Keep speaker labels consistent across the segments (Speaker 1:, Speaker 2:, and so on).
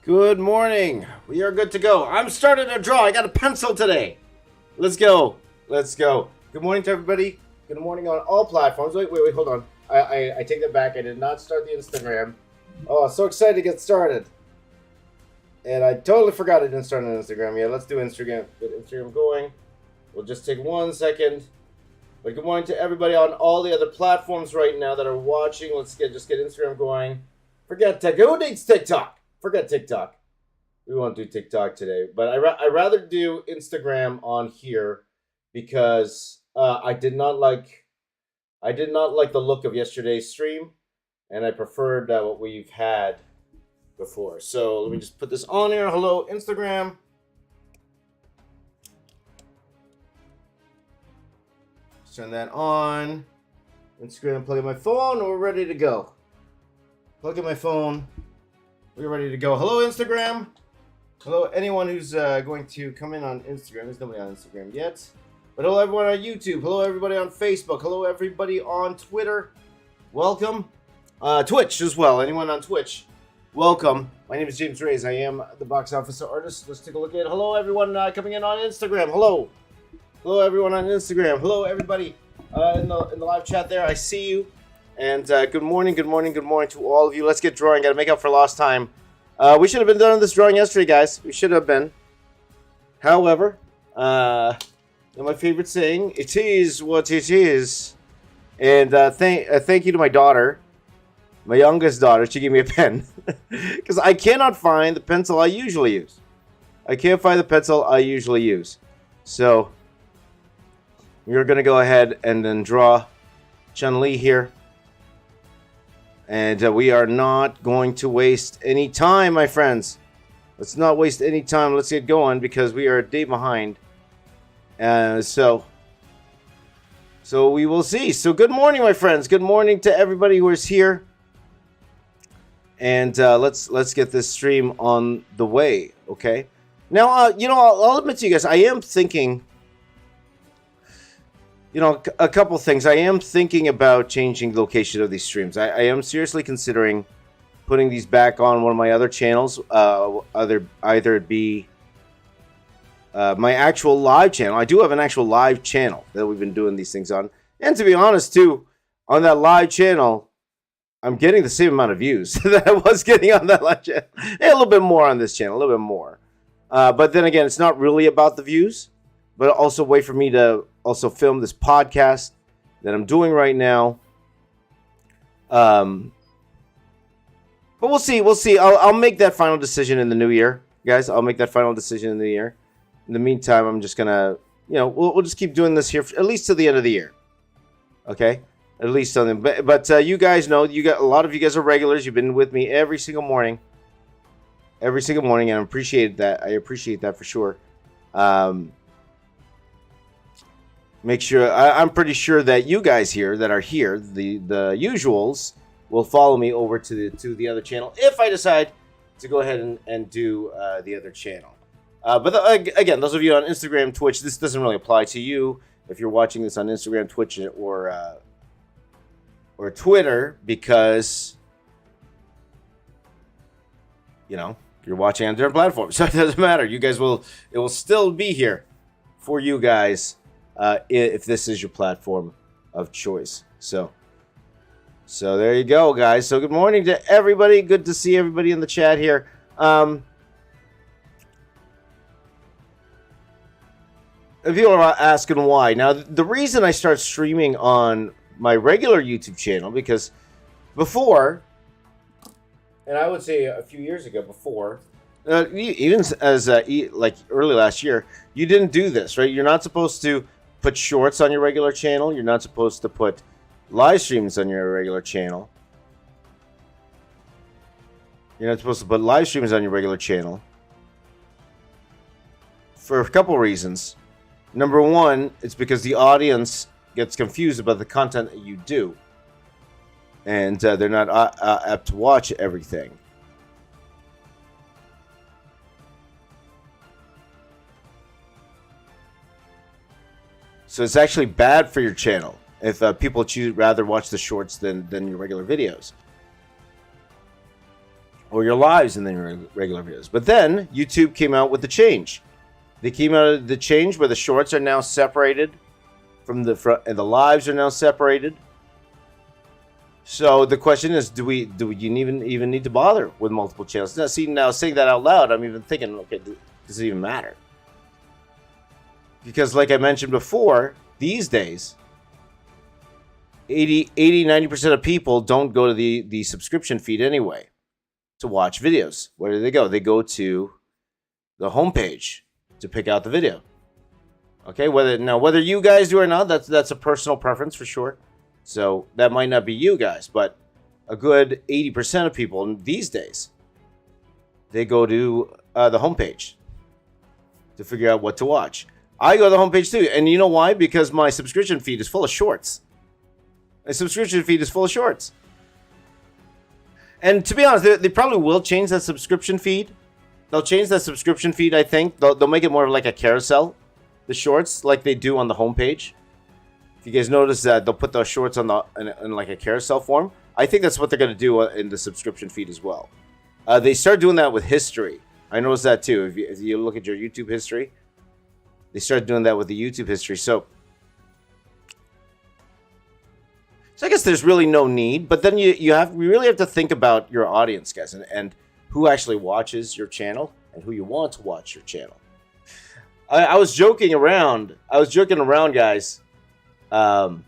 Speaker 1: Good morning. We are good to go. I'm starting to draw. I got a pencil today. Let's go. Let's go. Good morning to everybody. Good morning on all platforms. Wait, hold on. I take that back. I did not start the Instagram. Oh, so excited to get started. And I totally forgot I didn't start on Instagram yet. Let's do Instagram. Get Instagram going. We'll just take 1 second. But good morning to everybody on all the other platforms right now that are watching. Let's get Instagram going. Forget TikTok. Who needs TikTok? Forget TikTok. We won't do TikTok today, but I rather do Instagram on here because I did not like the look of yesterday's stream, and I preferred what we've had before. So let me just put this on here. Hello, Instagram. Just turn that on. Instagram. Plug in my phone. And we're ready to go. Plug in my phone. We're ready to go. Hello, Instagram. Hello, anyone who's going to come in on Instagram. There's nobody on Instagram yet. But hello, everyone on YouTube. Hello, everybody on Facebook. Hello, everybody on Twitter. Welcome. Twitch as well. Anyone on Twitch, welcome. My name is James Raiz. I am the box office artist. Let's take a look at it. Hello, everyone coming in on Instagram. Hello. Hello, everyone on Instagram. Hello, everybody in the live chat there. I see you. And good morning to all of you. Let's get drawing. Got to make up for lost time. We should have been done with this drawing yesterday, guys. We should have been. However, my favorite saying, it is what it is. And thank you to my daughter, my youngest daughter. She gave me a pen. Because I cannot find the pencil I usually use. So, we're going to go ahead and then draw Chun-Li here. And we are not going to waste any time, my friends. Let's not waste any time. Let's get going because we are a day behind. So we will see. So good morning, my friends. Good morning to everybody who is here. And let's get this stream on the way, okay? Now, I'll admit to you guys, I am thinking... a couple things. I am thinking about changing the location of these streams. I am seriously considering putting these back on one of my other channels. Either it be my actual live channel. I do have an actual live channel that we've been doing these things on. And to be honest, too, on that live channel, I'm getting the same amount of views that I was getting on that live channel. A little bit more on this channel, a little bit more. But then again, it's not really about the views, but also a way for me to also film this podcast that I'm doing right now. But we'll see. I'll make that final decision in the new year, guys. I'll make that final decision in the new year. In the meantime, I'm just gonna, we'll just keep doing this here at least to the end of the year. Okay, at least on the. But you guys know, a lot of you guys are regulars. You've been with me every single morning, and I appreciate that. For sure. Make sure I'm pretty sure that you guys here that are here, the usuals, will follow me over to the other channel if I decide to go ahead and do the other channel. But again, those of you on Instagram, Twitch, this doesn't really apply to you if you're watching this on Instagram, Twitch, or Twitter, because you're watching on different platforms, so it doesn't matter. You guys it will still be here for you guys. If this is your platform of choice. So there you go, guys. So good morning to everybody. Good to see everybody in the chat here. If you are asking why. Now, the reason I start streaming on my regular YouTube channel, because before, and I would say a few years ago before, even as like early last year, you didn't do this, right? You're not supposed to put shorts on your regular channel. You're not supposed to put live streams on your regular channel. For a couple reasons. Number one, it's because the audience gets confused about the content that you do. And they're not apt to watch everything. So it's actually bad for your channel if people rather watch the shorts than your regular videos. or your lives and then your regular videos. But then YouTube came out with the change. They came out of the change where the shorts are now separated from the front, and the lives are now separated. So the question is, do you even need to bother with multiple channels? Now, see, now saying that out loud, I'm even thinking, okay, does it even matter? Because like I mentioned before, these days, 90% of people don't go to the subscription feed anyway to watch videos. Where do they go? They go to the homepage to pick out the video. Okay, whether you guys do or not, that's a personal preference for sure. So that might not be you guys, but a good 80% of people these days, they go to the homepage to figure out what to watch. I go to the homepage too, and you know why? Because my subscription feed is full of shorts. My subscription feed is full of shorts. And to be honest, they probably will change that subscription feed. They'll change that subscription feed, I think. They'll make it more like a carousel, the shorts, like they do on the homepage. If you guys notice that they'll put those shorts on in like a carousel form, I think that's what they're going to do in the subscription feed as well. They start doing that with history. I noticed that too. If you look at your YouTube history, they start doing that with the YouTube history. So I guess there's really no need, but then we really have to think about your audience, guys, and who actually watches your channel and who you want to watch your channel. I was joking around. Guys. I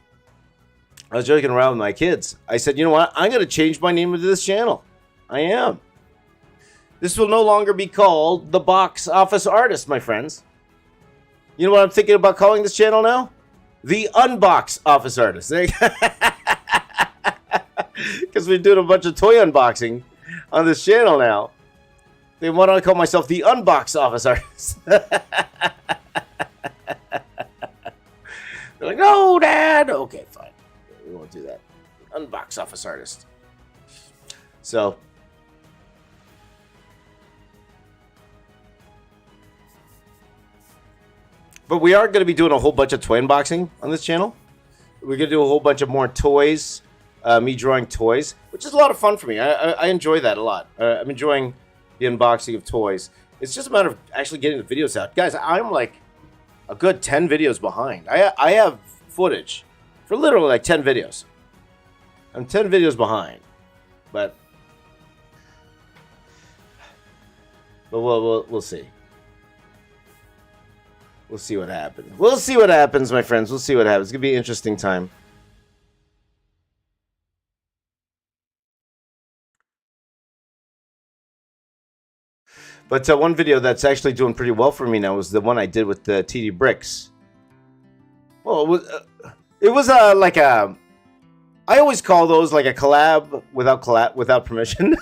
Speaker 1: was joking around with my kids. I said, you know what? I'm going to change my name of this channel. I am. This will no longer be called The Box Office Artist, my friends. You know what I'm thinking about calling this channel now? The Unbox Office Artist. Because we're doing a bunch of toy unboxing on this channel now. They want to call myself the Unbox Office Artist. They're like, no, Dad. Okay, fine. We won't do that. Unbox Office Artist. So, but we are going to be doing a whole bunch of toy unboxing on this channel. We're going to do a whole bunch of more toys, me drawing toys, which is a lot of fun for me. I enjoy that a lot. I'm enjoying the unboxing of toys. It's just a matter of actually getting the videos out. Guys, I'm like a good 10 videos behind. I have footage for literally like 10 videos. I'm 10 videos behind. But we'll see. We'll see what happens. We'll see what happens, my friends. We'll see what happens. It's going to be an interesting time. But one video that's actually doing pretty well for me now was the one I did with the TD Bricks. Well, it was like a... I always call those like a collab without permission.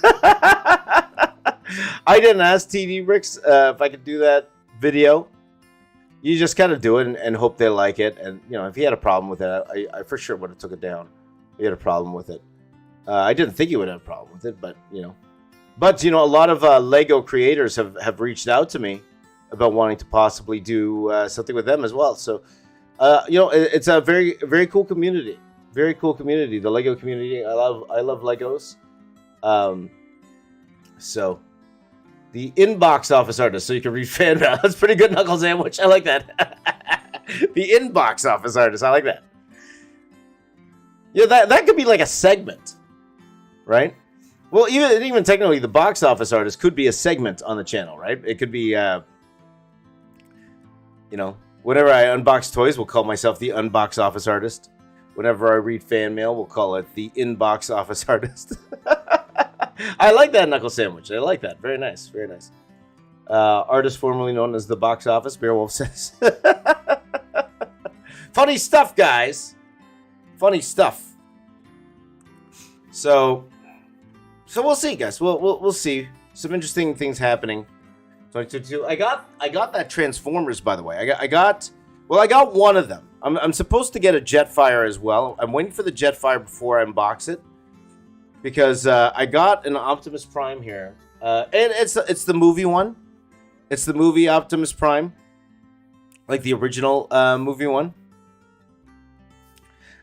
Speaker 1: I didn't ask TD Bricks if I could do that video. You just kind of do it and hope they like it. And, you know, if he had a problem with it, I for sure would have took it down. He had a problem with it. I didn't think he would have a problem with it, but, you know. But, you know, a lot of Lego creators have reached out to me about wanting to possibly do something with them as well. So, you know, it's a very, very cool community. Very cool community, the Lego community. I love Legos. So, the Inbox Office Artist, so you can read fan mail. That's pretty good, Knuckle Sandwich. I like that. The Inbox Office Artist. I like that. Yeah, that could be like a segment, right? Well, even technically, the Box Office Artist could be a segment on the channel, right? It could be, you know, whenever I unbox toys, we'll call myself the Unbox Office Artist. Whenever I read fan mail, we'll call it the Inbox Office Artist. I like that, Knuckle Sandwich. I like that. Very nice. Very nice. Artist formerly known as the Box Office, Beowulf says. Funny stuff, guys. Funny stuff. So we'll see, guys. We'll see. Some interesting things happening. 2022. I got that Transformers, by the way. I got one of them. I'm supposed to get a Jetfire as well. I'm waiting for the Jetfire before I unbox it. Because I got an Optimus Prime here. And it's the movie one. It's the movie Optimus Prime. Like the original movie one.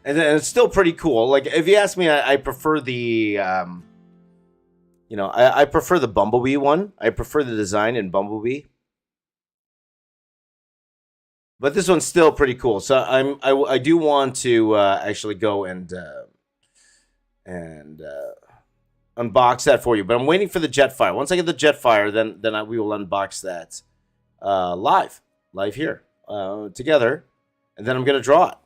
Speaker 1: And it's still pretty cool. Like, if you ask me, I prefer the You know, I prefer the Bumblebee one. I prefer the design in Bumblebee. But this one's still pretty cool. So I do want to actually go and unbox that for you. But I'm waiting for the Jetfire. Once I get the Jetfire, then we will unbox that live here together, and then I'm gonna draw it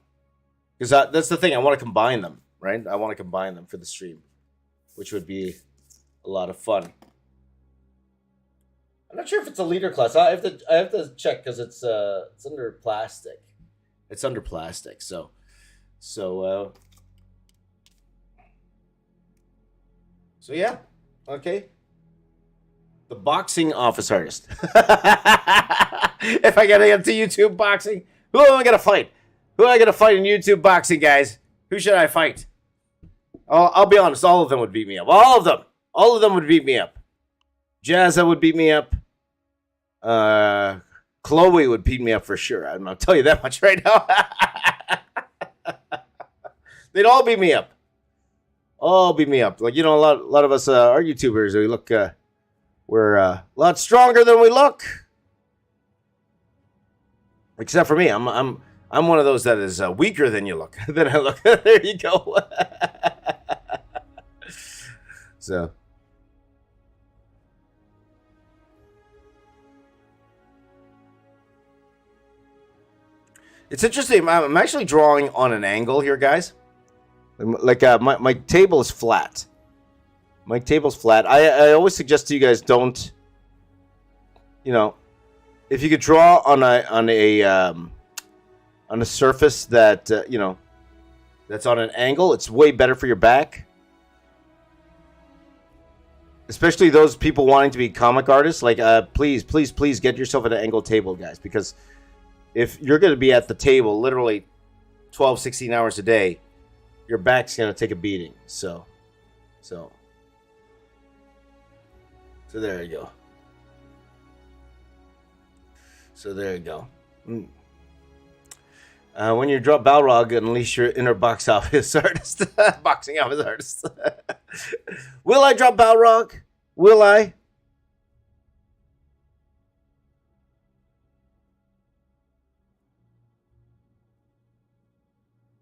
Speaker 1: because that's the thing. I want to combine them, right? I want to combine them for the stream, which would be a lot of fun. I'm not sure if it's a leader class. I have to check because it's under plastic. It's under plastic. So yeah. Okay. The boxing office artist. If I gotta get to YouTube boxing, who am I gonna fight? Who am I gonna fight in YouTube boxing, guys? Who should I fight? I'll be honest. All of them would beat me up. All of them would beat me up. Jazza would beat me up. Chloe would beat me up for sure. I'll tell you that much right now. They'd all beat me up. All beat me up. Like, you know, a lot of us are YouTubers. We look, we're a lot stronger than we look. Except for me, I'm one of those that is weaker than you look. Than I look. There you go. So. It's interesting. I'm actually drawing on an angle here, guys. Like my table is flat. My table's flat. I always suggest to you guys don't. You know, if you could draw on a surface that you know, that's on an angle, it's way better for your back. Especially those people wanting to be comic artists. Like, please get yourself an angled table, guys, because if you're going to be at the table literally 12, 16 hours a day, your back's going to take a beating. So there you go. When you drop Balrog, unleash your inner box office artist. Boxing office artist. Will I drop Balrog? Will I?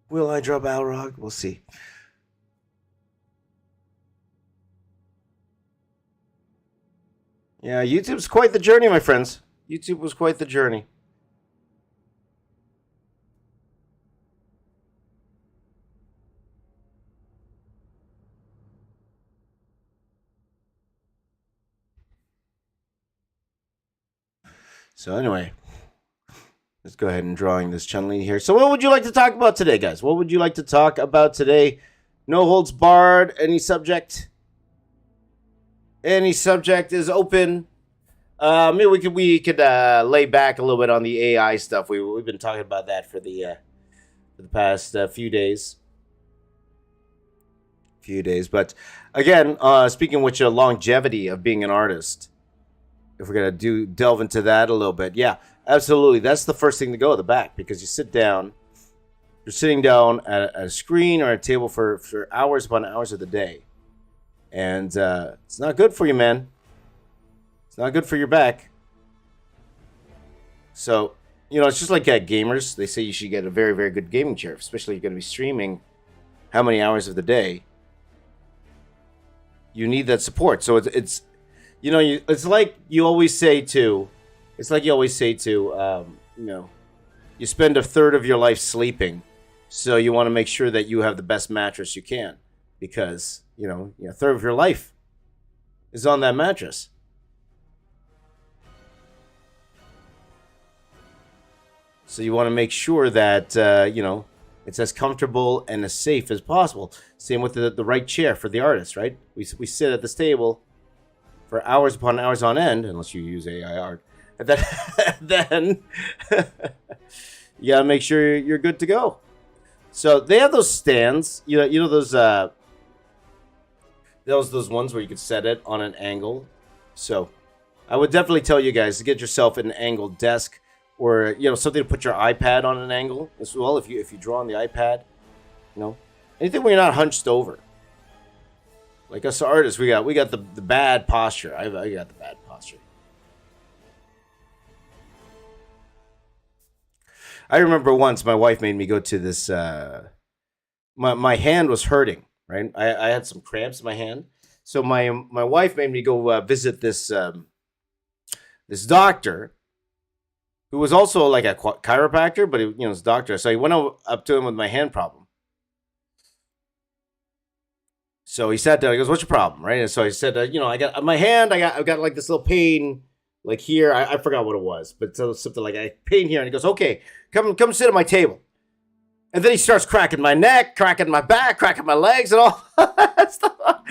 Speaker 1: Will I drop Balrog? We'll see. Yeah, YouTube's quite the journey, my friends. YouTube was quite the journey. So anyway, let's go ahead and drawing this Chun-Li here. So what would you like to talk about today, guys? What would you like to talk about today? No holds barred. Any subject? Any subject is open. Maybe we could lay back a little bit on the AI stuff. We've been talking about that for the past few days. But again, speaking of which, longevity of being an artist. If we're gonna delve into that a little bit, yeah, absolutely. That's the first thing to go, the back, because you sit down. You're sitting down at a screen or a table for hours upon hours of the day, and it's not good for you, man. It's not good for your back. So, you know, it's just like gamers. They say you should get a very, very good gaming chair, especially if you're going to be streaming how many hours of the day. You need that support. So it's you know, it's like you always say to, you know, you spend a third of your life sleeping. So you want to make sure that you have the best mattress you can, because, you know, a third of your life is on that mattress. So you want to make sure that, you know, it's as comfortable and as safe as possible. Same with the right chair for the artist, right? We sit at this table for hours upon hours on end, unless you use AI art. And then you got to make sure you're good to go. So they have those stands, you know those ones where you could set it on an angle. So I would definitely tell you guys to get yourself an angled desk, or, you know, something to put your iPad on an angle as well. If you draw on the iPad, you know, anything where you're not hunched over. Like us artists, we got the bad posture. I got the bad posture. I remember once my wife made me go to this. My hand was hurting. Right, I had some cramps in my hand, so my wife made me go visit this this doctor, who was also like a chiropractor, but he, his doctor. So I went up to him with my hand problem. So he sat down. He goes, "What's your problem?" Right, and so I said, I got my hand. I've got like this little pain, like here. I forgot what it was, but so something like I pain here. And he goes, "Okay, come sit at my table." And then he starts cracking my neck, cracking my back, cracking my legs, and all that stuff.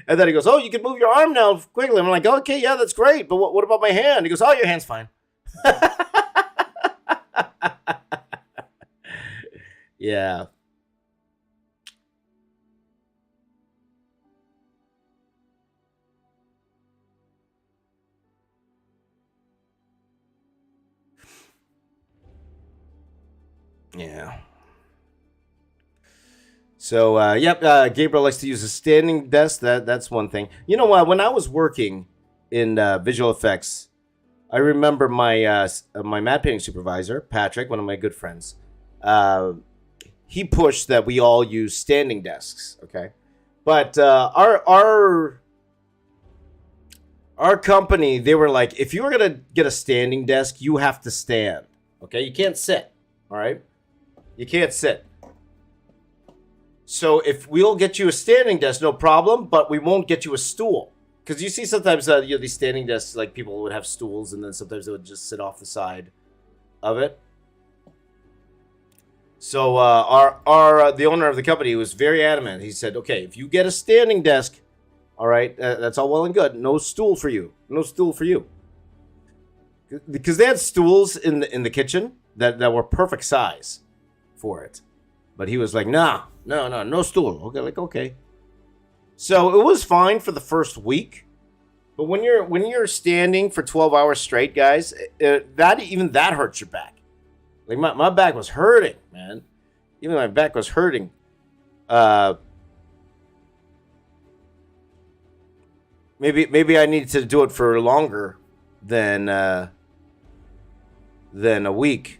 Speaker 1: And then he goes, "Oh, you can move your arm now quickly." I'm like, "Okay, yeah, that's great. But what about my hand?" He goes, "Oh, your hand's fine." Yeah. Yeah. So, Gabriel likes to use a standing desk. That's one thing. You know what? When I was working in visual effects, I remember my my matte painting supervisor, Patrick, one of my good friends. He pushed that we all use standing desks. Okay, but our company, they were like, if you were gonna get a standing desk, you have to stand. Okay, you can't sit. All right, you can't sit. So if we'll get you a standing desk, no problem, but we won't get you a stool. Because you see sometimes these standing desks, like people would have stools, and then sometimes they would just sit off the side of it. So the owner of the company was very adamant. He said, "Okay, if you get a standing desk, all right, that's all well and good. No stool for you. No stool for you." Because they had stools in the kitchen that were perfect size for it. But he was like, no stool. Okay. So it was fine for the first week. But when you're standing for 12 hours straight, guys, that hurts your back. Like my back was hurting, man. Even my back was hurting. Maybe I need to do it for longer than a week.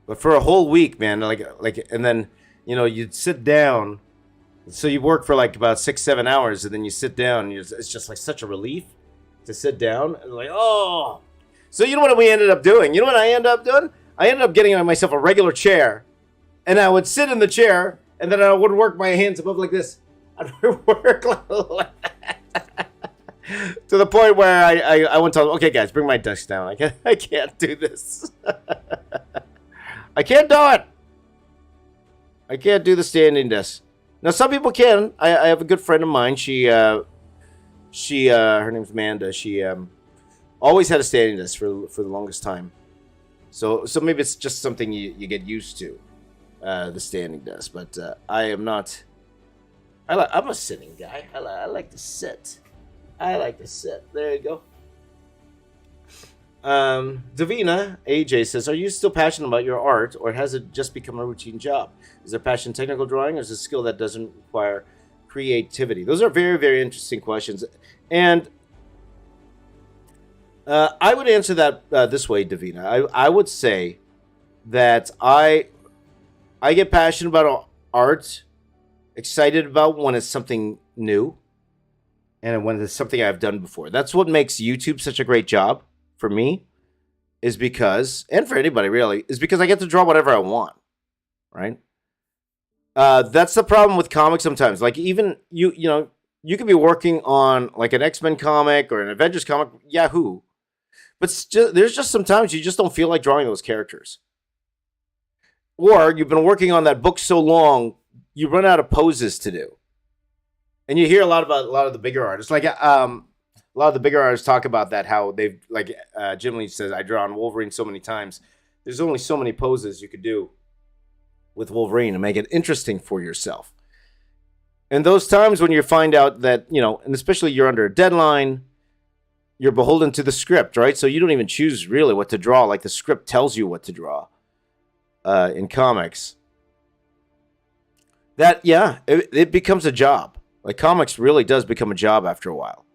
Speaker 1: But for a whole week, man, and then, you'd sit down. So you work for like about 6-7 hours, and then you sit down, and it's just like such a relief to sit down. And like, oh. So you know what we ended up doing? You know what I ended up doing? I ended up getting myself a regular chair, and I would sit in the chair, and then I would work my hands above like this. I'd work like that. To the point where I went to, okay, guys, bring my desk down. I can't do this. I can't do it. I can't do the standing desk. Now, some people can. I have a good friend of mine. She her name's Amanda. She always had a standing desk for the longest time. So maybe it's just something you get used to, the standing desk. But I am not. I'm a sitting guy. I like to sit. There you go. Davina AJ says, "Are you still passionate about your art, or has it just become a routine job? Is there passion in technical drawing, or is it a skill that doesn't require creativity?" Those are very, very interesting questions, and I would answer that this way, Davina. I would say that I get passionate about art, excited about when it's something new, and when it's something I've done before. That's what makes YouTube such a great job for me, is because, and for anybody really, is because I get to draw whatever I want, right? That's the problem with comics sometimes. Like even you could be working on like an X-Men comic or an Avengers comic, Yahoo, but there's just sometimes you just don't feel like drawing those characters, or you've been working on that book so long you run out of poses to do, and you hear a lot of the bigger artists, like a lot of the bigger artists talk about that, how they've, like Jim Lee says, I draw on Wolverine so many times. There's only so many poses you could do with Wolverine to make it interesting for yourself. And those times when you find out that, and especially you're under a deadline, you're beholden to the script, right? So you don't even choose really what to draw. Like the script tells you what to draw in comics. That, it becomes a job. Like, comics really does become a job after a while.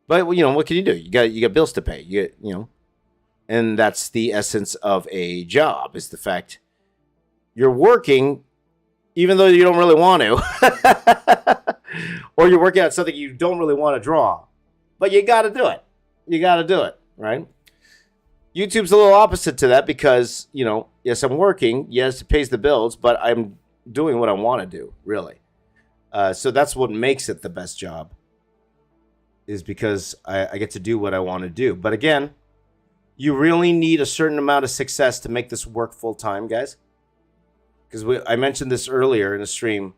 Speaker 1: But, you know, what can you do? You got bills to pay. You know, and that's the essence of a job, is the fact you're working even though you don't really want to. Or you're working on something you don't really want to draw. But you got to do it. You got to do it, right? YouTube's a little opposite to that because, you know, yes, I'm working. Yes, it pays the bills, but I'm doing what I want to do, really. So that's what makes it the best job, is because I get to do what I want to do. But again, you really need a certain amount of success to make this work full time, guys. Because I mentioned this earlier in a stream.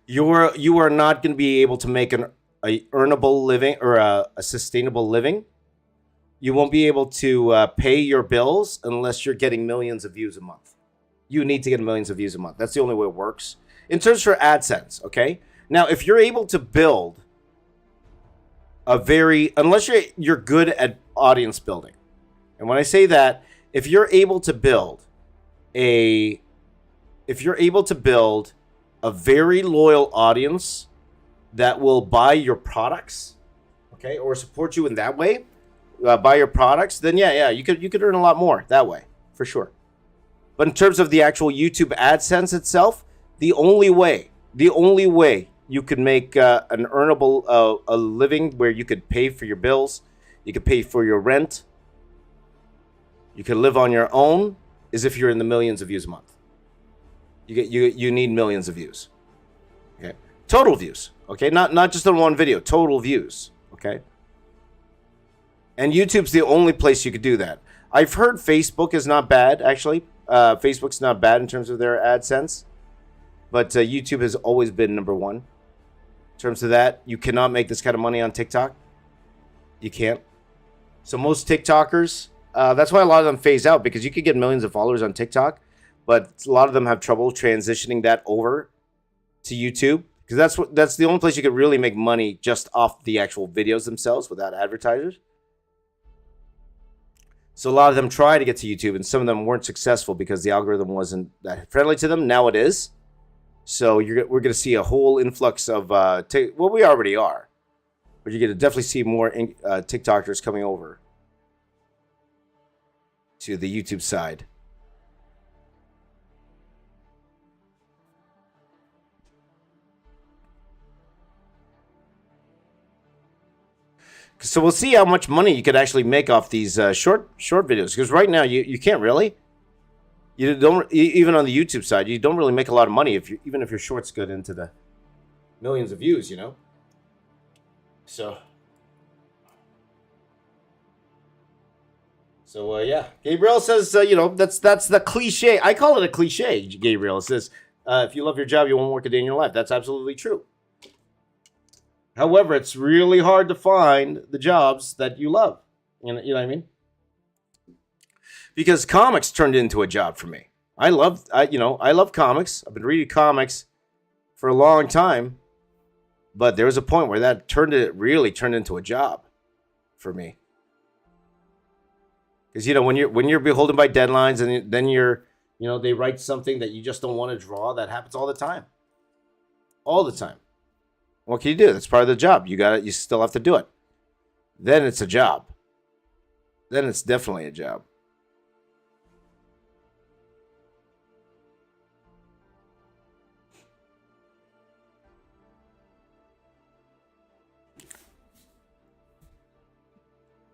Speaker 1: You are not going to be able to make a earnable living or a sustainable living. You won't be able to pay your bills unless you're getting millions of views a month. You need to get millions of views a month. That's the only way it works. In terms for AdSense, okay? Now, if you're able to build unless you're good at audience building. And when I say that, if you're able to build a very loyal audience that will buy your products, okay, or support you in that way, buy your products, then yeah, you could earn a lot more that way, for sure. But in terms of the actual YouTube AdSense itself, the only way you could make an earnable a living where you could pay for your bills, you could pay for your rent, you could live on your own, is if you're in the millions of views a month. You need millions of views. Okay, total views. Okay, not just on one video, total views. Okay, and YouTube's the only place you could do that. I've heard Facebook is not bad, actually. Facebook's not bad in terms of their AdSense, but YouTube has always been number one. In terms of that, you cannot make this kind of money on TikTok. You can't. So most TikTokers, that's why a lot of them phase out, because you could get millions of followers on TikTok, but a lot of them have trouble transitioning that over to YouTube, because that's the only place you could really make money just off the actual videos themselves without advertisers. So a lot of them try to get to YouTube, and some of them weren't successful because the algorithm wasn't that friendly to them. Now it is. So we're going to see a whole influx of, well, we already are, but you're going to definitely see more TikTokers coming over to the YouTube side. So we'll see how much money you could actually make off these short videos. Because right now you can't really. You don't, even on the YouTube side, you don't really make a lot of money even if your shorts get into the millions of views, you know. So yeah, Gabriel says, you know, that's the cliche. I call it a cliche. Gabriel says, if you love your job, you won't work a day in your life. That's absolutely true. However, it's really hard to find the jobs that you love. You know what I mean? Because comics turned into a job for me. I love comics. I've been reading comics for a long time, but there was a point where that really turned into a job for me. Because, you know, when you're beholden by deadlines, and then they write something that you just don't want to draw, that happens all the time. All the time. What can you do? That's part of the job. You still have to do it. Then it's a job. Then it's definitely a job.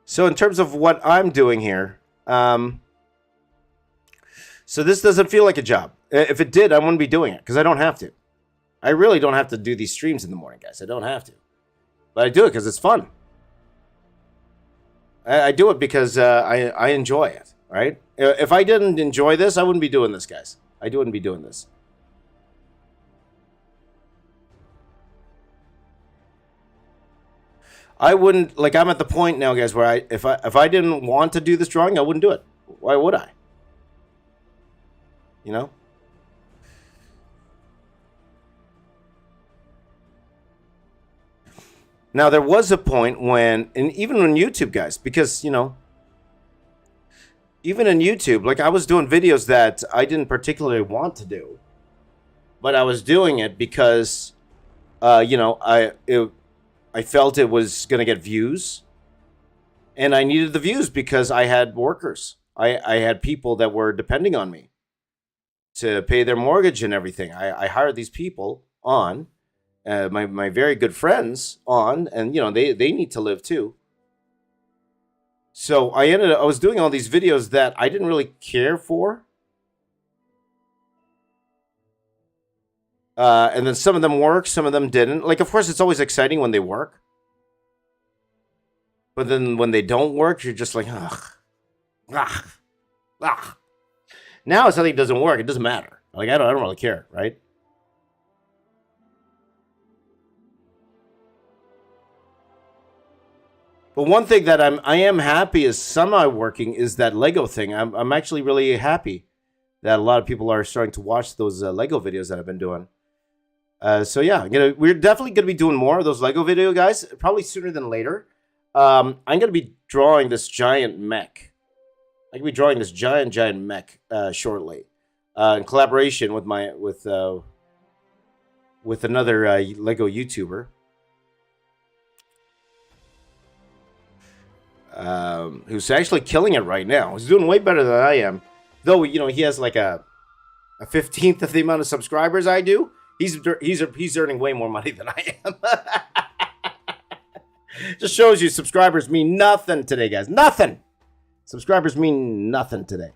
Speaker 1: So in terms of what I'm doing here, so this doesn't feel like a job. If it did, I wouldn't be doing it because I don't have to. I really don't have to do these streams in the morning, guys. I don't have to. But I do it because it's fun. I do it because I enjoy it, right? If I didn't enjoy this, I wouldn't be doing this, guys. I wouldn't be doing this. I wouldn't, like, I'm at the point now, guys, where if I didn't want to do this drawing, I wouldn't do it. Why would I? You know? Now, there was a point when, and even on YouTube, guys, because, you know, even in YouTube, like, I was doing videos that I didn't particularly want to do. but I was doing it because, I felt it was going to get views, and I needed the views because I had workers. I had people that were depending on me to pay their mortgage and everything. I hired these people on, my very good friends on, and they need to live too. So I was doing all these videos that I didn't really care for. And then some of them worked, some of them didn't. Like, of course, it's always exciting when they work. But then when they don't work, you're just like, ugh. Now if something doesn't work, it doesn't matter. Like, I don't really care, right? But one thing that I am happy is semi-working is that Lego thing. I'm actually really happy that a lot of people are starting to watch those Lego videos that I've been doing. So yeah, we're definitely gonna be doing more of those Lego video, guys. Probably sooner than later. I'm gonna be drawing this giant mech. I'm gonna be drawing this giant mech shortly, in collaboration with another Lego YouTuber. Who's actually killing it right now. He's doing way better than I am. Though, he has like a 15th of the amount of subscribers I do. He's earning way more money than I am. Just shows you subscribers mean nothing today, guys. Nothing. Subscribers mean nothing today.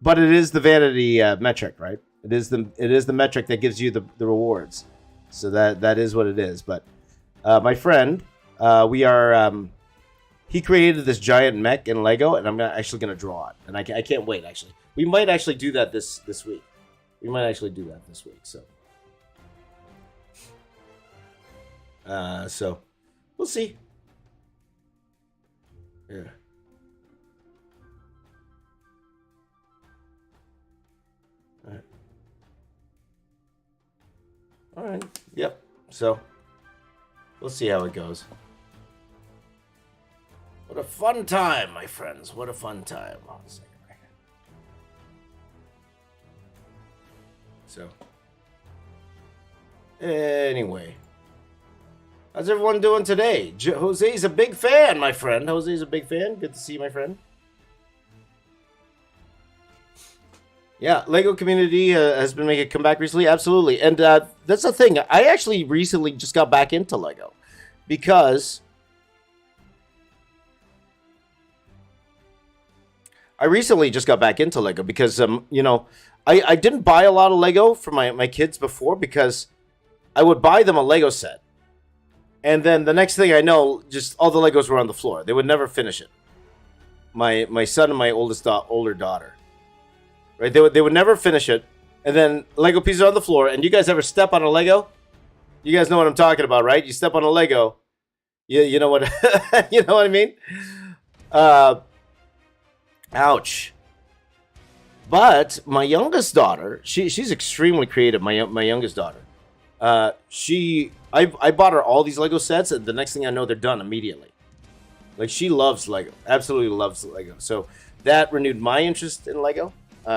Speaker 1: But it is the vanity metric, right? It is the metric that gives you the rewards. So that is what it is. But my friend, we are... he created this giant mech in Lego, and I'm actually going to draw it. And I can't wait, actually. We might actually do that this week. We might actually do that this week, so... so we'll see. Yeah. All right. Yep. So we'll see how it goes. What a fun time, my friends. What a fun time. Hold on a second. So anyway. How's everyone doing today? Jose's a big fan, my friend. Jose's a big fan. Good to see you, my friend. Yeah, Lego community has been making a comeback recently. Absolutely. And that's the thing. I actually recently just got back into Lego. Because... I recently just got back into Lego because, I didn't buy a lot of Lego for my kids before because I would buy them a Lego set. And then the next thing I know, just all the Legos were on the floor. They would never finish it. My son and my older daughter. Right? They would never finish it. And then Lego pieces are on the floor. And you guys ever step on a Lego? You guys know what I'm talking about, right? You step on a Lego. You know what you know what I mean? Ouch. But my youngest daughter, she's extremely creative. My youngest daughter. I bought her all these Lego sets, and the next thing I know, they're done immediately. Like, she loves Lego. Absolutely loves Lego. So that renewed my interest in Lego.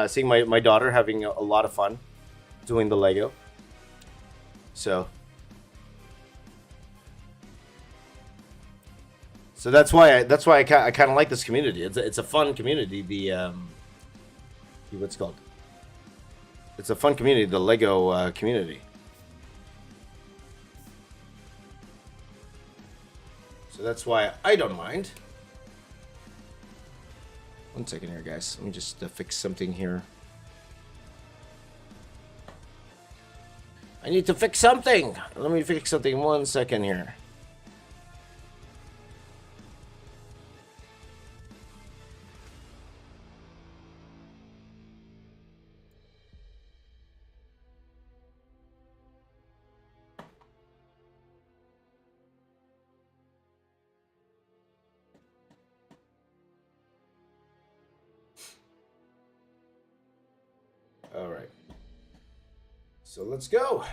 Speaker 1: Seeing my daughter having a lot of fun doing the Lego. So that's why I kind of like this community. It's a fun community. What's it called? It's a fun community. The Lego community. So that's why I don't mind. One second here, guys. Let me just fix something here. I need to fix something. Let me fix something 1 second here. All right. So let's go.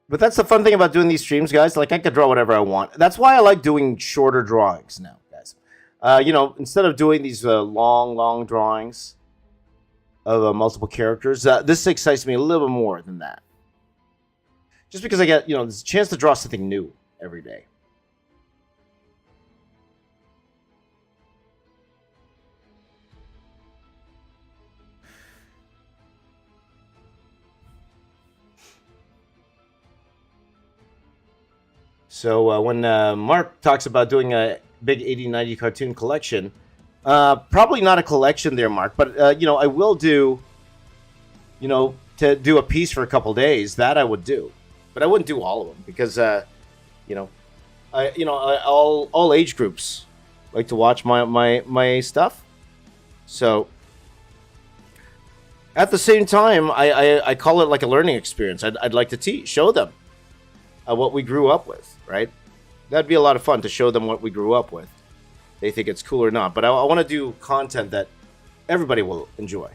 Speaker 1: But that's the fun thing about doing these streams, guys. Like, I could draw whatever I want. That's why I like doing shorter drawings now, guys. Instead of doing these long drawings of multiple characters, this excites me a little bit more than that. Just because I get, there's a chance to draw something new every day. So when Mark talks about doing a big 80-90 cartoon collection, probably not a collection there, Mark, but I will do, to do a piece for a couple days. That I would do, but I wouldn't do all of them because, all age groups like to watch my stuff. So at the same time, I call it like a learning experience. I'd like to show them what we grew up with, right? That'd be a lot of fun to show them what we grew up with. They think it's cool or not, but I want to do content that everybody will enjoy,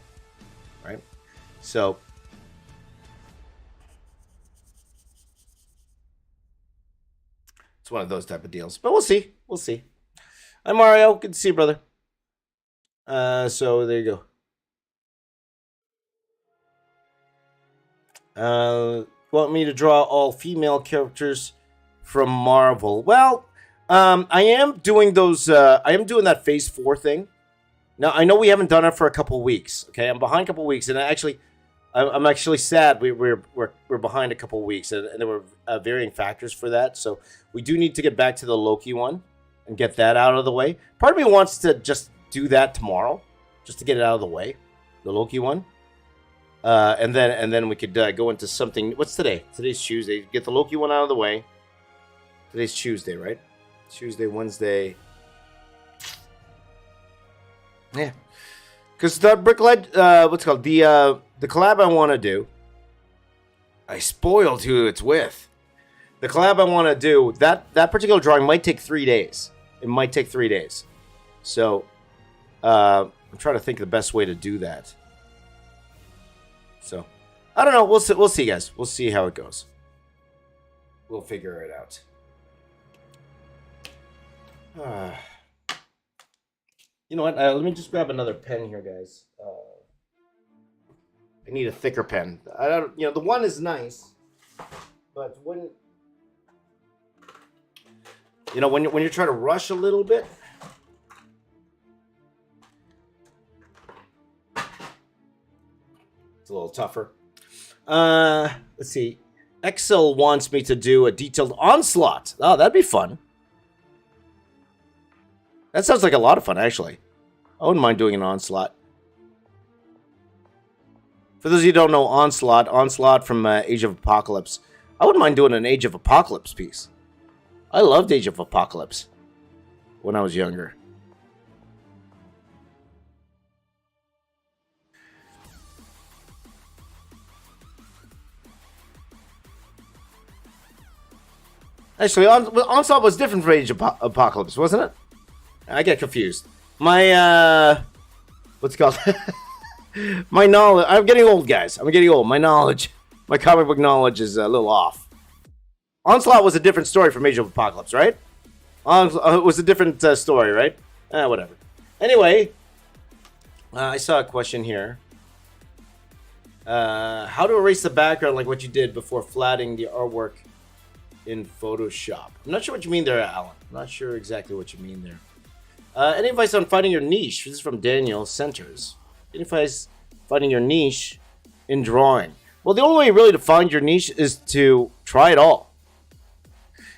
Speaker 1: right? So it's one of those type of deals, but we'll see. Hi Mario, good to see you, brother. So there you go. Want me to draw all female characters from Marvel? Well, I am doing those. I am doing that Phase 4 thing. Now I know we haven't done it for a couple weeks. Okay, I'm behind a couple weeks, and I'm actually sad. We're behind a couple weeks, and there were varying factors for that. So we do need to get back to the Loki one and get that out of the way. Part of me wants to just do that tomorrow, just to get it out of the way, the Loki one. And then we could go into something. What's today? Today's Tuesday. Get the Loki one out of the way. Today's Tuesday, right? Tuesday, Wednesday. Yeah. Because the Bricklead, what's it called? The collab I want to do. I spoiled who it's with. The collab I want to do, that particular drawing might take 3 days. It might take 3 days. So, I'm trying to think of the best way to do that. So, I don't know. We'll see, guys. We'll see how it goes. We'll figure it out. You know what? Let me just grab another pen here, guys. I need a thicker pen. I don't. The one is nice, but when you're trying to rush a little bit. A little tougher. Let's see. Excel wants me to do a detailed onslaught. Oh, that'd be fun. That sounds like a lot of fun, actually. I wouldn't mind doing an onslaught. For those of you who don't know Onslaught from Age of Apocalypse, I wouldn't mind doing an Age of Apocalypse piece. I loved Age of Apocalypse when I was younger. Actually, Onslaught was different from Age of Apocalypse, wasn't it? I get confused. My, what's it called? My knowledge, I'm getting old, guys. I'm getting old. My comic book knowledge is a little off. Onslaught was a different story from Age of Apocalypse, right? It was a different story, right? Whatever. Anyway, I saw a question here. How to erase the background like what you did before flattening the artwork in Photoshop. I'm not sure what you mean there, Alan. I'm not sure exactly what you mean there. Any advice on finding your niche? This is from Daniel Centers. Any advice finding your niche in drawing? Well, the only way really to find your niche is to try it all.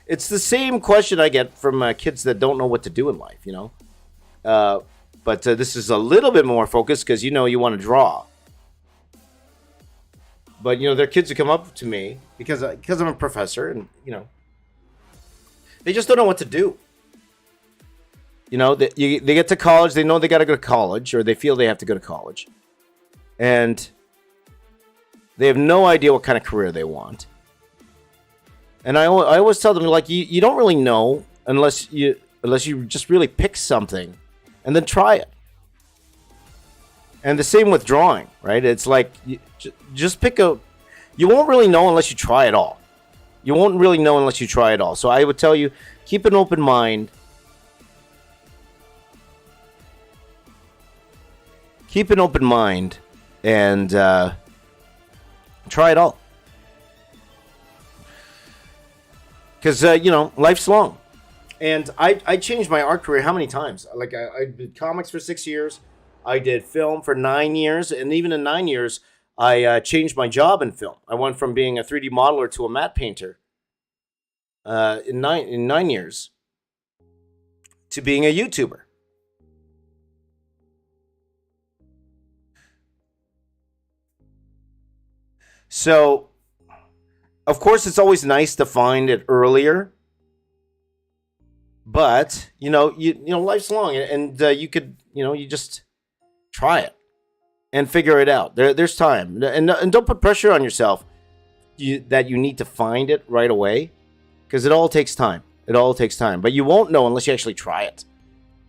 Speaker 1: It's the same question I get from kids that don't know what to do in life, But this is a little bit more focused because you want to draw. But there are kids who come up to me because I'm a professor, and they just don't know what to do. They get to college, they know they got to go to college, or they feel they have to go to college, and they have no idea what kind of career they want. And I always tell them, like, you don't really know unless you just really pick something and then try it. And the same with drawing, right? It's like just pick you won't really know unless you try it all. You won't really know unless you try it all. So I would tell you, keep an open mind keep an open mind and try it all. Because, life's long. And I changed my art career how many times? Like, I did comics for 6 years. I did film for 9 years. And even in 9 years, I changed my job in film. I went from being a 3D modeler to a matte painter in 9 years to being a YouTuber. So, of course, it's always nice to find it earlier. But, life's long, and you could, you just try it and figure it out. There's time. And don't put pressure on yourself that you need to find it right away, because it all takes time. It all takes time. But you won't know unless you actually try it.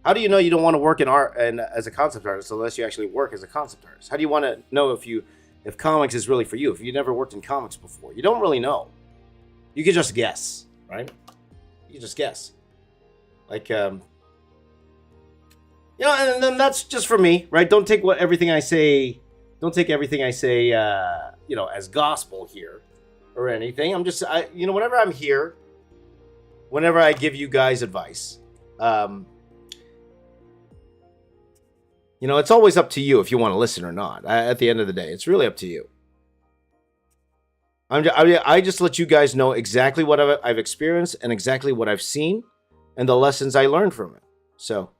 Speaker 1: How do you know you don't want to work in art and as a concept artist unless you actually work as a concept artist? How do you want to know if comics is really for you? If you never worked in comics before, you don't really know. You can just guess, right? You can just guess. Like, and then that's just for me, right? Don't take everything I say, as gospel here or anything. I'm just, whenever I'm here, whenever I give you guys advice, it's always up to you if you want to listen or not. At the end of the day, it's really up to you. I just let you guys know exactly what I've experienced and exactly what I've seen and the lessons I learned from it. So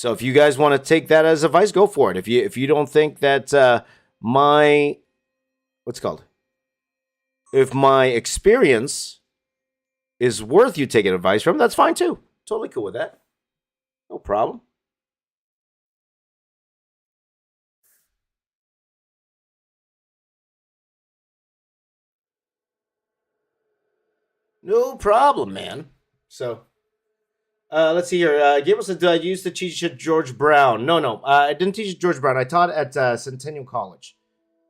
Speaker 1: if you guys want to take that as advice, go for it. If you don't think that if my experience is worth you taking advice from, that's fine too. Totally cool with that. No problem. No problem, man. So, let's see here. Gabriel said, I used to teach at George Brown. No. I didn't teach at George Brown. I taught at Centennial College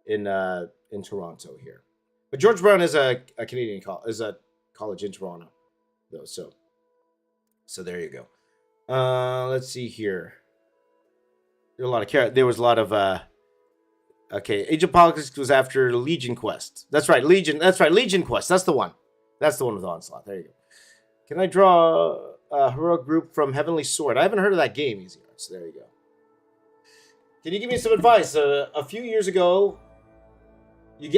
Speaker 1: in Toronto here. But George Brown is a Canadian college in Toronto, though. So there you go. Let's see here. There was a lot of Age of Politics was after Legion Quest. That's right, Legion Quest. That's the one with Onslaught. There you go. Can I draw a heroic group from Heavenly Sword? I haven't heard of that game, Easy Arts. There you go. Can you give me some advice? A few years ago,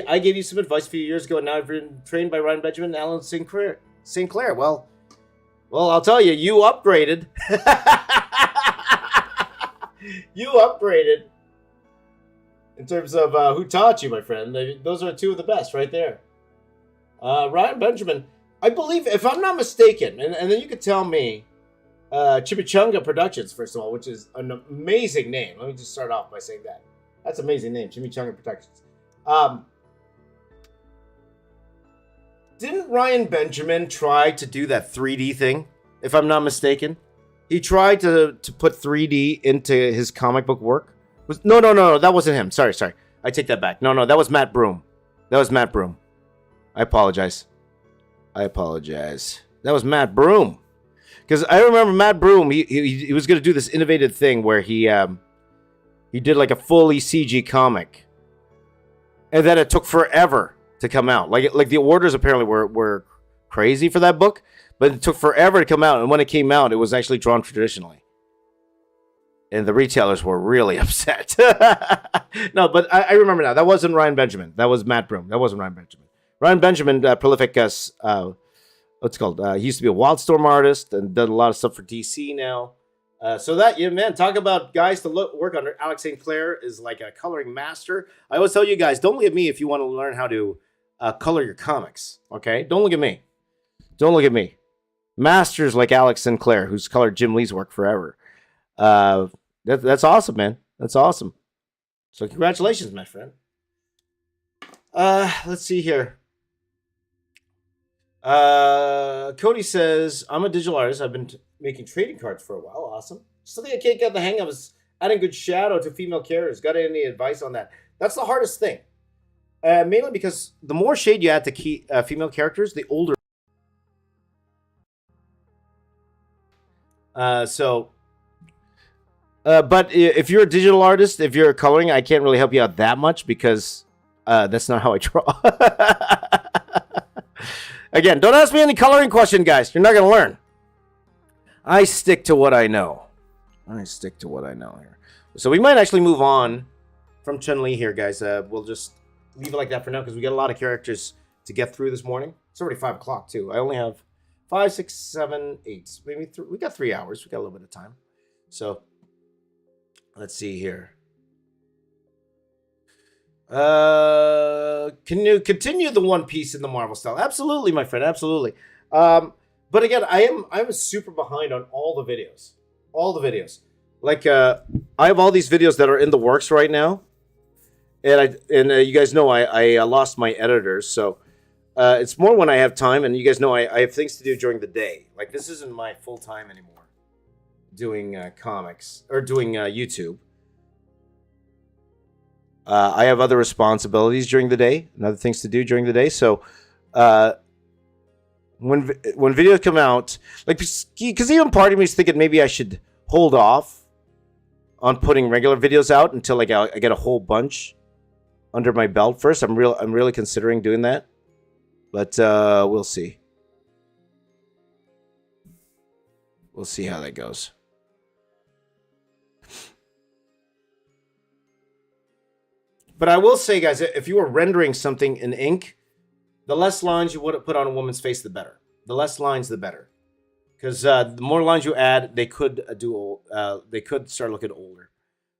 Speaker 1: I gave you some advice a few years ago, and now I've been trained by Ryan Benjamin and Alan Sinclair. Well, I'll tell you, you upgraded. You upgraded in terms of who taught you, my friend. Those are two of the best right there. Ryan Benjamin, I believe, if I'm not mistaken, and then you could tell me, Chimichanga Productions, first of all, which is an amazing name. Let me just start off by saying that. That's an amazing name, Chimichanga Productions. Didn't Ryan Benjamin try to do that 3D thing, if I'm not mistaken? He tried to put 3D into his comic book work. No, that wasn't him. Sorry. I take that back. No, that was Matt Broom. I apologize. That was Matt Broom. Because I remember Matt Broom, he was going to do this innovative thing where he did like a fully CG comic. And then it took forever to come out. Like the orders apparently were crazy for that book, but it took forever to come out. And when it came out, it was actually drawn traditionally. And the retailers were really upset. No, but I remember now. That wasn't Ryan Benjamin. That was Matt Broom. That wasn't Ryan Benjamin. Ryan Benjamin, prolific, he used to be a Wildstorm artist and done a lot of stuff for DC now. Talk about guys to work under. Alex St. Clair is like a coloring master. I always tell you guys, don't look at me if you want to learn how to color your comics, okay? Don't look at me. Masters like Alex Sinclair, who's colored Jim Lee's work forever. That's awesome, man. That's awesome. So congratulations, my friend. Let's see here. Cody says, I'm a digital artist. I've been making trading cards for a while. Awesome. Something I can't get the hang of is adding good shadow to female characters. Got any advice on that? That's the hardest thing. Mainly because the more shade you add to female characters, the older. But if you're a digital artist, if you're coloring, I can't really help you out that much because that's not how I draw. Again, don't ask me any coloring question, guys. You're not going to learn. I stick to what I know. Here. So we might actually move on from Chun-Li here, guys. We'll just leave it like that for now because we got a lot of characters to get through this morning. It's already 5 o'clock, too. I only have 5, 6, 7, 8. Maybe we got 3 hours. We got a little bit of time. So let's see here. Can you continue the One Piece in the Marvel style? Absolutely, my friend. Absolutely. But again, I'm super behind on all the videos. Like I have all these videos that are in the works right now, and you guys know I lost my editors, so it's more when I have time. And you guys know I have things to do during the day. Like this isn't my full time anymore, doing comics or doing YouTube. I have other responsibilities during the day and other things to do during the day. So when videos come out, like because even part of me is thinking maybe I should hold off on putting regular videos out until like I get a whole bunch under my belt first. I'm really considering doing that, but we'll see. We'll see how that goes. But I will say, guys, if you were rendering something in ink, the less lines you would put on a woman's face, the better. The less lines, the better. Because the more lines you add, they could they could start looking older.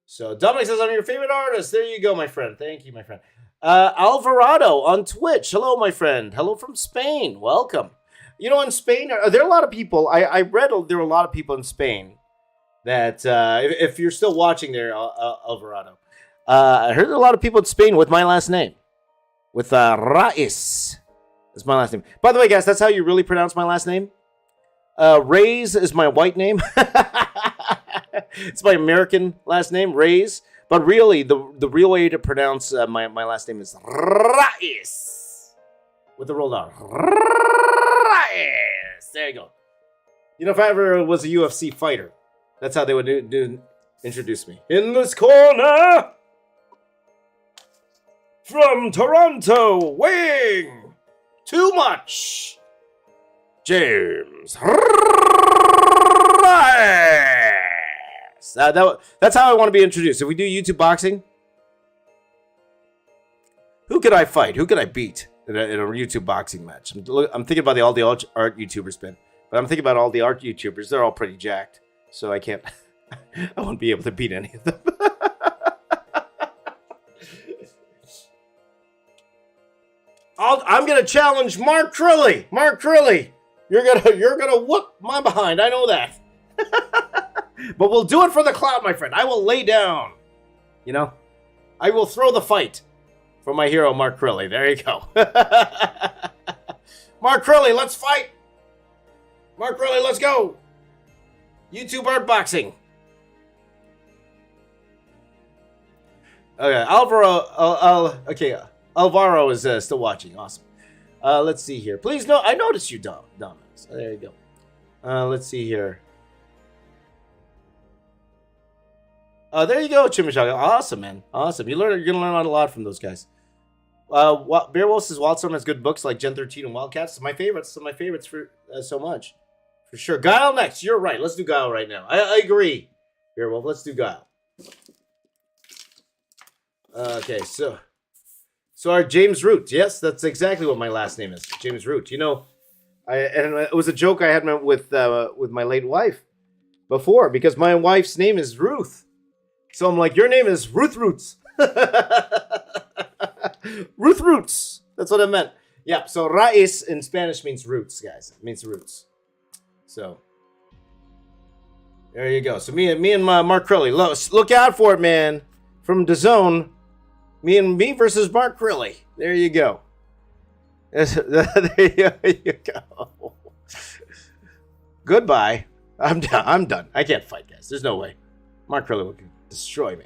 Speaker 1: So Dominic says, I'm your favorite artist. There you go, my friend. Thank you, my friend. Alvarado on Twitch. Hello, my friend. Hello from Spain. Welcome. You know, in Spain, there are a lot of people. I read there are a lot of people in Spain that, if you're still watching there, Alvarado, I heard a lot of people in Spain with my last name. With Raiz. That's my last name. By the way, guys, that's how you really pronounce my last name. Raiz is my white name. It's my American last name, Raiz. But really, the real way to pronounce my last name is Raiz. With the rolled R. Raiz. There you go. You know, if I ever was a UFC fighter, that's how they would introduce me. In this corner, from Toronto, weighing too much, James Raiz. That's how I want to be introduced. If we do YouTube boxing, who could I fight? Who could I beat in a YouTube boxing match? I'm thinking about all the art YouTubers, Ben. But I'm thinking about all the art YouTubers. They're all pretty jacked. So I can't... I won't be able to beat any of them. I'm going to challenge Mark Crilly. Mark Crilly, you're gonna whoop my behind. I know that. But we'll do it for the clout, my friend. I will lay down. You know? I will throw the fight for my hero, Mark Crilly. There you go. Mark Crilly, let's fight. Mark Crilly, let's go. YouTube art boxing. Okay, Alvaro is still watching. Awesome. Let's see here. Please, no, I noticed you, Dominic. So there you go. Let's see here. There you go, Chimichanga. Awesome, man. Awesome. You're gonna learn a lot from those guys. Beerwolf says Wildstorm has good books like Gen 13 and Wildcats. Some of my favorites for so much. For sure. Guile next. You're right. Let's do Guile right now. I agree. Beerwolf, let's do Guile. Okay, so our James Root. Yes, that's exactly what my last name is. James Root. You know, and it was a joke I had with my late wife before because my wife's name is Ruth. So I'm like, your name is Ruth Roots. Ruth Roots. That's what I meant. Yeah, so Raiz in Spanish means roots, guys. It means roots. So there you go. So me and Mark Crilly. Look out for it, man. From DAZN, me versus Mark Crilly. There you go. There you go. Goodbye. I'm done. I can't fight, guys. There's no way. Mark Crilly will destroy me.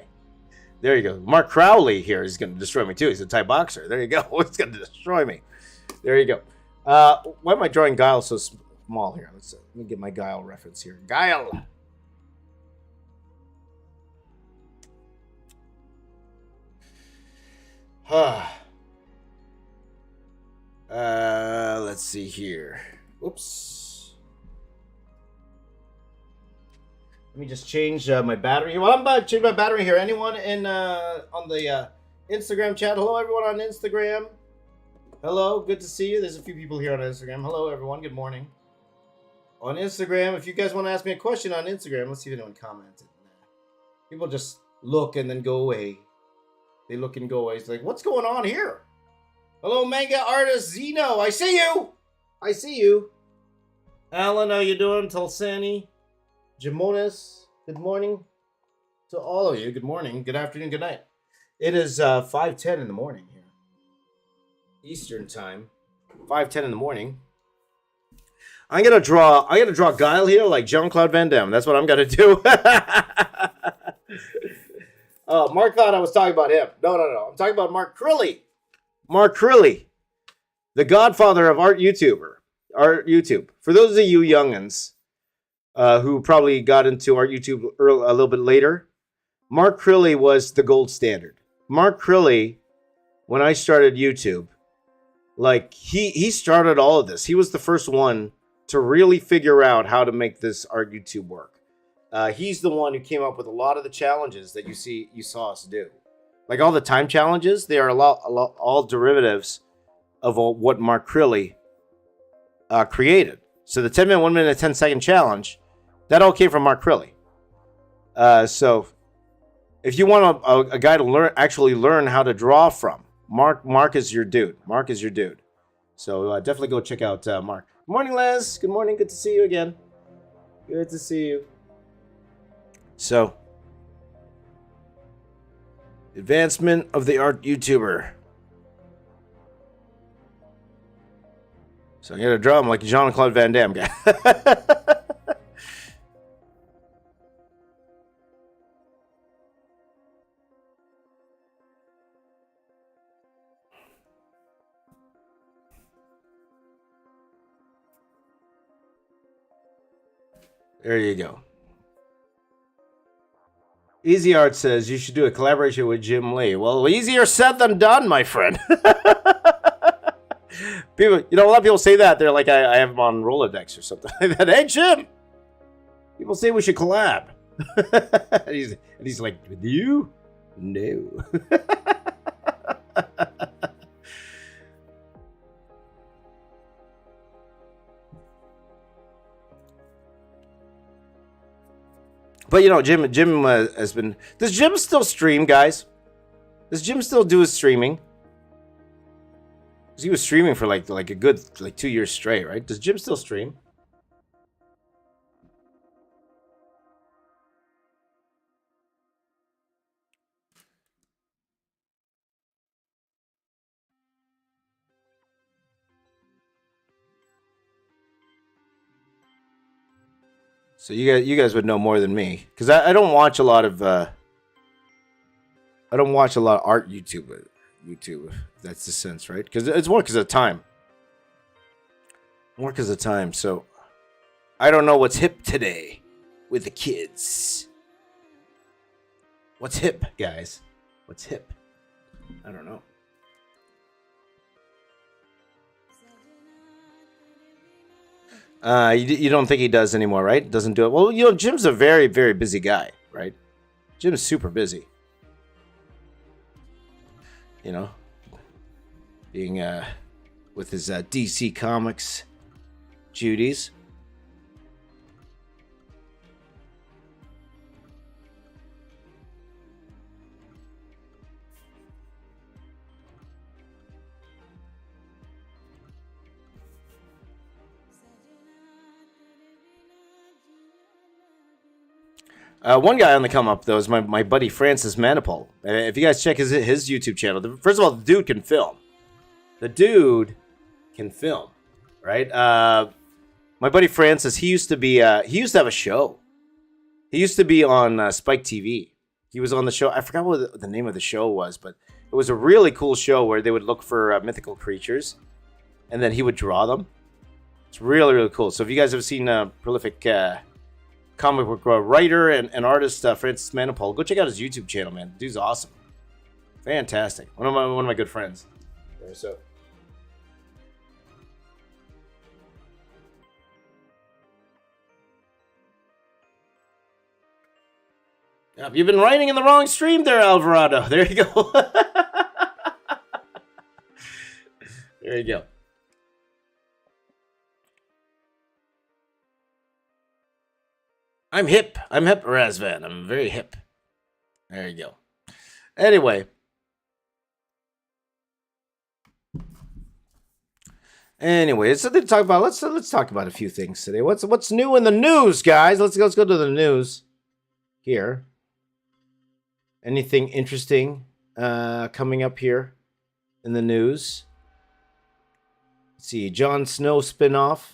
Speaker 1: There you go. Mark Crowley here is going to destroy me too. He's a Thai boxer. There you go. He's going to destroy me. There you go. Why am I drawing Guile so small here? Let me get my Guile reference here. Guile. Let's see here. Oops. Let me just change my battery. Well, I'm about to change my battery here. Anyone in on the Instagram chat? Hello, everyone on Instagram. Hello, good to see you. There's a few people here on Instagram. Hello, everyone. Good morning. On Instagram, if you guys want to ask me a question on Instagram, let's see if anyone commented. People just look and then go away. They look and go away. It's like, what's going on here? Hello, manga artist Zeno. I see you. I see you. Alan, how you doing? Tulsani, Jamonis. Good morning to all of you. Good morning. Good afternoon. Good night. It is 5:10 in the morning here, Eastern time. 5:10 in the morning. I'm gonna draw Guile here like Jean-Claude Van Damme. That's what I'm gonna do. Mark thought I was talking about him. No. I'm talking about Mark Crilly. Mark Crilly, the godfather of art YouTube. For those of you youngins who probably got into art YouTube a little bit later, Mark Crilly was the gold standard. Mark Crilly, when I started YouTube, like he started all of this. He was the first one to really figure out how to make this art YouTube work. He's the one who came up with a lot of the challenges that you saw us do. Like all the time challenges, they are all derivatives of what Mark Crilly created. So the 10-minute, 1 minute, 10-second challenge, that all came from Mark Crilly. So if you want a guy to actually learn how to draw from, Mark is your dude. Mark is your dude. So definitely go check out Mark. Good morning, Les. Good morning. Good to see you again. Good to see you. So, advancement of the art YouTuber. So I'm gonna draw him like a Jean-Claude Van Damme guy. There you go. Easy Art says you should do a collaboration with Jim Lee. Well, easier said than done, my friend. People, a lot of people say that. They're like, I have him on Rolodex or something like that. Hey, Jim! People say we should collab. and he's like, with you? No. But Jim has been. Does Jim still stream, guys? Does Jim still do his streaming? Because he was streaming for like a good 2 years straight, right? Does Jim still stream? So you guys would know more than me, because I don't watch a lot of art YouTube. If that's the sense, right? Because it's more because of time. More because of time. So I don't know what's hip today with the kids. What's hip, guys? What's hip? I don't know. You don't think he does anymore, right? Doesn't do it. Well, Jim's a very, very busy guy, right? Jim's super busy. Being with his DC Comics duties. One guy on the come up, though, is my buddy Francis Manipul. If you guys check his YouTube channel, first of all, the dude can film. The dude can film, right? My buddy Francis, he used to have a show. He used to be on Spike TV. He was on the show. I forgot what the name of the show was, but it was a really cool show where they would look for mythical creatures, and then he would draw them. It's really, really cool. So if you guys have seen prolific comic book writer and artist Francis Manipul, go check out his YouTube channel, man. The dude's awesome. Fantastic. One of my good friends. So. Yeah, you've been writing in the wrong stream there, Alvarado. There you go. There you go. I'm hip, Razvan. I'm very hip. There you go. Anyway. It's something to talk about. Let's talk about a few things today. What's new in the news, guys? Let's go to the news here. Anything interesting coming up here in the news? Let's see, Jon Snow spinoff.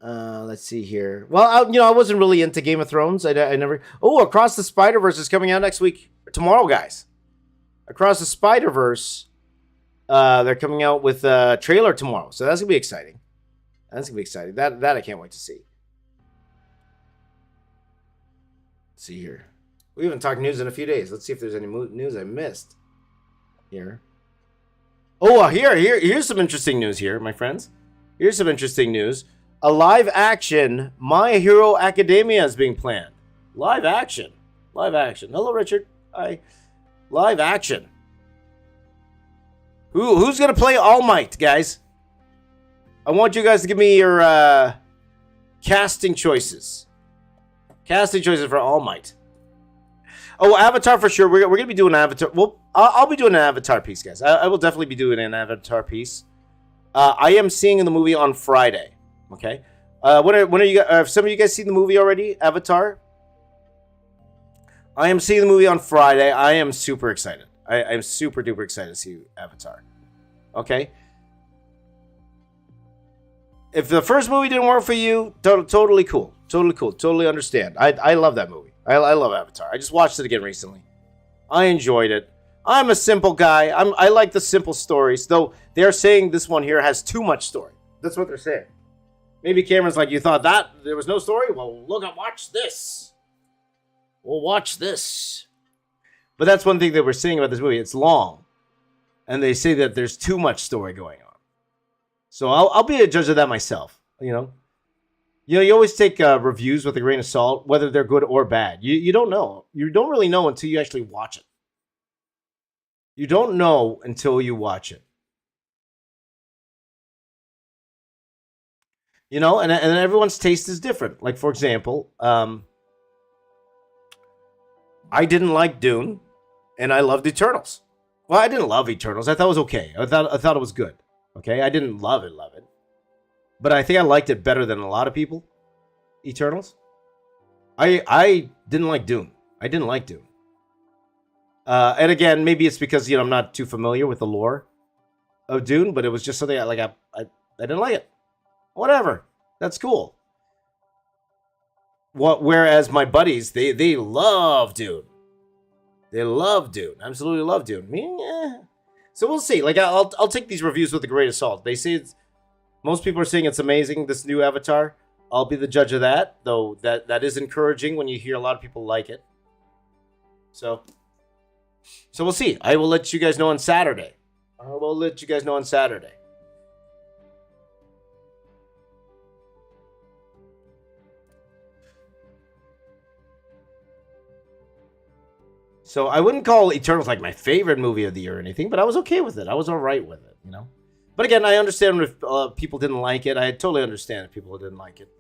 Speaker 1: Let's see here. Well, I wasn't really into Game of Thrones. I never. Oh, Across the Spider-Verse is coming out next week. Tomorrow, guys. Across the Spider-Verse. They're coming out with a trailer tomorrow, so that's gonna be exciting. That I can't wait to see. Let's see here. We haven't talked news in a few days. Let's see if there's any news I missed here. Oh, here's some interesting news here, my friends. Here's some interesting news. A live action My Hero Academia is being planned. Live action. Hello, Richard. Hi. Live action. Who's gonna play All Might, guys? I want you guys to give me your casting choices. Casting choices for All Might. Oh, Avatar for sure. We're gonna be doing Avatar. Well, I'll be doing an Avatar piece, guys. I will definitely be doing an Avatar piece. I am seeing the movie on Friday. Okay. When are you? Have some of you guys seen the movie already? Avatar. I am seeing the movie on Friday. I am super excited. I'm super duper excited to see Avatar. Okay. If the first movie didn't work for you, totally cool. Totally understand. I love that movie. I love Avatar. I just watched it again recently. I enjoyed it. I'm a simple guy. I like the simple stories, though they're saying this one here has too much story. That's what they're saying. Maybe Cameron's like, you thought that there was no story? Well, look, watch this. Well, watch this. But that's one thing that we're saying about this movie. It's long. And they say that there's too much story going on. So I'll be a judge of that myself. You always take reviews with a grain of salt, whether they're good or bad. You don't know. You don't really know until you actually watch it. You don't know until you watch it. And everyone's taste is different. Like, for example, I didn't like Dune, and I loved Eternals. Well, I didn't love Eternals. I thought it was okay. I thought it was good. Okay, I didn't love it, but I think I liked it better than a lot of people. Eternals. I didn't like Dune. And again, maybe it's because I'm not too familiar with the lore of Dune, but it was just something I didn't like it. Whatever. That's cool. Whereas my buddies, they love Dune. They love Dune. Absolutely love Dune. So we'll see. Like, I'll take these reviews with a grain of salt. They say most people are saying it's amazing, this new Avatar. I'll be the judge of that, though that is encouraging when you hear a lot of people like it. So we'll see. I will let you guys know on Saturday. So I wouldn't call Eternals like my favorite movie of the year or anything, but I was okay with it. I was all right with it, But again, I understand if people didn't like it. I totally understand if people didn't like it.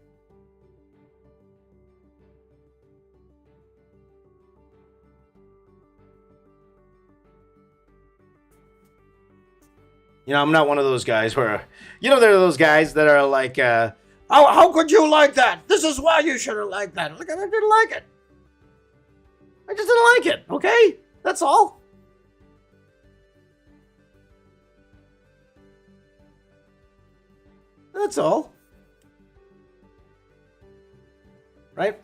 Speaker 1: I'm not one of those guys where, there are those guys that are like, how could you like that? This is why you should have liked that. Look, I didn't like it. I just didn't like it, okay? That's all. That's all. Right?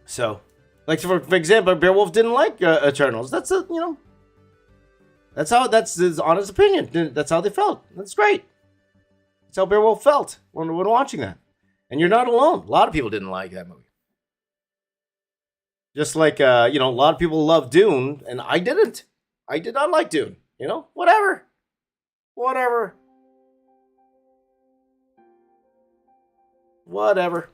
Speaker 1: So, like, for example, Beowulf didn't like Eternals. That's his honest opinion. That's how they felt. That's great. That's how Beowulf felt when watching that. And you're not alone. A lot of people didn't like that movie. Just like, a lot of people love Dune, and I didn't. I did not like Dune. Whatever. Whatever. Whatever.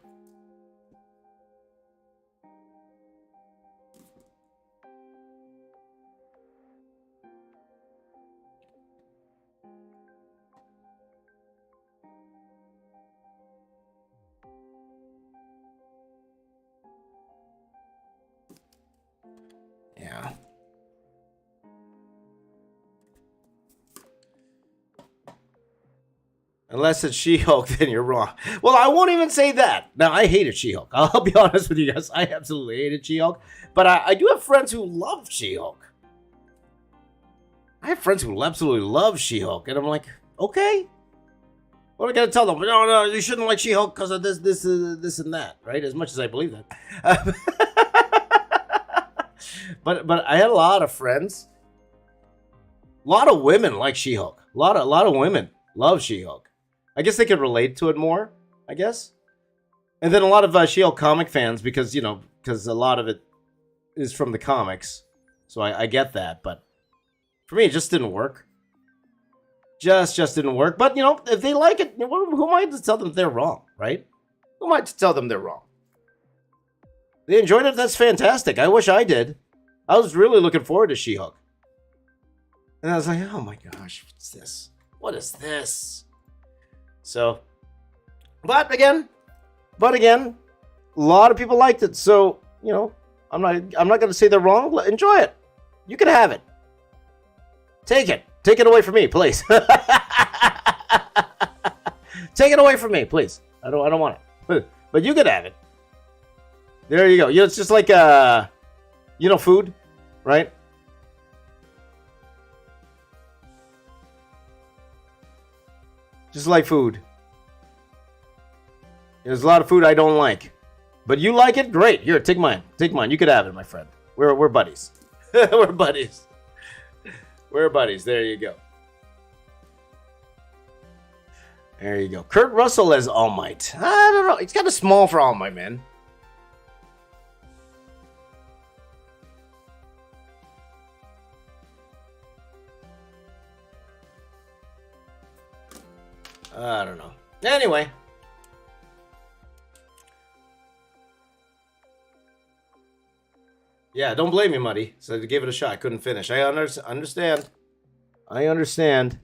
Speaker 1: Yeah. Unless it's She-Hulk, then you're wrong. Well, I won't even say that. Now, I hated She-Hulk. I'll be honest with you guys. I absolutely hated She-Hulk. But I do have friends who love She-Hulk. I have friends who absolutely love She-Hulk. And I'm like, okay. What am I going to tell them? No, you shouldn't like She-Hulk because of this, and that, right? As much as I believe that. But I had a lot of friends. A lot of women like She-Hulk. A lot of women love She-Hulk. I guess they could relate to it more, I guess. And then a lot of She-Hulk comic fans because a lot of it is from the comics. So I get that. But for me, it just didn't work. Just didn't work. But, if they like it, who am I to tell them they're wrong, right? Who am I to tell them they're wrong? They enjoyed it. That's fantastic. I wish I did. I was really looking forward to She-Hulk. And I was like, oh my gosh, what's this? What is this? So, but again, a lot of people liked it. So, I'm not going to say they're wrong. Enjoy it. You can have it. Take it away from me, please. Take it away from me, please. I don't want it. But you can have it. There you go. It's just like food, right? Just like food. There's a lot of food I don't like. But you like it? Great. Here, take mine. You could have it, my friend. We're buddies. We're buddies. We're buddies. There you go. There you go. Kurt Russell as All Might. I don't know. He's kind of small for All Might, man. I don't know. Anyway. Yeah, don't blame me, Muddy. So I gave it a shot. I couldn't finish. I understand. I understand.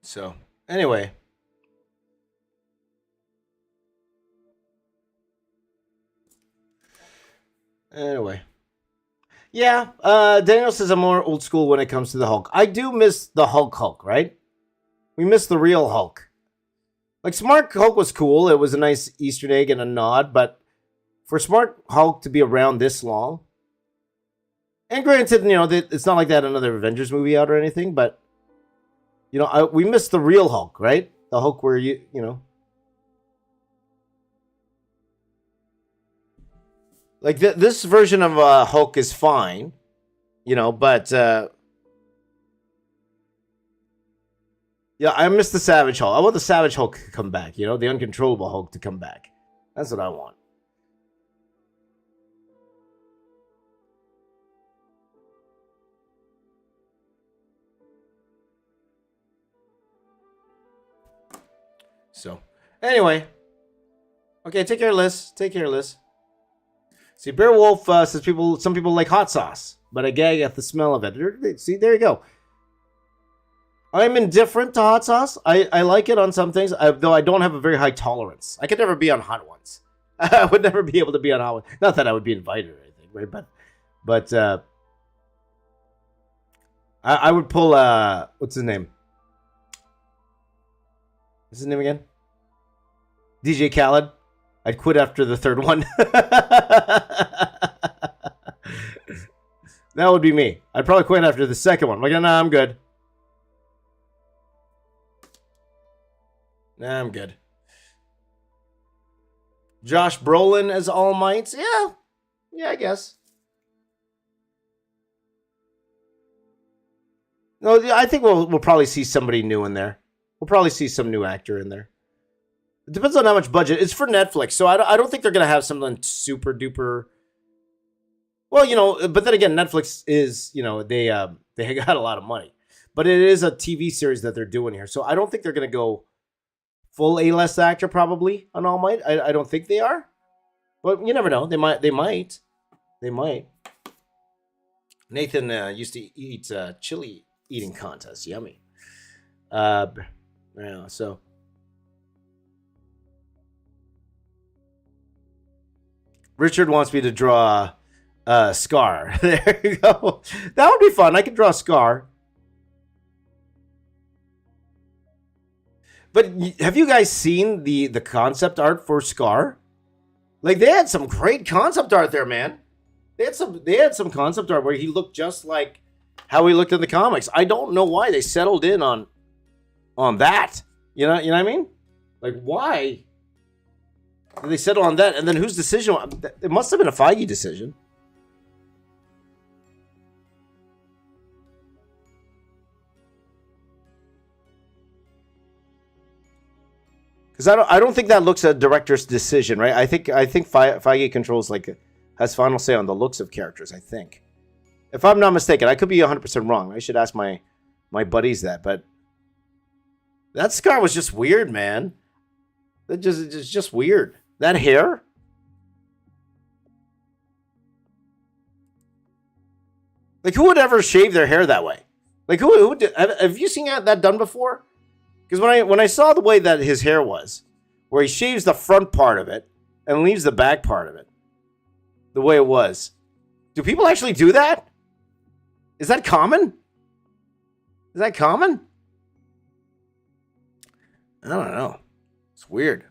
Speaker 1: So, anyway. Yeah, Daniel says I'm more old school when it comes to the Hulk. I do miss the Hulk, right? We miss the real Hulk. Like, Smart Hulk was cool. It was a nice Easter egg and a nod, but for Smart Hulk to be around this long, and granted, it's not like that another Avengers movie out or anything, but we missed the real Hulk, right? The Hulk where like this version of Hulk is fine, but yeah, I miss the Savage Hulk. I want the Savage Hulk to come back, the uncontrollable Hulk to come back. That's what I want. So, anyway. Okay, take care, Liz. See, Bear Wolf says some people like hot sauce, but I gag at the smell of it. See, there you go. I'm indifferent to hot sauce. I like it on some things, though I don't have a very high tolerance. I could never be on hot ones. I would never be able to be on hot ones. Not that I would be invited or anything, right? But I would pull, what's his name? What's his name again? DJ Khaled. I'd quit after the third one. That would be me. I'd probably quit after the second one. Like, nah, I'm good. Nah, I'm good. Josh Brolin as All Might? Yeah, I guess. No, I think we'll probably see somebody new in there. We'll probably see some new actor in there. It depends on how much budget. It's for Netflix, so I don't think they're going to have something super duper. Well, but then again, Netflix is, they got a lot of money. But it is a TV series that they're doing here. So I don't think they're going to go full A-list actor probably on All Might. I don't think they are. But you never know. They might. Nathan used to eat chili eating contest. Yummy. Yeah, so. Richard wants me to draw Scar. There you go. That would be fun. I could draw Scar. But have you guys seen the concept art for Scar? Like, they had some great concept art there, man. They had some concept art where he looked just like how he looked in the comics. I don't know why they settled in on that. You know what I mean? Like, why did they settle on that? And then whose decision? It must have been a Feige decision. Because I don't think that looks a director's decision, right? I think Feige controls, like, has final say on the looks of characters. I think, if I'm not mistaken, I could be 100% wrong. I should ask my buddies that, but that Scar was just weird, man. It's just weird. That hair. Like, who would ever shave their hair that way? Like, who did, have you seen that done before? Because when I saw the way that his hair was, where he shaves the front part of it and leaves the back part of it, the way it was, do people actually do that? Is that common? Is that common? I don't know. It's weird.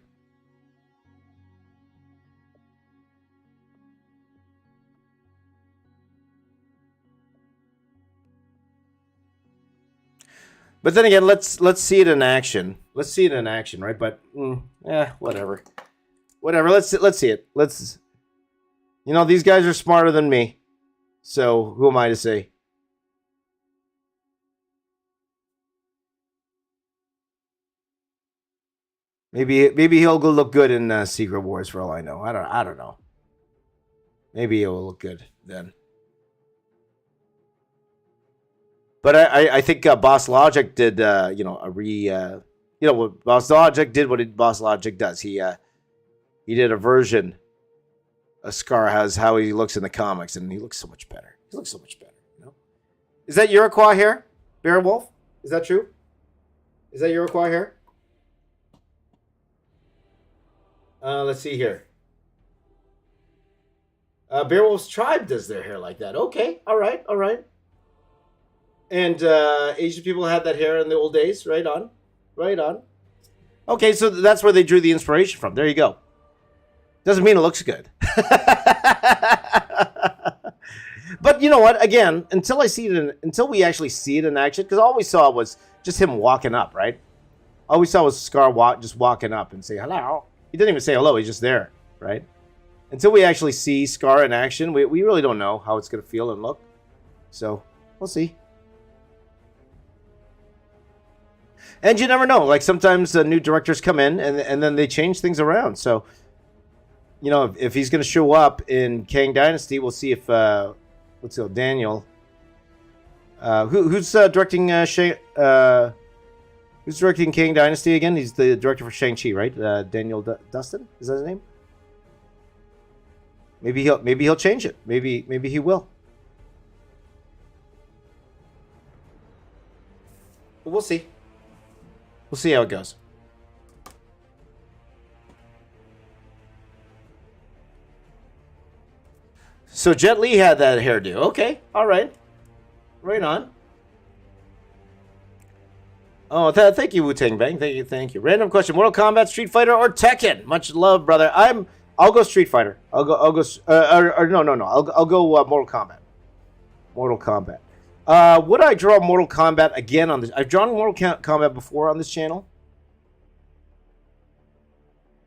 Speaker 1: But then again, let's see it in action. Let's see it in action, right? But whatever. Let's see it. These guys are smarter than me. So who am I to say? Maybe he'll go look good in Secret Wars for all I know. I don't know. Maybe he'll look good then. But I think Boss Logic did, what Boss Logic did, what Boss Logic does. He did a version of Scar has how he looks in the comics, and he looks so much better. Is that Iroquois hair, Bear Wolf? Is that true? Is that Iroquois hair? Let's see here. Bear Wolf's tribe does their hair like that. Okay, all right. And Asian people had that hair in the old days. Right on. Okay, so that's where they drew the inspiration from. There you go. Doesn't mean it looks good. But you know what? Again, until we actually see it in action, because all we saw was just him walking up, right? All we saw was Scar just walking up and say hello. He didn't even say hello. He's just there, right? Until we actually see Scar in action, we really don't know how it's going to feel and look. So we'll see. And you never know. Like, sometimes new directors come in and then they change things around. So, if he's going to show up in Kang Dynasty, we'll see if Daniel. Who's directing who's directing Kang Dynasty again? He's the director for Shang-Chi, right? Daniel Dustin, is that his name? Maybe he'll change it. Maybe he will. But we'll see. We'll see how it goes. So Jet Li had that hairdo. Okay, all right. Right on. Oh, thank you, Wu-Tang Bang. Thank you. Random question: Mortal Kombat, Street Fighter, or Tekken? Much love, brother. I'll go Street Fighter. I'll go. No. I'll go Mortal Kombat. Mortal Kombat. Would I draw Mortal Kombat again on this? I've drawn Mortal Kombat before on this channel.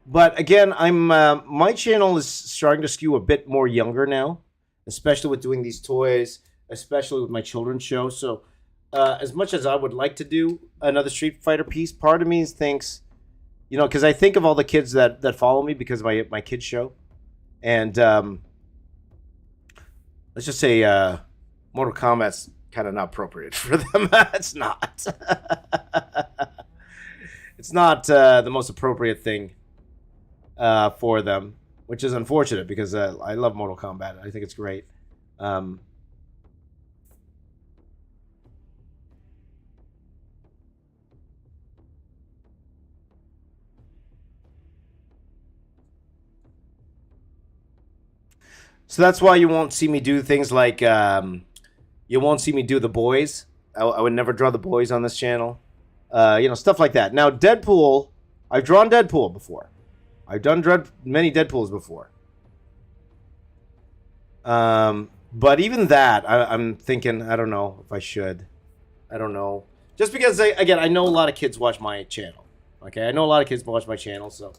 Speaker 1: But again, my channel is starting to skew a bit more younger now, especially with doing these toys, especially with my children's show. So as much as I would like to do another Street Fighter piece, part of me thinks, you know, because I think of all the kids that follow me because of my kids show. And let's just say Mortal Kombat's kind of not appropriate for them. It's not. It's not the most appropriate thing for them, which is unfortunate because I love Mortal Kombat. I think it's great. So that's why you won't see me do things like you won't see me do the boys. I would never draw the boys on this channel. You know, stuff like that. Now, Deadpool, I've drawn Deadpool before. I've done many Deadpools before. But even that, I'm thinking, I don't know if I should. I don't know. Just because, again, I know a lot of kids watch my channel. Okay, I know a lot of kids watch my channel, so,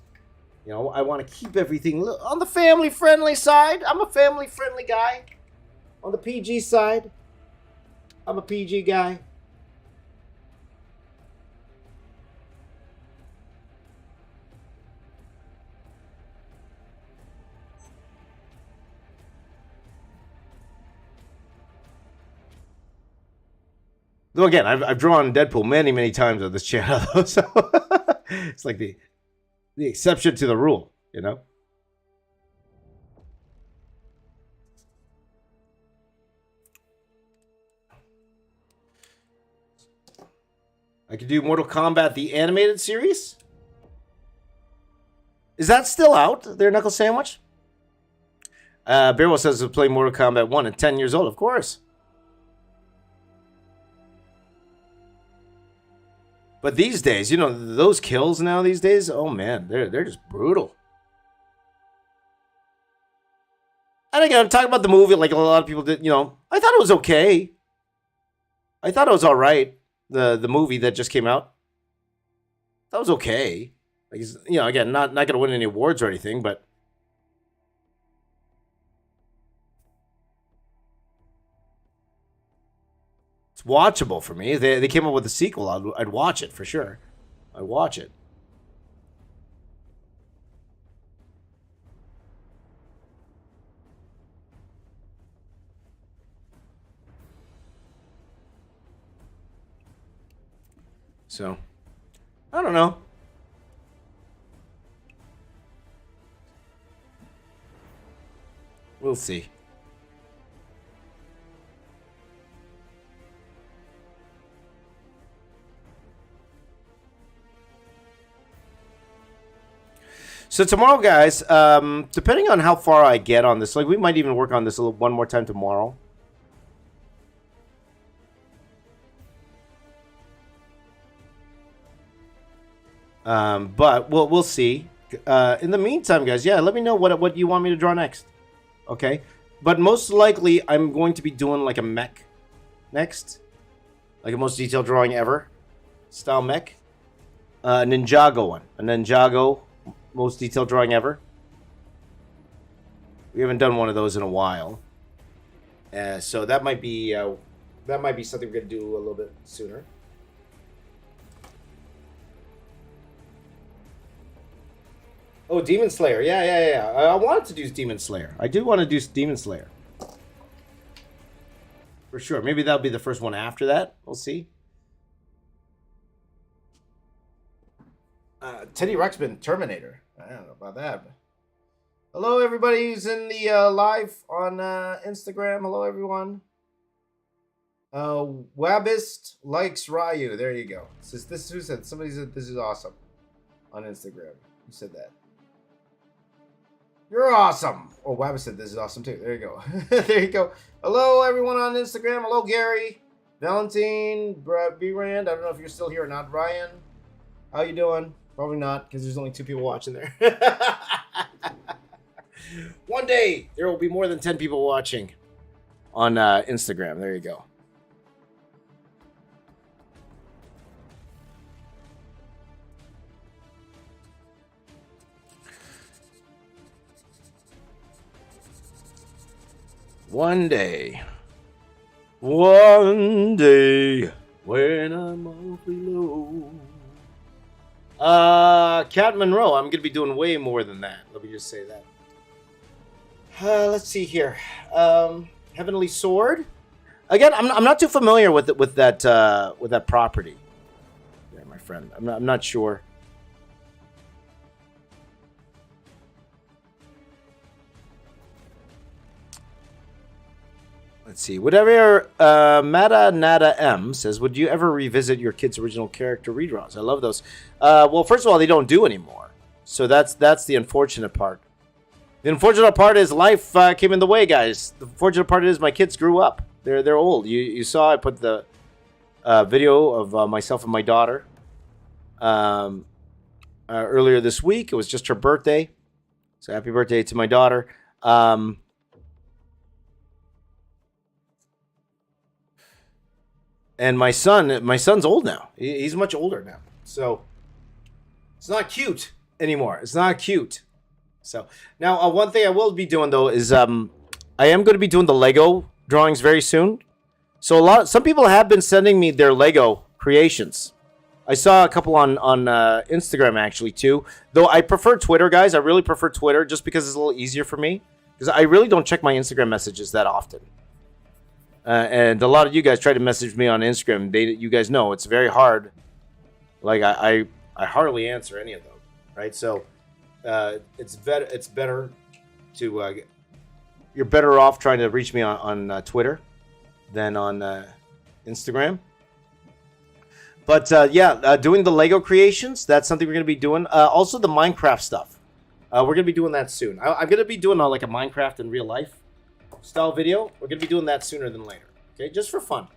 Speaker 1: you know, I want to keep everything on the family-friendly side. I'm a family-friendly guy. On the PG side, I'm a PG guy. Though again, I've drawn Deadpool many times on this channel, so it's like the exception to the rule, you know. I could do Mortal Kombat the animated series. Is that still out there, Knuckle Sandwich? Bearwell says to play Mortal Kombat 1 at 10 years old, of course. But these days, you know, those kills now these days, oh man, they're just brutal. And again, I'm talking about the movie like a lot of people did, you know, I thought it was okay. I thought it was all right. The movie that just came out. That was okay. Like, you know, again, not going to win any awards or anything, but it's watchable for me. They came up with a sequel. I'd watch it for sure. I'd watch it. So, I don't know. We'll see. So tomorrow, guys, depending on how far I get on this, like we might even work on this one more time tomorrow. But we'll see. In the meantime, guys, yeah, let me know what you want me to draw next. Okay? But most likely, I'm going to be doing like a mech next. Like a most detailed drawing ever. Style mech. A Ninjago one. A Ninjago most detailed drawing ever. We haven't done one of those in a while. So that might be something we're going to do a little bit sooner. Oh, Demon Slayer. Yeah. I wanted to do Demon Slayer. I do want to do Demon Slayer. For sure. Maybe that'll be the first one after that. We'll see. Teddy Ruxpin, Terminator. I don't know about that. But... Hello, everybody who's in the live on Instagram. Hello, everyone. Wabbist likes Ryu. There you go. This who said? Somebody said this is awesome on Instagram. Who said that? You're awesome. Oh, Wabbist said this is awesome too. There you go. There you go. Hello, everyone on Instagram. Hello, Gary, Valentine, B-Rand. I don't know if you're still here or not. Ryan, how you doing? Probably not, because there's only 2 people watching there. One day, there will be more than 10 people watching on Instagram. There you go. One day when I'm awfully low. Cat Monroe, I'm gonna be doing way more than that. Let me just say that. Let's see here. Heavenly Sword. Again, I'm not too familiar with that property. Yeah, my friend. I'm not sure. Let's see. Whatever Mata Nada M says, would you ever revisit your kid's original character redraws? I love those. Well, first of all, they don't do anymore. So that's the unfortunate part. The unfortunate part is life came in the way, guys. The fortunate part is my kids grew up. They're old. You saw I put the video of myself and my daughter earlier this week. It was just her birthday. So happy birthday to my daughter. And my son's old now. He's much older now. So it's not cute anymore. It's not cute. So now one thing I will be doing though is I am going to be doing the Lego drawings very soon. So some people have been sending me their Lego creations. I saw a couple on Instagram actually too. Though I prefer Twitter, guys. I really prefer Twitter just because it's a little easier for me. Because I really don't check my Instagram messages that often. And a lot of you guys try to message me on Instagram. You guys know it's very hard. Like I hardly answer any of them, right? So it's better to you're better off trying to reach me on Twitter than on Instagram. But doing the Lego creations, that's something we're gonna be doing. Also the Minecraft stuff. We're gonna be doing that soon. I'm gonna be doing like a Minecraft in real life style video. We're gonna be doing that sooner than later. Okay, just for fun.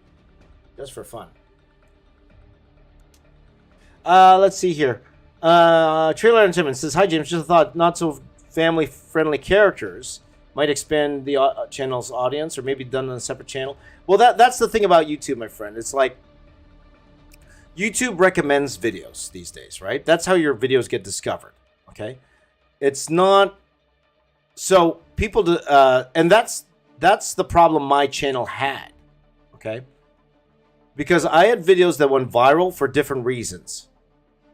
Speaker 1: Just for fun. Let's see here. Trailer Entertainment says, "Hi James, just thought not so family friendly characters might expand the channel's audience, or maybe done on a separate channel." Well, that's the thing about YouTube, my friend. It's like YouTube recommends videos these days, right? That's how your videos get discovered. Okay, it's not so people do, and that's the problem my channel had. Okay, because I had videos that went viral for different reasons.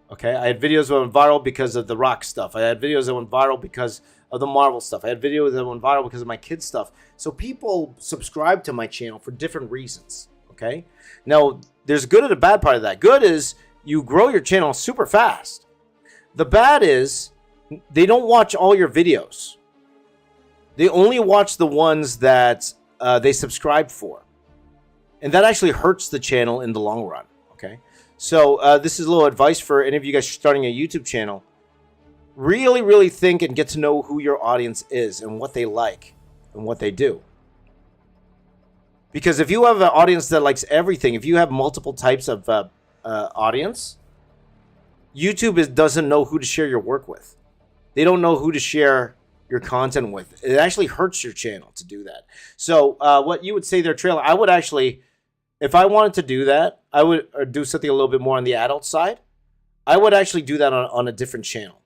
Speaker 1: Okay, I had videos that went viral because of the rock stuff. I had videos that went viral because of the Marvel stuff. I had videos that went viral because of my kids stuff. So people subscribe to my channel for different reasons. Okay, now there's good and a bad part of that. Good is you grow your channel super fast. The bad is they don't watch all your videos. They only watch the ones that they subscribe for. And that actually hurts the channel in the long run, okay? So this is a little advice for any of you guys starting a YouTube channel. Really, really think and get to know who your audience is and what they like and what they do. Because if you have an audience that likes everything, if you have multiple types of audience, YouTube doesn't know who to share your work with. They don't know who to share your content with. It actually hurts your channel to do that. So what you would say there, Trailer, I would actually, if I wanted to do that, I would do something a little bit more on the adult side. I would actually do that on a different channel.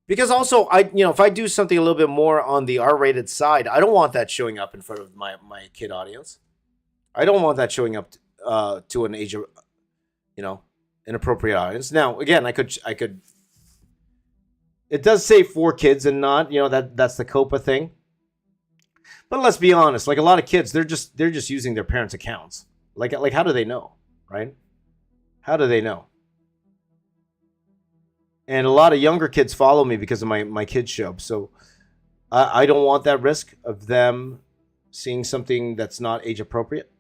Speaker 1: Because also, if I do something a little bit more on the R-rated side, I don't want that showing up in front of my kid audience. I don't want that showing up to an age, inappropriate audience. Now, again, I could. It does say for kids and not, that's the COPA thing. But let's be honest, like a lot of kids, they're just using their parents' accounts. Like how do they know, right? How do they know? And a lot of younger kids follow me because of my kids show. So I don't want that risk of them seeing something that's not age appropriate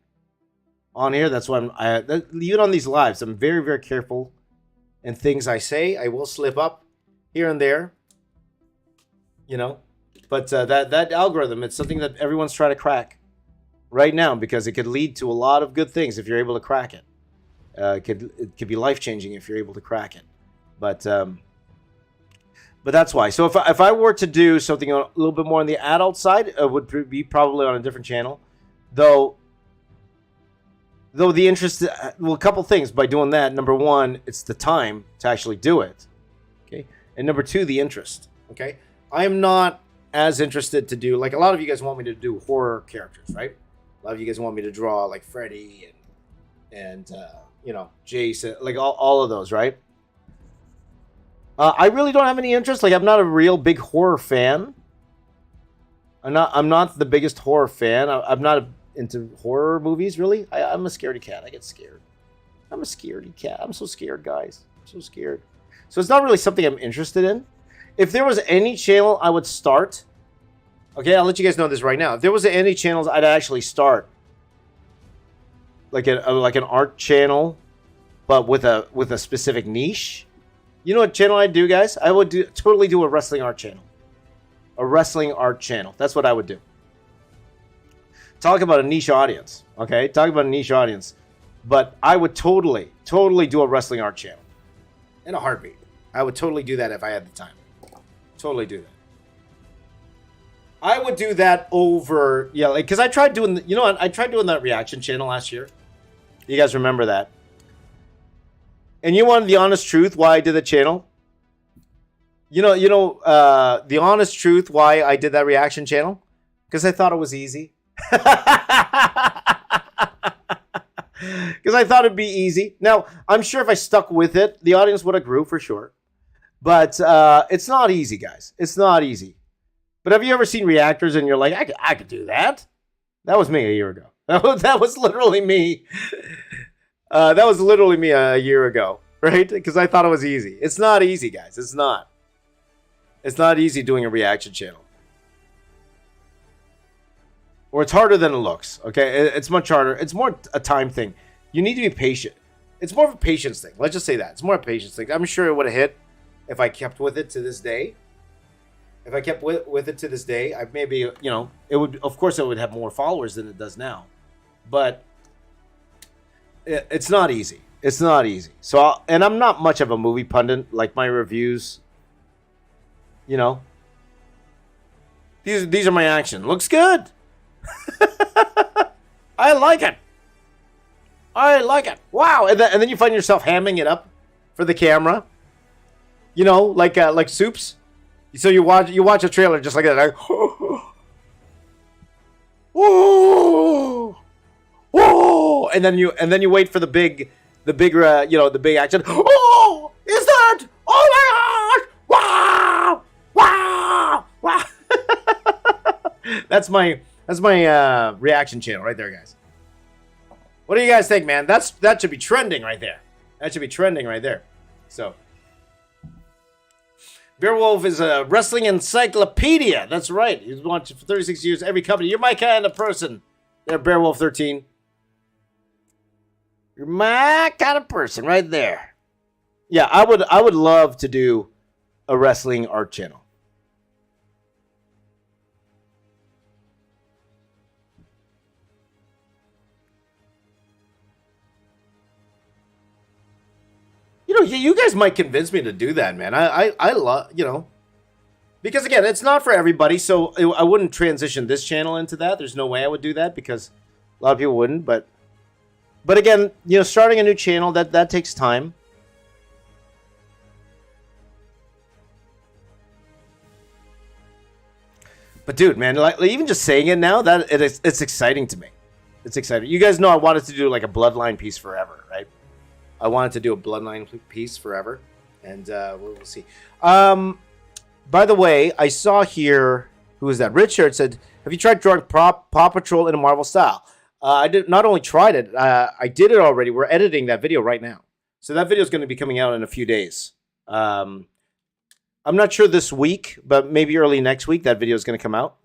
Speaker 1: on here. That's why even on these lives, I'm very, very careful in things I say. I will slip up here and there, but that algorithm, it's something that everyone's trying to crack right now because it could lead to a lot of good things if you're able to crack it. It could be life-changing if you're able to crack it. But But that's why. So if I were to do something a little bit more on the adult side, it would be probably on a different channel. Though the interest, well, a couple things by doing that. Number one, it's the time to actually do it. Okay. And number two, the interest. Okay. I am not as interested to do, like a lot of you guys want me to do horror characters, right? A lot of you guys want me to draw like Freddy and Jason, like all of those, right? I really don't have any interest. Like, I'm not a real big horror fan. I'm not the biggest horror fan. I'm not into horror movies, really. I'm a scaredy cat. I get scared. I'm a scaredy cat. I'm so scared, guys. I'm so scared. So it's not really something I'm interested in. If there was any channel I would start, okay, I'll let you guys know this right now. If there was any channels I'd actually start, like an art channel, but with a specific niche. You know what channel I'd do, guys? I would totally do a wrestling art channel. A wrestling art channel. That's what I would do. Talk about a niche audience, okay? Talk about a niche audience. But I would totally do a wrestling art channel. In a heartbeat. I would totally do that if I had the time. Totally do that. I would do that over, yeah, like, because I tried doing, you know what? I tried doing that reaction channel last year. You guys remember that? And you wanted the honest truth why I did the channel? The honest truth why I did that reaction channel? Because I thought it was easy. Because I thought it'd be easy. Now, I'm sure if I stuck with it, the audience would have grew for sure. But it's not easy, guys. It's not easy. But have you ever seen reactors and you're like, I could do that? That was me a year ago. That was literally me. That was literally me a year ago, right? Because I thought it was easy. It's not easy, guys. It's not. It's not easy doing a reaction channel. Or it's harder than it looks, okay? It's much harder. It's more a time thing. You need to be patient. It's more of a patience thing. Let's just say that. It's more a patience thing. I'm sure it would have hit if I kept with it to this day. If I kept with it to this day, I maybe, it would, of course, it would have more followers than it does now. But it's not easy. It's not easy. So, and I'm not much of a movie pundit. Like my reviews, these are my action. Looks good. I like it. I like it. Wow. And then you find yourself hamming it up for the camera. Like Soups. So you watch a trailer just like that. Like, whoa, whoa, and then you wait for the big action. Oh, is that? Oh my gosh! Wow, wow, wow. That's my reaction channel right there, guys. What do you guys think, man? That should be trending right there. That should be trending right there. So. Beowulf is a wrestling encyclopedia. That's right. He's watched for 36 years every company. You're my kind of person. There, Beowulf 13. You're my kind of person right there. Yeah, I would love to do a wrestling art channel. You guys might convince me to do that, man. I love, because again, it's not for everybody. So I wouldn't transition this channel into that. There's no way I would do that because a lot of people wouldn't. But again, starting a new channel, that takes time. But dude, man, like even just saying it now, it's exciting to me. It's exciting. You guys know I wanted to do like a Bloodline piece forever, right? I wanted to do a Bloodline piece forever, and we'll see. By the way, I saw here, who is that? Richard said, have you tried drawing Paw Patrol in a Marvel style? I did not only tried it, I did it already. We're editing that video right now. So that video is going to be coming out in a few days. I'm not sure this week, but maybe early next week that video is going to come out.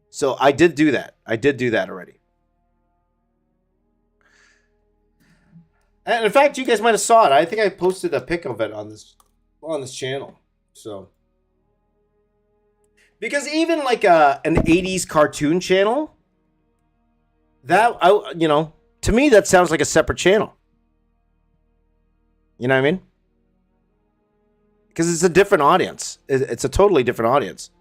Speaker 1: So I did do that. I did do that already. And in fact, you guys might have saw it. I think I posted a pic of it on this channel. So, because even like an 80s cartoon channel, to me that sounds like a separate channel. You know what I mean? because it's a different audience. It's a totally different audience.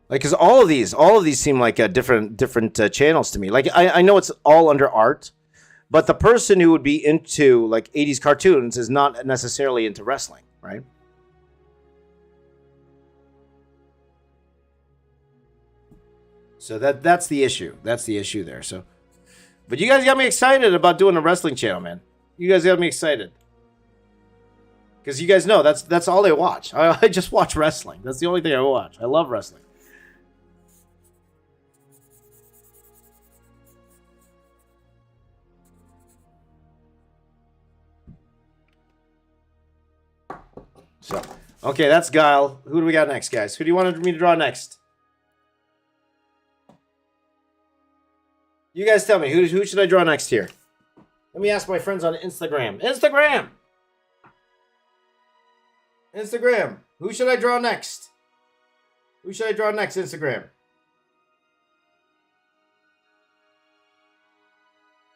Speaker 1: Like, because all of these seem like different channels to me. Like, I know it's all under art, but the person who would be into like 80s cartoons is not necessarily into wrestling, right? So that's the issue. That's the issue there. So, but you guys got me excited about doing a wrestling channel, man. You guys got me excited. Because you guys know that's all I watch. I just watch wrestling. That's the only thing I watch. I love wrestling. So, okay, that's Guile. Who do we got next, guys? Who do you want me to draw next? You guys tell me. Who should I draw next here? Let me ask my friends on Instagram. Instagram. Who should I draw next? Who should I draw next, Instagram?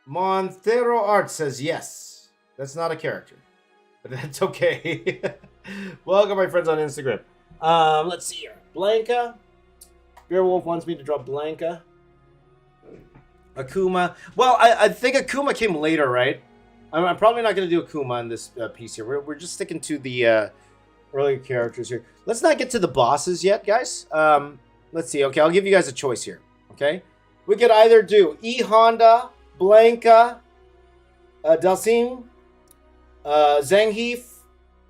Speaker 1: Montero Art says yes. That's not a character. But that's okay. Welcome, my friends on Instagram. Let's see here. Blanca. Beowulf wants me to draw Blanca. Akuma. Well, I think Akuma came later, right? I'm probably not going to do Akuma in this piece here. We're just sticking to the earlier characters here. Let's not get to the bosses yet, guys. Let's see. Okay, I'll give you guys a choice here. Okay? We could either do E. Honda, Blanca, Dalsim, Zangief,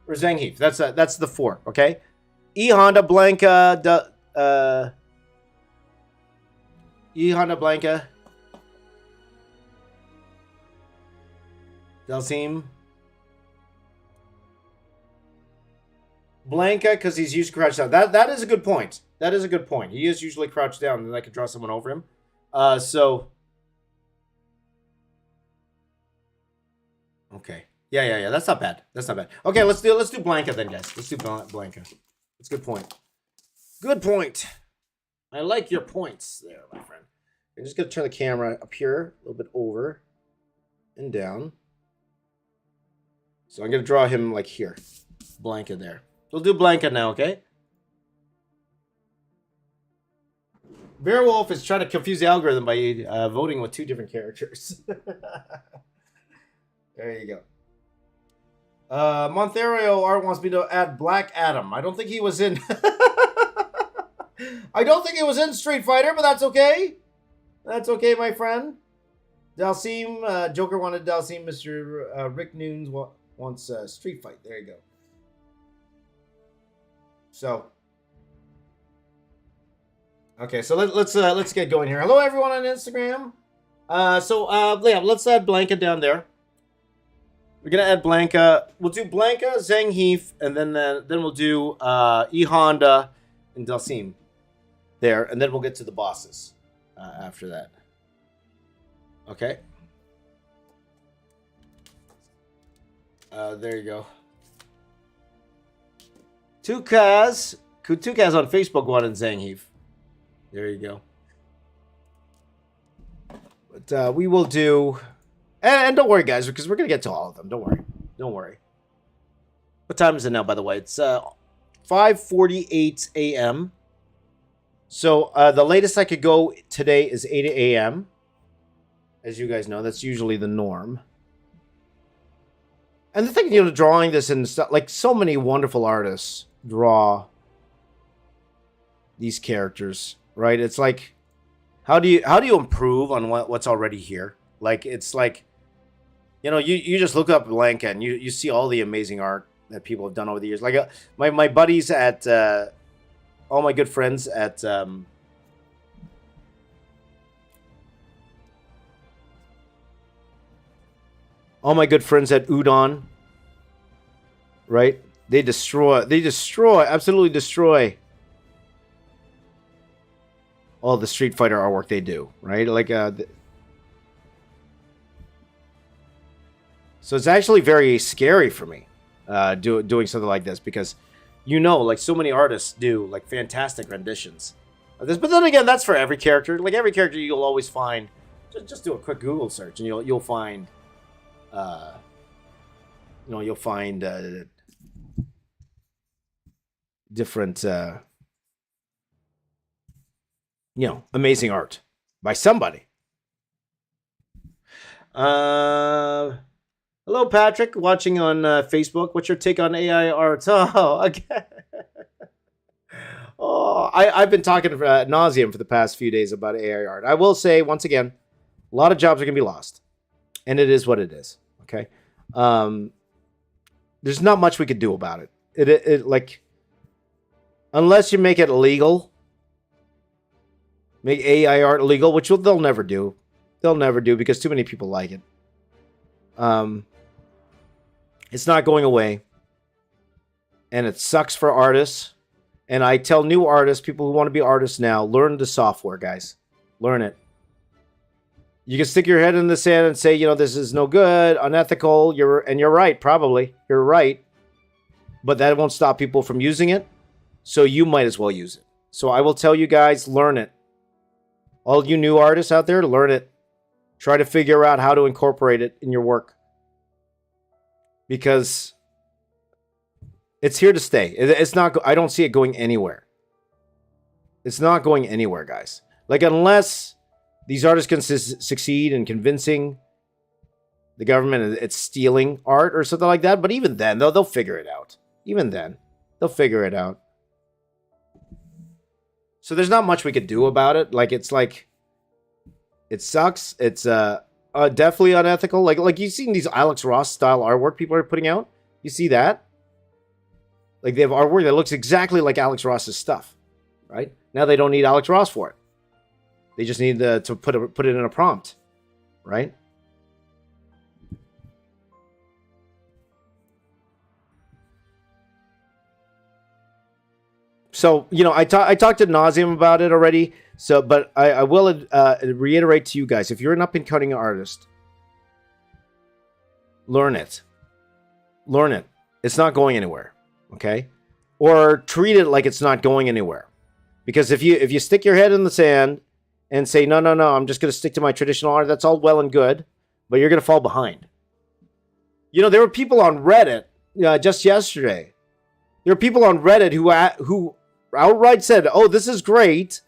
Speaker 1: or Zangief. That's the four, okay? E. Honda, Blanca, E. Honda, Blanca, Dalsim, Blanca, because he's usually crouched down. That is a good point. That is a good point. He is usually crouched down, and I could draw someone over him. So okay. Yeah. That's not bad. That's not bad. Okay, let's do Blanca then, guys. Let's do Blanca. That's a good point. Good point. I like your points there, my friend. I'm just gonna turn the camera up here, a little bit over and down. So I'm gonna draw him like here. Blanca there. We'll do Blanca now, okay? Beowulf is trying to confuse the algorithm by voting with two different characters. There you go. Monterio Art wants me to add Black Adam. I don't think he was in. I don't think he was in Street Fighter, but that's okay. That's okay, my friend. Dalsim, Joker wanted Dalsim. Mr. Rick Noons wants Street Fight. There you go. So, okay, so let's get going here. Hello, everyone on Instagram. Yeah, let's add Blanca down there. We're gonna add Blanca. We'll do Blanca, Zangief, and then we'll do E. Honda and Dalsim there, and then we'll get to the bosses after that. Okay. There you go. Tukaz on Facebook wanted Zangief. There you go. But we will do. And don't worry, guys, because we're going to get to all of them. Don't worry. Don't worry. What time is it now, by the way? It's 5:48 a.m. So the latest I could go today is 8 a.m. As you guys know, that's usually the norm. And the thing, drawing this and stuff, like so many wonderful artists draw these characters, right? It's like, how do you improve on what's already here? Like, it's like, you just look up Blanca and you see all the amazing art that people have done over the years. Like my buddies at all my good friends at all my good friends at Udon, right? They absolutely destroy all the Street Fighter artwork they do, right? Like so it's actually very scary for me doing something like this, because You know, like so many artists do like fantastic renditions of this. But then again, that's for every character. Like every character, you'll always find. Just do a quick Google search, and you'll find. You'll find different. Amazing art by somebody. Hello, Patrick, watching on Facebook. What's your take on AI art? Oh, okay. I've been talking ad nauseum for the past few days about AI art. I will say, once again, a lot of jobs are going to be lost. And it is what it is, okay? There's not much we could do about it. It unless you make it illegal, make AI art illegal, which they'll never do. They'll never do because too many people like it. It's not going away. And it sucks for artists. And I tell new artists, people who want to be artists now, learn the software, guys. Learn it. You can stick your head in the sand and say, this is no good, unethical. You're right, probably. You're right. But that won't stop people from using it. So you might as well use it. So I will tell you guys, learn it. All you new artists out there, learn it. Try to figure out how to incorporate it in your work. Because it's here to stay. It's not. I don't see it going anywhere. It's not going anywhere, guys. Like, unless these artists can succeed in convincing the government it's stealing art or something like that. But even then, they'll figure it out. Even then, they'll figure it out. So there's not much we could do about it. It sucks. It's definitely unethical. Like you've seen these Alex Ross style artwork people are putting out. You see that? Like, they have artwork that looks exactly like Alex Ross's stuff, right? Now they don't need Alex Ross for it. They just need to put it in a prompt, right? So, I talked ad nauseum about it already. So, but I will reiterate to you guys, if you're an up-and-coming artist, learn it. Learn it. It's not going anywhere, okay? Or treat it like it's not going anywhere. Because if you stick your head in the sand and say, no, I'm just going to stick to my traditional art, that's all well and good, but you're going to fall behind. There were people on Reddit just yesterday. There were people on Reddit who outright said, "Oh, this is great.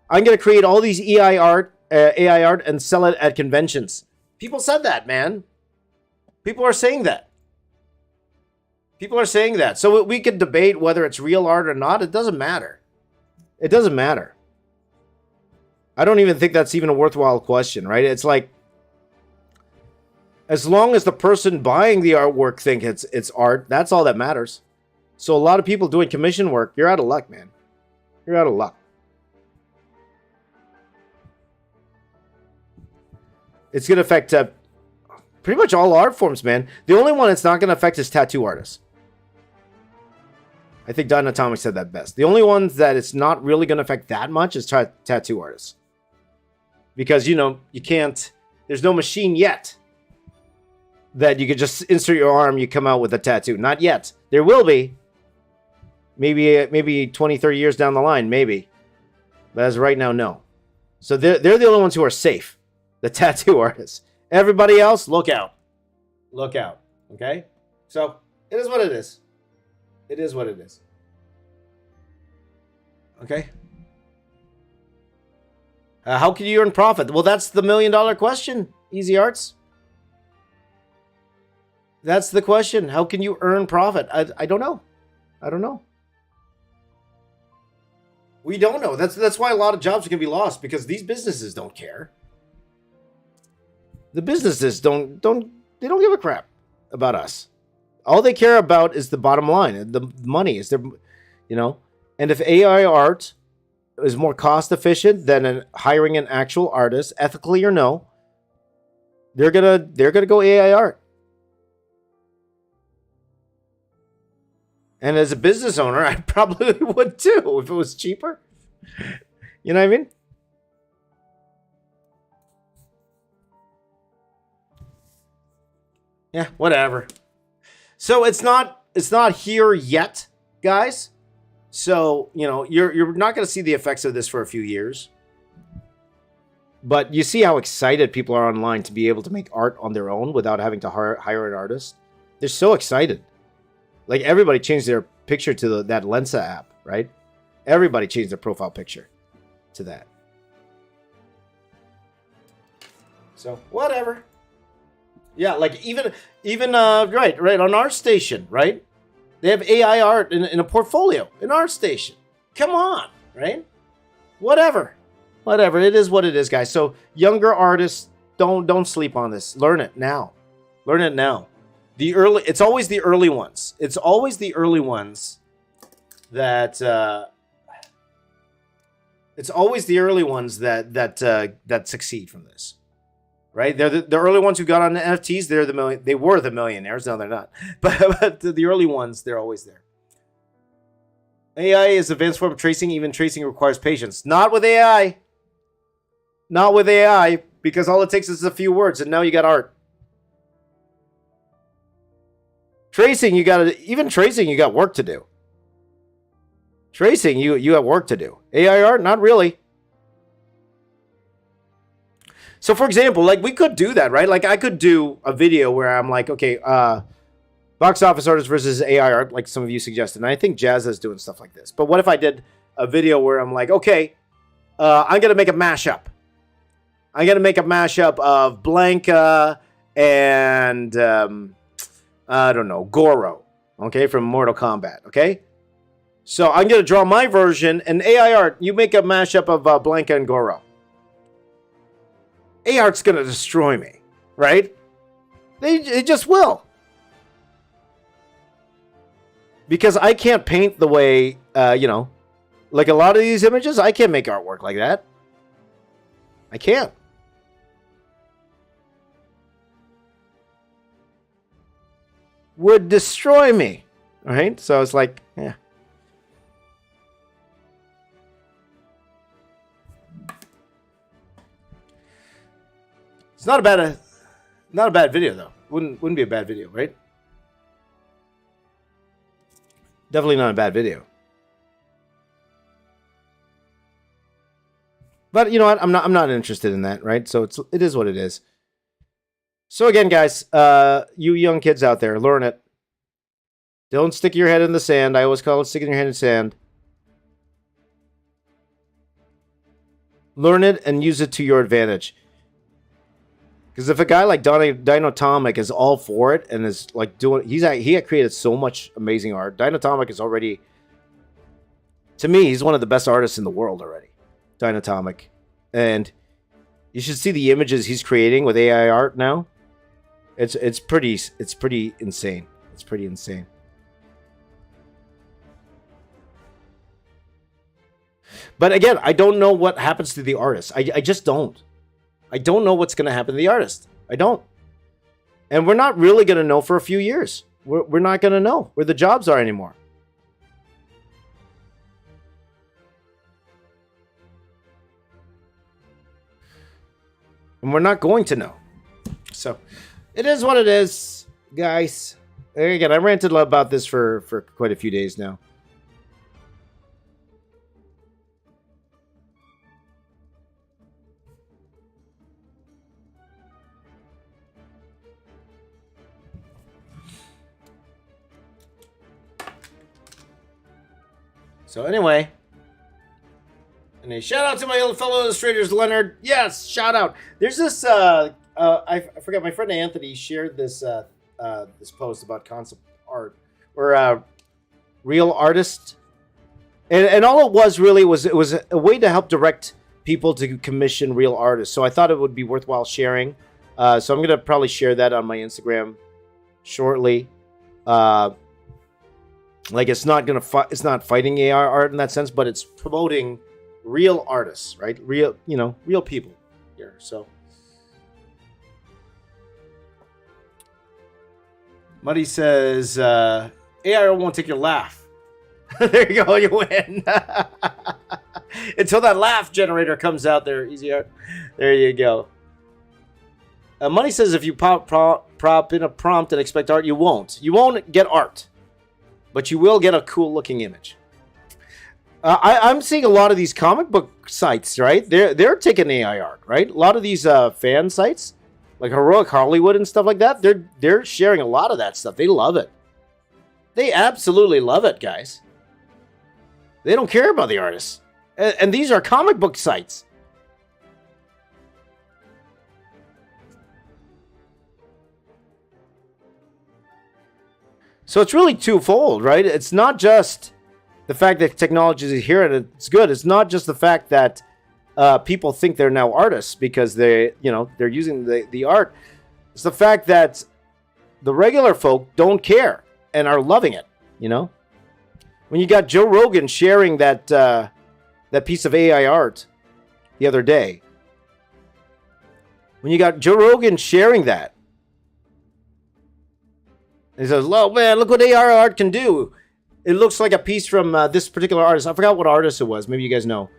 Speaker 1: I'm going to create all these AI art, and sell it at conventions." People said that, man. People are saying that. People are saying that. So we could debate whether it's real art or not. It doesn't matter. It doesn't matter. I don't even think that's even a worthwhile question, right? It's like, as long as the person buying the artwork thinks it's art, that's all that matters. So a lot of people doing commission work, you're out of luck, man. You're out of luck. It's going to affect pretty much all art forms, man. The only one it's not going to affect is tattoo artists. I think Don Atomic said that best. The only ones that it's not really going to affect that much is tattoo artists. Because, you can't... There's no machine yet that you could just insert your arm, you come out with a tattoo. Not yet. There will be. Maybe 20, 30 years down the line, maybe. But as of right now, no. So they're the only ones who are safe. The tattoo artists. Everybody else, look out. Look out. Okay? So, it is what it is. It is what it is. Okay? How can you earn profit? Well, that's the $1 million question, Easy Arts. That's the question. How can you earn profit? I don't know. I don't know. We don't know. That's why a lot of jobs are going to be lost, because these businesses don't care. The businesses don't give a crap about us. All they care about is the bottom line. The money is their, And if AI art is more cost efficient than hiring an actual artist, ethically or no, they're gonna go AI art. And as a business owner, I probably would too if it was cheaper. You know what I mean? Yeah, whatever. So it's not here yet. guys. So, you know, you're not going to see the effects of this for a few years. But you see how excited people are online to be able to make art on their own without having to hire an artist. They're so excited. Like, everybody changed their picture to that Lensa app, right? Everybody changed their profile picture to that. So, whatever. Yeah, like even right on our station, right? They have AI art in a portfolio in our station. Come on, right? Whatever. It is what it is, guys. So younger artists, don't sleep on this. Learn it now. It's always the early ones. It's always the early ones that that succeed from this. Right? They're the early ones who got on the NFTs. They were the millionaires. Now they're not. But the early ones, they're always there. AI is advanced form of tracing. Even tracing requires patience. Not with AI. Not with AI, because all it takes is a few words, and now you got art. Tracing, you got work to do. Tracing, you have work to do. AI art, not really. So, for example, like, we could do that, right? Like, I could do a video where I'm like, okay, box office artists versus AI art, like some of you suggested. And I think Jazz is doing stuff like this. But what if I did a video where I'm like, okay, I'm going to make a mashup. I'm going to make a mashup of Blanca and, I don't know, Goro, okay, from Mortal Kombat, okay? So I'm going to draw my version, and AI art, you make a mashup of Blanca and Goro. AI art's going to destroy me, right? They just will. Because I can't paint the way, like a lot of these images, I can't make artwork like that. I can't. Would destroy me, right? So it's like, yeah. It's not a bad video though. Wouldn't be a bad video, right? Definitely not a bad video. But you know what? I'm not interested in that, right? So it is what it is. So again, guys, you young kids out there, learn it. Don't stick your head in the sand. I always call it sticking your head in the sand. Learn it and use it to your advantage. Because if a guy like Dinotomic is all for it and is like doing, he had created so much amazing art. Dinotomic is already, to me, he's one of the best artists in the world already. Dinotomic, and you should see the images he's creating with AI art now. It's pretty insane. It's pretty insane. But again, I don't know what happens to the artist. I just don't. I don't know what's going to happen to the artist. I don't. And we're not really going to know for a few years. We're not going to know where the jobs are anymore. And we're not going to know. So, it is what it is, guys. Again, I ranted about this for quite a few days now. So anyway, and a shout out to my old fellow illustrators, Leonard. Yes, shout out. There's this. I forgot. My friend Anthony shared this this post about concept art or real artist, and all it was really was a way to help direct people to commission real artists. So I thought it would be worthwhile sharing. So I'm gonna probably share that on my Instagram shortly. Like it's not fighting AI art in that sense, but it's promoting real artists, right? Real people here. So Muddy says AI won't take your laugh. There you go, you win. Until that laugh generator comes out there, easy art. There you go. Money says if you prop in a prompt and expect art, you won't. You won't get art. but you will get a cool looking image. I'm seeing a lot of these comic book sites, right? They're taking AI art, right? A lot of these fan sites, like Heroic Hollywood and stuff like that, they're sharing a lot of that stuff. They love it. They absolutely love it, guys. They don't care about the artists. And these are comic book sites. So it's really twofold, right? It's not just the fact that technology is here and it's good. It's not just the fact that people think they're now artists because they're using the art. It's the fact that the regular folk don't care and are loving it, you know? When you got Joe Rogan sharing that piece of AI art the other day, when you got Joe Rogan sharing that, he says, "Oh man, look what AI art can do. It looks like a piece from this particular artist." I forgot what artist it was. Maybe you guys know.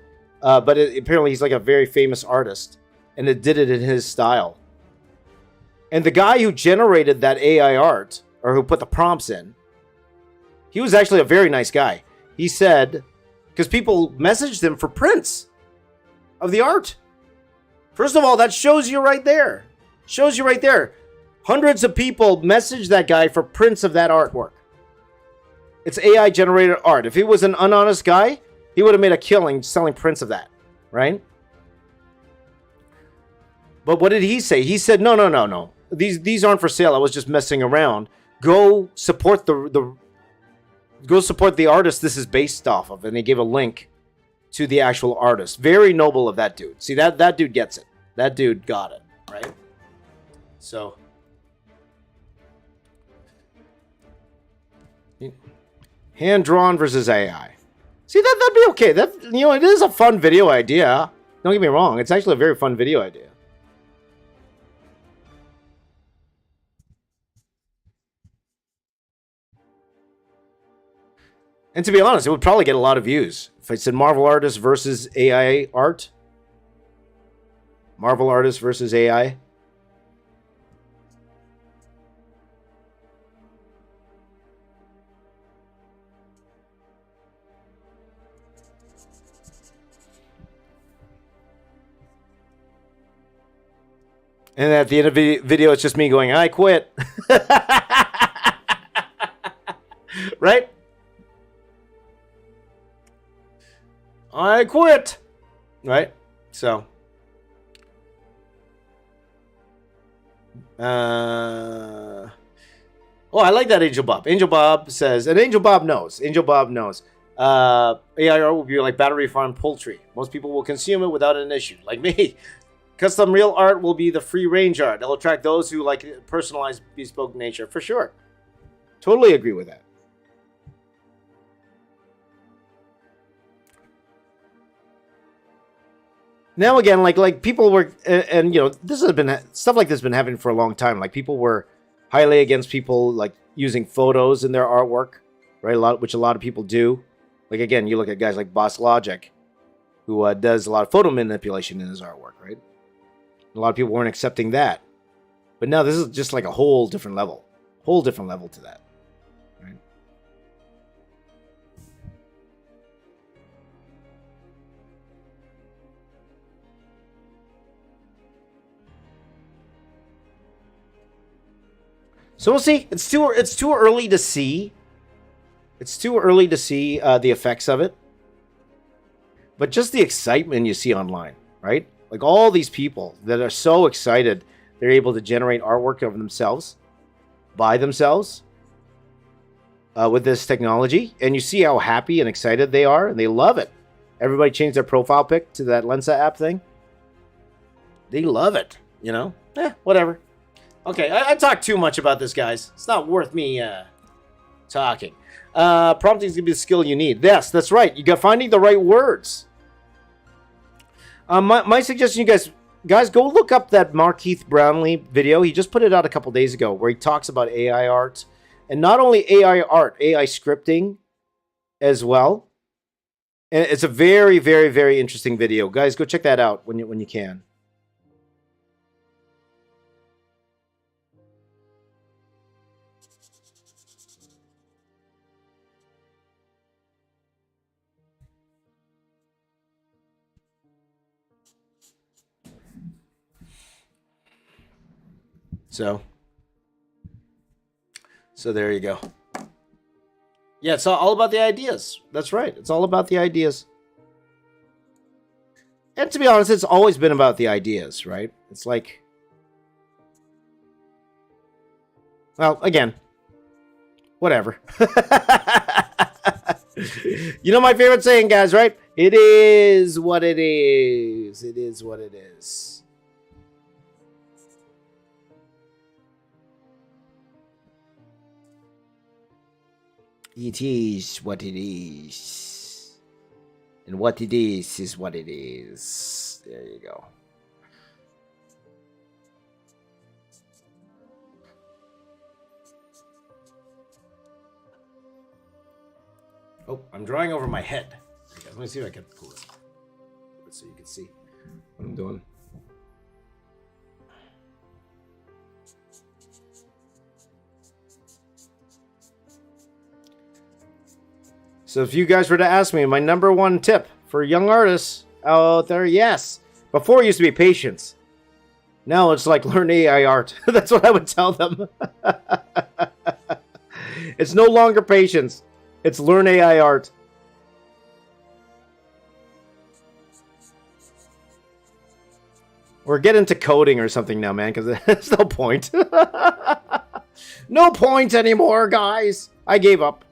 Speaker 1: But apparently he's like a very famous artist, and it did it in his style. And the guy who generated that AI art, or who put the prompts in, he was actually a very nice guy. He said, because people messaged him for prints of the art. First of all, that shows you right there. Shows you right there. Hundreds of people messaged that guy for prints of that artwork. It's AI generated art. If he was an unhonest guy, he would have made a killing selling prints of that, right? But what did he say? He said, no. These aren't for sale. I was just messing around. Go support go support the artist this is based off of. And they gave a link to the actual artist. Very noble of that dude. See, that dude gets it. That dude got it, right? So hand drawn versus AI. See, that'd be okay. It is a fun video idea. Don't get me wrong. It's actually a very fun video idea. And to be honest, it would probably get a lot of views. If I said Marvel artist versus AI art. Marvel artist versus AI. And at the end of the video, it's just me going, "I quit." Right? I quit. Right? So. I like that Angel Bob. Angel Bob says, and Angel Bob knows. Angel Bob knows. AI art will be like battery farm poultry. Most people will consume it without an issue, like me. Custom real art will be the free range art. It'll attract those who like personalized, bespoke nature, for sure. Totally agree with that. Now again, like people were, and this has been stuff like this has been happening for a long time. Like people were highly against people like using photos in their artwork, right? Which a lot of people do. Like again, you look at guys like Boss Logic, who does a lot of photo manipulation in his artwork, right? A lot of people weren't accepting that. But now this is just like a whole different level. Whole different level to that. Right? So we'll see. It's too early to see. It's too early to see the effects of it. But just the excitement you see online, right? Like all these people that are so excited they're able to generate artwork of themselves, by themselves, with this technology. And you see how happy and excited they are, and they love it. Everybody changed their profile pic to that Lensa app thing. They love it, whatever. Okay, I talked too much about this, guys. It's not worth me talking. Prompting is going to be the skill you need. Yes, that's right. You got finding the right words. My suggestion, you guys, go look up that Markeith Brownlee video. He just put it out a couple days ago where he talks about AI art. And not only AI art, AI scripting as well. And it's a very, very, very interesting video. Guys, go check that out when you can. So there you go. Yeah, it's all about the ideas. That's right. It's all about the ideas. And to be honest, it's always been about the ideas, right? It's like, well, again, whatever. You know my favorite saying, guys, right? It is what it is. It is what it is. It is what it is. And what it is what it is. There you go. Oh, I'm drawing over my head. Let me see if I can pull it so you can see what I'm doing. So if you guys were to ask me, my number one tip for young artists out there, yes. Before it used to be patience. Now it's like learn AI art. That's what I would tell them. It's no longer patience. It's learn AI art. Or get into coding or something now, man, because there's no point. No point anymore, guys. I gave up.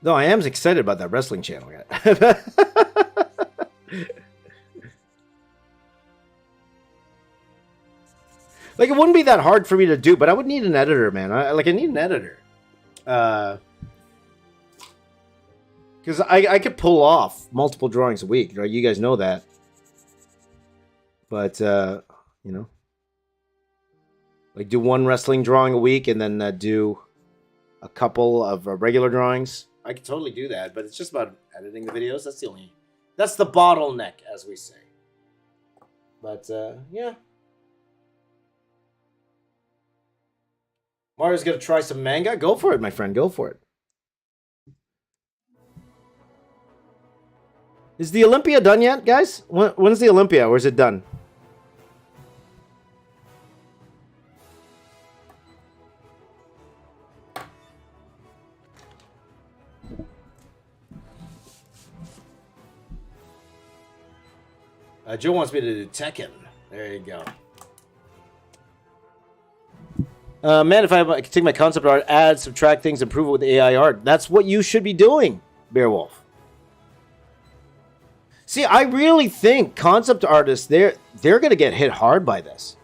Speaker 1: No, I am excited about that wrestling channel. Like, it wouldn't be that hard for me to do, but I would need an editor, man. I need an editor. Because I could pull off multiple drawings a week, right? You guys know that. But, you know. Like, do one wrestling drawing a week and then do a couple of regular drawings. I could totally do that, but it's just about editing the videos. That's the bottleneck, as we say. But, yeah. Mario's going to try some manga? Go for it, my friend. Go for it. Is the Olympia done yet, guys? When's the Olympia, or is it done? Joe wants me to do Tekken. There you go. Man, if I could take my concept art, add, subtract things, improve it with AI art. That's what you should be doing, Beowulf. See, I really think concept artists, they're going to get hit hard by this.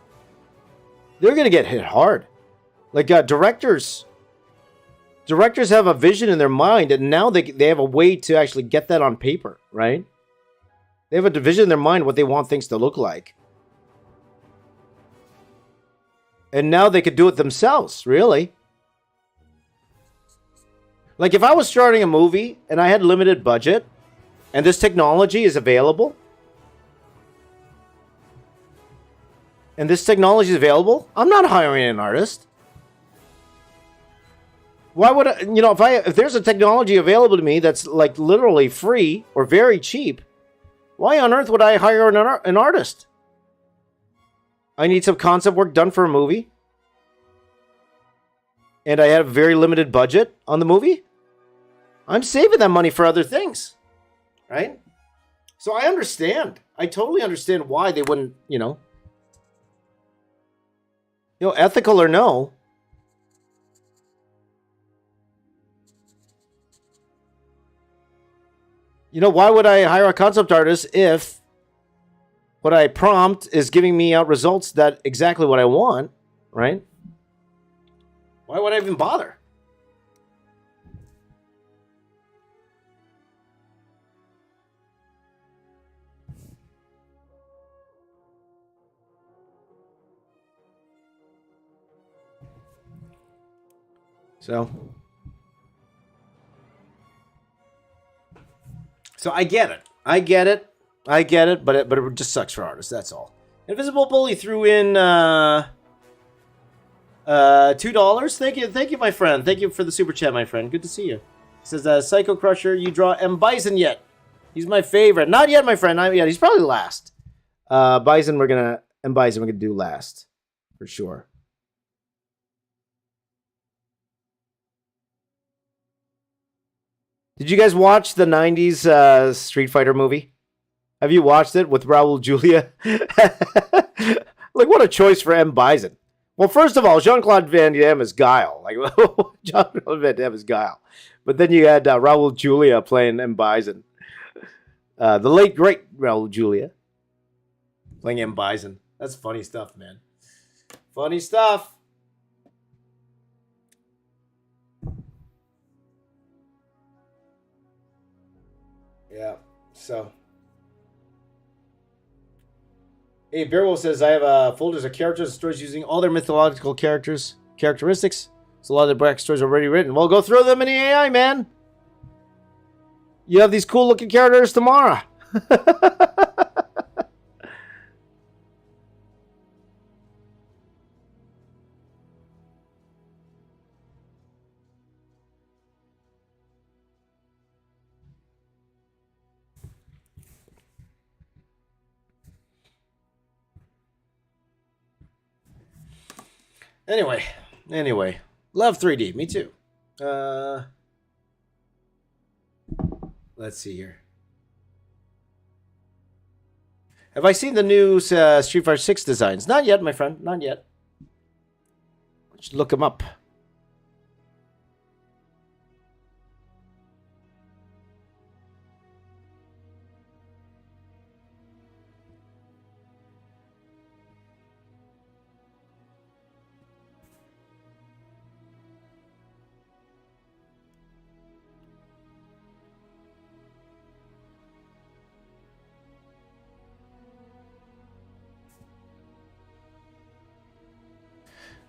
Speaker 1: They're going to get hit hard. Like directors have a vision in their mind, and now they have a way to actually get that on paper, right? They have a vision in their mind what they want things to look like. And now they could do it themselves, really. Like if I was starting a movie and I had limited budget and this technology is available, I'm not hiring an artist. Why would I, if there's a technology available to me that's like literally free or very cheap, why on earth would I hire an artist? I need some concept work done for a movie. And I have a very limited budget on the movie. I'm saving that money for other things. Right? So I understand. I totally understand why they wouldn't, ethical or no. Why would I hire a concept artist if what I prompt is giving me out results that exactly what I want, right? Why would I even bother? So, So I get it. But it just sucks for artists. That's all. Invisible Bully threw in $2. Thank you, my friend. Thank you for the super chat, my friend. Good to see you. He says, Psycho Crusher, you draw M. Bison yet? He's my favorite. Not yet, my friend. Not yet. He's probably last. Bison, we're gonna do last for sure. Did you guys watch the 90s Street Fighter movie? Have you watched it with Raul Julia? Like, what a choice for M. Bison. Well, first of all, Jean-Claude Van Damme is Guile. Like, Jean-Claude Van Damme is Guile. But then you had Raul Julia playing M. Bison. The late, great Raul Julia playing M. Bison. That's funny stuff, man. Funny stuff. Yeah, so. Hey, Bearwolf says, I have folders of characters and stories using all their mythological characteristics. So a lot of the backstories are already written. Well, go throw them in the AI, man. You have these cool looking characters tomorrow. Anyway. Love 3D. Me too. Let's see here. Have I seen the new Street Fighter 6 designs? Not yet, my friend. Not yet. Let's look them up.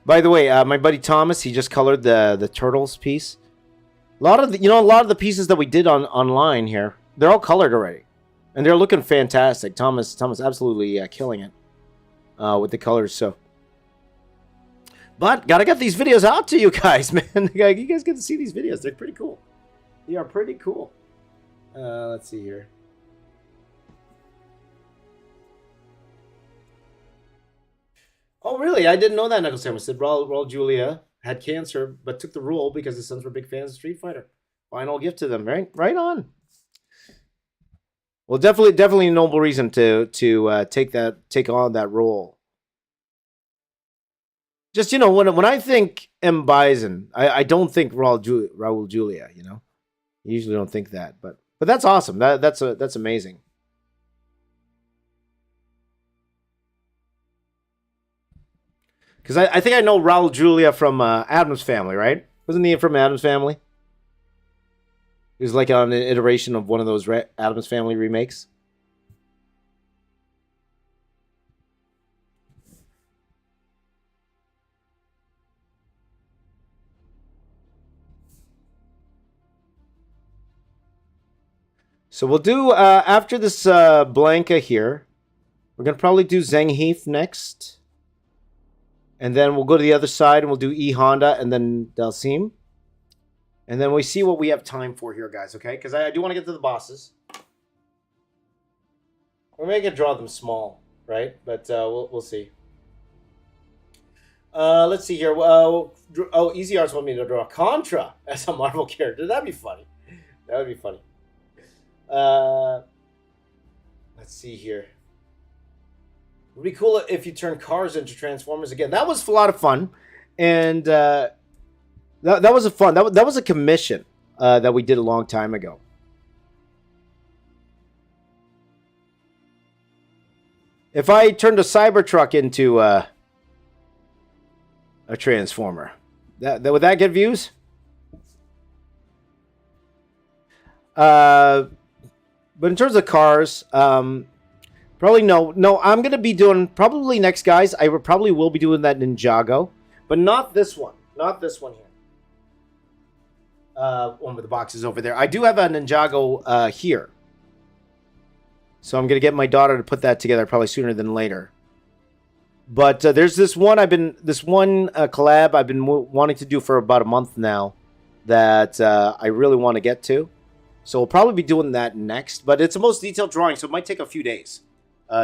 Speaker 1: By the way, my buddy Thomas, he just colored the Turtles piece. A lot of the pieces that we did online here, they're all colored already, and they're looking fantastic. Thomas absolutely killing it with the colors. So, but gotta get these videos out to you guys, man. You guys get to see these videos. They're pretty cool. They are pretty cool. Let's see here. Oh, really? I didn't know that, Knuckles Sandwich. Said Raul Julia had cancer, but took the role because his sons were big fans of Street Fighter. Final gift to them, right? Right on. Well, definitely a noble reason to take on that role. Just, when I think M. Bison, I don't think Raul Julia, I usually don't think that, but that's awesome. That's amazing. Because I think I know Raul Julia from Addams Family, right? Wasn't he from Addams Family? He was like on an iteration of one of those Addams Family remakes. So we'll do, after this Blanca here, we're going to probably do Zangief next. And then we'll go to the other side and we'll do E Honda and then Dalsim. And then we see what we have time for here, guys, okay? Because I do want to get to the bosses. We're maybe going to draw them small, right? But we'll see. Let's see here. Easy Arts want me to draw Contra as a Marvel character. That'd be funny. That would be funny. Let's see here. It would be cool if you turn cars into Transformers again. That was a lot of fun, and that was a fun. That was a commission that we did a long time ago. If I turned a Cybertruck into a Transformer, would that get views? But in terms of cars, probably no. I'm going to be doing, probably next, guys, I probably will be doing that Ninjago, but not this one. Not this one here. One with the boxes over there. I do have a Ninjago here. So I'm going to get my daughter to put that together probably sooner than later. But there's this one collab I've been wanting to do for about a month now that I really want to get to. So we'll probably be doing that next. But it's the most detailed drawing, so it might take a few days.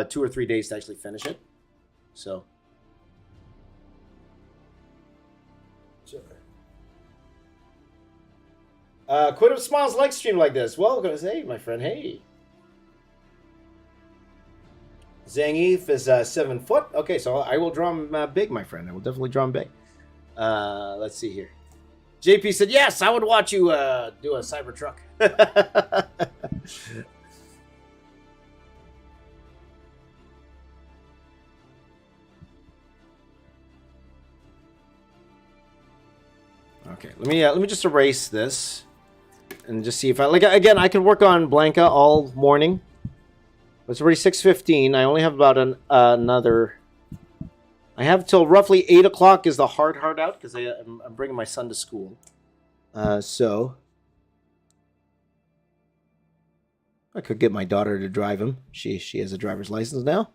Speaker 1: 2 or 3 days to actually finish it. So. Sure. Quid of Smiles like stream like this. Well, hey, my friend, hey. Zangief is 7 foot. Okay, so I will draw him big, my friend. I will definitely draw him big. Let's see here. JP said, yes, I would watch you do a Cybertruck. Okay, let me just erase this and just see if again, I can work on Blanca all morning. It's already 6:15. I only have about another. I have till roughly 8 o'clock is the hard out because I'm bringing my son to school. So I could get my daughter to drive him. She has a driver's license now.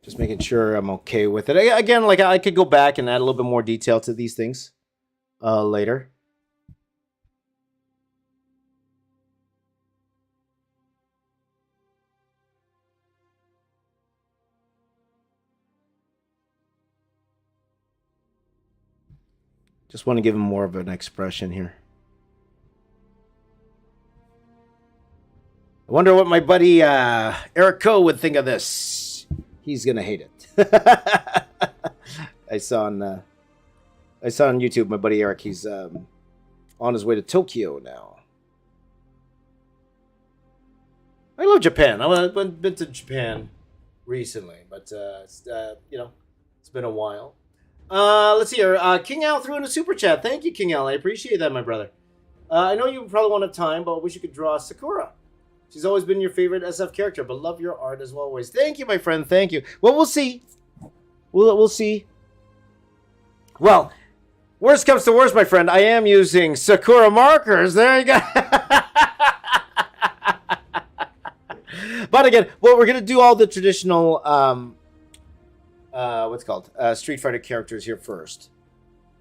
Speaker 1: Just making sure I'm okay with it. Again, like I could go back and add a little bit more detail to these things later. Just want to give him more of an expression here. I wonder what my buddy Eric Coe would think of this. He's gonna hate it. I saw on YouTube my buddy Eric. He's on his way to Tokyo now. I love Japan. I've been to Japan recently, but it's been a while. Let's see here. King Al threw in a super chat. Thank you, King Al. I appreciate that, my brother. I know you probably won't have time, but I wish you could draw Sakura. She's always been your favorite SF character, but love your art as always. Thank you, my friend. Thank you. Well, we'll see. We'll see. Well, worst comes to worst, my friend. I am using Sakura markers. There you go. But again, well, we're gonna do all the traditional Street Fighter characters here first,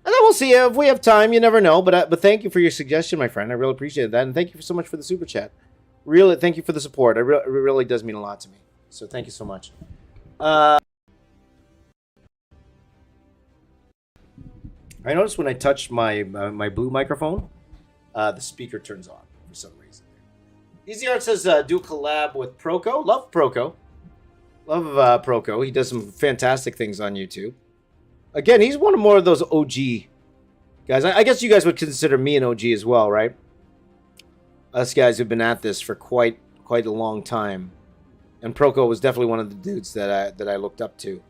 Speaker 1: and then we'll see if we have time. You never know. But thank you for your suggestion, my friend. I really appreciate that, and thank you so much for the super chat. Really, thank you for the support. It really does mean a lot to me. So thank you so much. I noticed when I touch my blue microphone, the speaker turns on for some reason. Easy Art says do a collab with Proco. Love Proco. Love Proco. He does some fantastic things on YouTube. Again, he's one of more of those OG guys. I guess you guys would consider me an OG as well, right? Us guys who've been at this for quite a long time, and Proco was definitely one of the dudes that I looked up to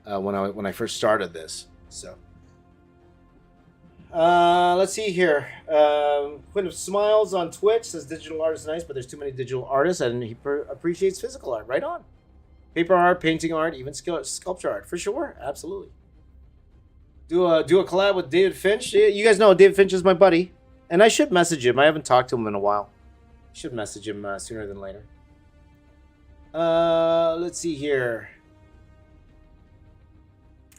Speaker 1: when I first started this. So let's see here. Quinn of Smiles on Twitch says digital art is nice, but there's too many digital artists, and he appreciates physical art. Right on. Paper art, painting art, even sculpture art for sure. Absolutely. Do a collab with David Finch. You guys know David Finch is my buddy. And I should message him. I haven't talked to him in a while. I should message him sooner than later. Let's see here.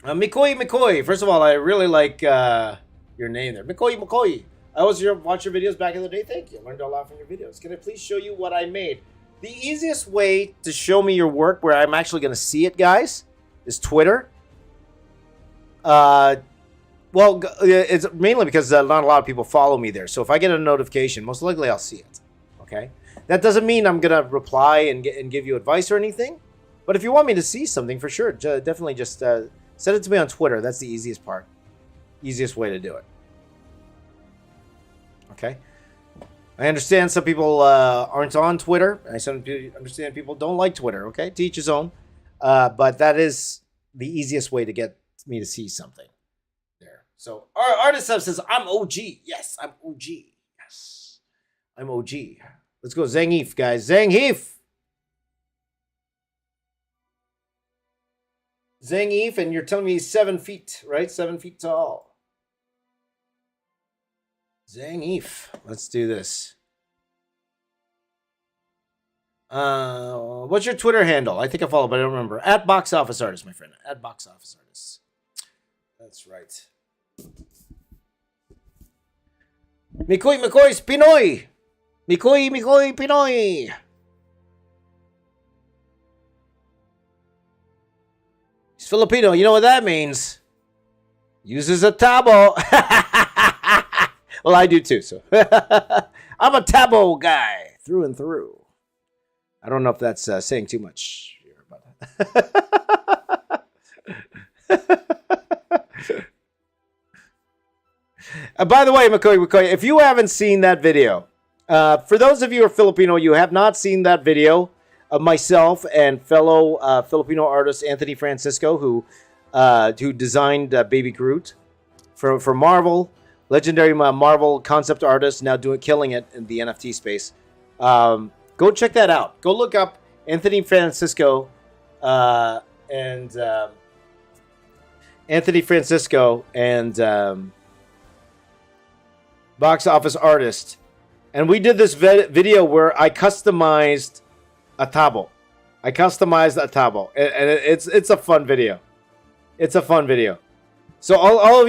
Speaker 1: Mikoi. First of all, I really like your name there. Mikoi. I always watch your videos back in the day. Thank you. I learned a lot from your videos. Can I please show you what I made? The easiest way to show me your work where I'm actually going to see it, guys, is Twitter. Well, it's mainly because not a lot of people follow me there. So if I get a notification, most likely I'll see it. Okay? That doesn't mean I'm going to reply and give you advice or anything. But if you want me to see something, for sure, definitely just send it to me on Twitter. That's the easiest part. Easiest way to do it. Okay? I understand some people aren't on Twitter. I understand people don't like Twitter. Okay? To each his own. But that is the easiest way to get me to see something. So our artist says, I'm OG. Yes, I'm OG. Yes. I'm OG. Let's go Zangief, guys. Zangief! Zangief, and you're telling me he's 7 feet, right? 7 feet tall. Zangief. Let's do this. What's your Twitter handle? I think I follow, but I don't remember. At Box Office Artist, my friend. At Box Office Artist. That's right. Mikoy, Pinoy. Mikoy, Pinoy. He's Filipino. You know what that means? Uses a tabo. Well, I do too. So I'm a tabo guy through and through. I don't know if that's saying too much here, but by the way, McCoy, if you haven't seen that video, for those of you who are Filipino, you have not seen that video of myself and fellow Filipino artist Anthony Francisco, who designed Baby Groot for Marvel, legendary Marvel concept artist, now killing it in the NFT space. Go check that out. Go look up Anthony Francisco and Box Office Artist. And we did this video where I customized a tabo. And it's a fun video. It's a fun video. So all of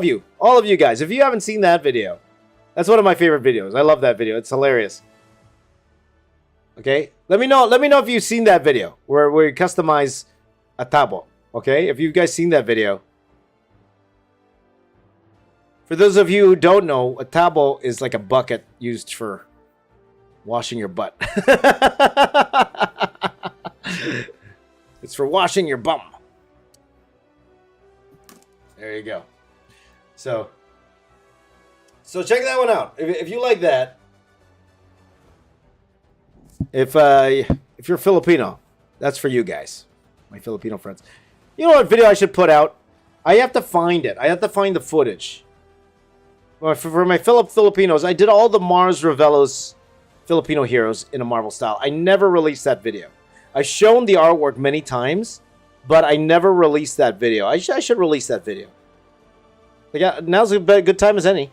Speaker 1: you guys, if you haven't seen that video, that's one of my favorite videos. I love that video. It's hilarious. Okay, let me know if you've seen that video where we customize a tabo. Okay, if you guys seen that video. For those of you who don't know, a tabo is like a bucket used for washing your butt. It's for washing your bum. There you go. So check that one out. If you like that. If you're Filipino, that's for you guys, my Filipino friends. You know what video I should put out? I have to find it. I have to find the footage. For my Filipinos, I did all the Mars Ravello's Filipino heroes in a Marvel style. I never released that video. I've shown the artwork many times, but I never released that video. I should release that video. Like, now's a good time as any.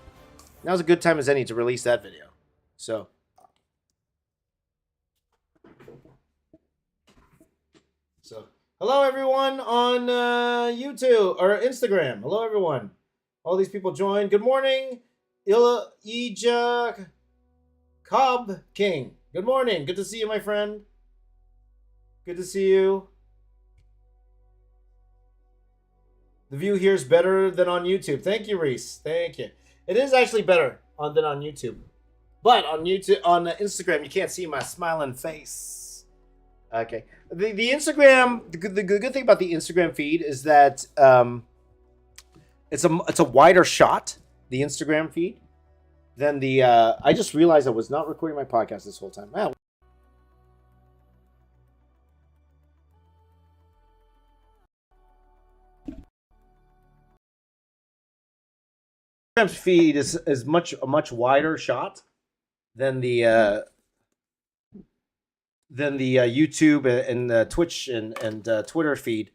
Speaker 1: Now's a good time as any to release that video. So. Hello, everyone on YouTube or Instagram. Hello, everyone. All these people joined. Good morning, Ija Cobb King. Good morning. Good to see you, my friend. Good to see you. The view here is better than on YouTube. Thank you, Reese. Thank you. It is actually better than on YouTube. But on Instagram, you can't see my smiling face. Okay. The Instagram, the good thing about the Instagram feed is that it's a wider shot, the Instagram feed, than the I just realized I was not recording my podcast this whole time. Wow. Instagram's feed is a much wider shot than the YouTube and Twitch and Twitter feed.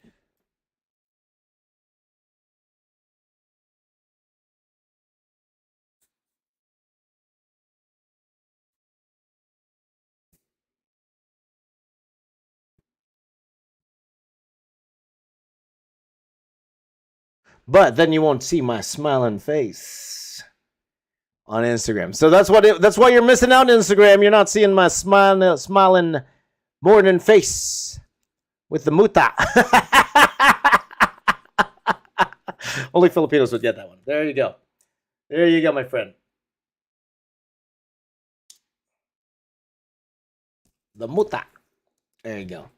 Speaker 1: But then you won't see my smiling face on Instagram. So that's why you're missing out on Instagram. You're not seeing my smiling morning face with the muta. Only Filipinos would get that one. There you go. There you go, my friend. The muta. There you go.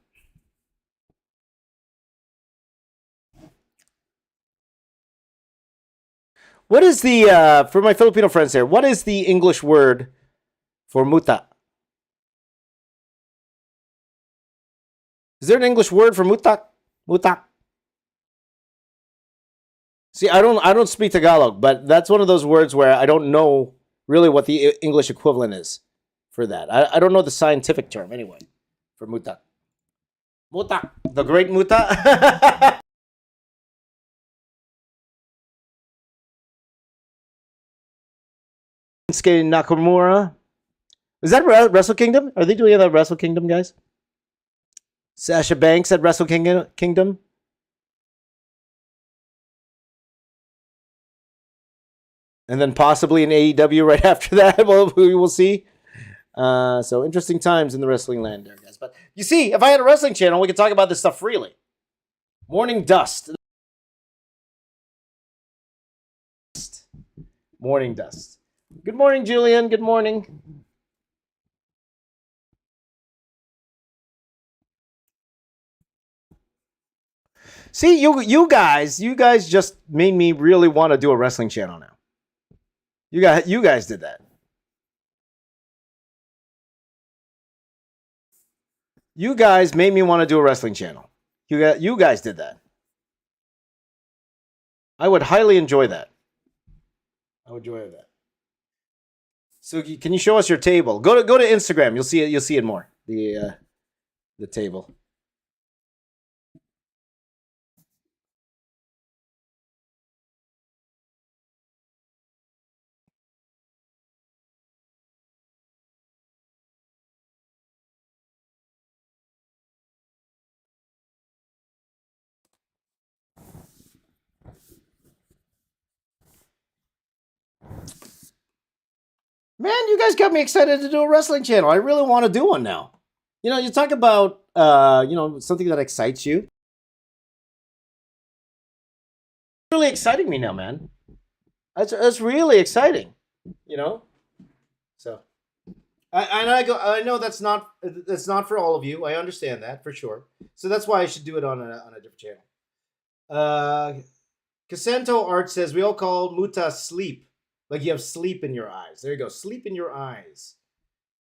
Speaker 1: What is the, for my Filipino friends here, what is the English word for muta? Is there an English word for muta? Muta. See, I don't speak Tagalog, but that's one of those words where I don't know really what the English equivalent is for that. I don't know the scientific term anyway for muta. Muta, the great muta. Nakamura. Is that Wrestle Kingdom? Are they doing that Wrestle Kingdom, guys? Sasha Banks at Wrestle Kingdom. And then possibly an AEW right after that. Well, we will see. So interesting times in the wrestling land there, guys. But you see, if I had a wrestling channel, we could talk about this stuff freely. Morning Dust. Morning Dust. Good morning, Julian. Good morning. See, you guys just made me really want to do a wrestling channel now. You guys did that. You guys made me want to do a wrestling channel. You guys did that. I would highly enjoy that. I would enjoy that. So can you show us your table? Go to Instagram. You'll see it. You'll see it more. The table. Man, you guys got me excited to do a wrestling channel. I really want to do one now. You know, you talk about something that excites you. It's really exciting me now, man. That's really exciting. You know? So I know that's not for all of you. I understand that for sure. So that's why I should do it on a different channel. Casanto Art says we all call muta sleep. Like you have sleep in your eyes. There you go. Sleep in your eyes.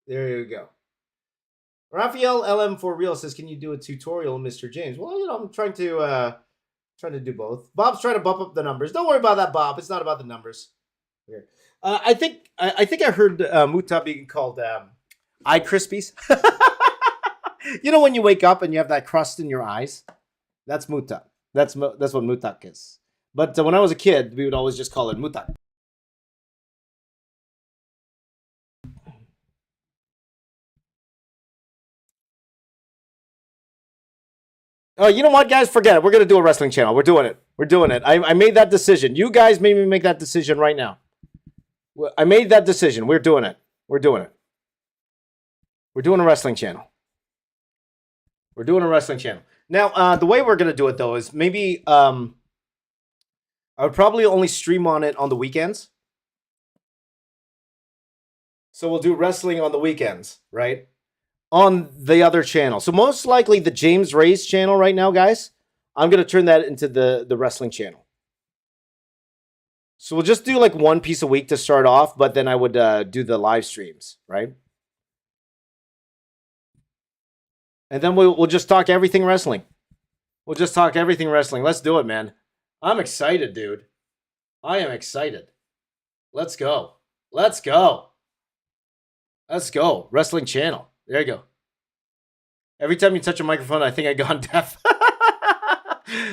Speaker 1: There you go. Raphael LM for real says, "Can you do a tutorial, Mr. James?" Well, I'm trying to do both. Bob's trying to bump up the numbers. Don't worry about that, Bob. It's not about the numbers. Here. I think I heard muta being called eye crispies. You know when you wake up and you have that crust in your eyes? That's muta. That's what mutak is. But when I was a kid, we would always just call it mutak. Oh, you know what, guys? Forget it. We're going to do a wrestling channel. We're doing it. We're doing it. I made that decision. You guys made me make that decision right now. I made that decision. We're doing it. We're doing it. We're doing a wrestling channel. We're doing a wrestling channel. Now, the way we're going to do it, though, is maybe I would probably only stream on it on the weekends. So we'll do wrestling on the weekends, right? On the other channel. So most likely the James Raiz channel right now, guys, I'm going to turn that into the wrestling channel. So we'll just do like one piece a week to start off, but then I would do the live streams, right? And then we'll just talk everything wrestling. We'll just talk everything wrestling. Let's do it, man. I'm excited, dude. I am excited. Let's go. Let's go. Let's go. Wrestling channel. There you go. Every time you touch a microphone, I think I gone deaf.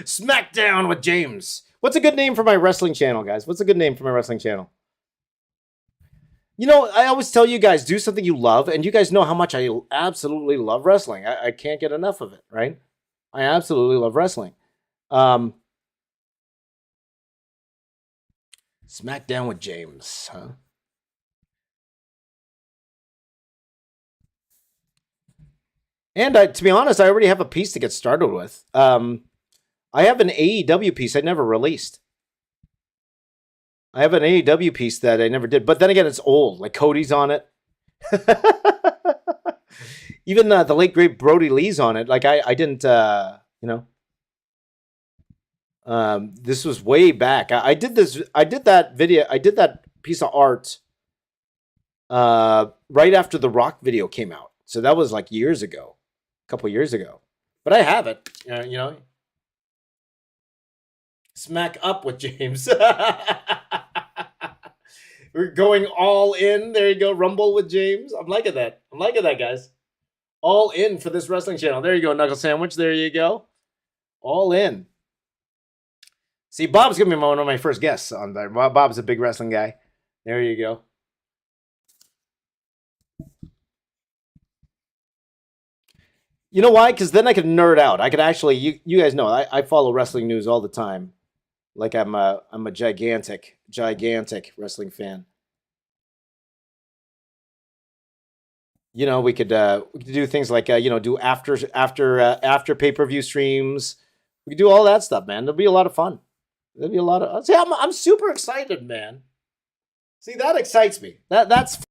Speaker 1: Smackdown with James. What's a good name for my wrestling channel, guys? What's a good name for my wrestling channel? You know, I always tell you guys, do something you love, and you guys know how much I absolutely love wrestling. I can't get enough of it, right? I absolutely love wrestling. Smackdown with James, huh? And to be honest, I already have a piece to get started with. I have an AEW piece I never released. I have an AEW piece that I never did. But then again, it's old. Like Cody's on it. Even the late, great Brody Lee's on it. Like I didn't, this was way back. I did that piece of art right after the Rock video came out. So that was like years ago. A couple years ago. But I have it, you know. Smack up with James. We're going all in. There you go. Rumble with James. I'm liking that. I'm liking that, guys. All in for this wrestling channel. There you go, Knuckle Sandwich. There you go. All in. See, Bob's going to be one of my first guests on there. Bob's a big wrestling guy. There you go. You know why? Because then I could nerd out. I could actually, you guys know, I follow wrestling news all the time. Like I'm a gigantic wrestling fan. You know, we could do things like do after pay-per-view streams. We could do all that stuff, man. It'll be a lot of fun. There'll be a lot of. See, I'm super excited, man. See, that excites me. That's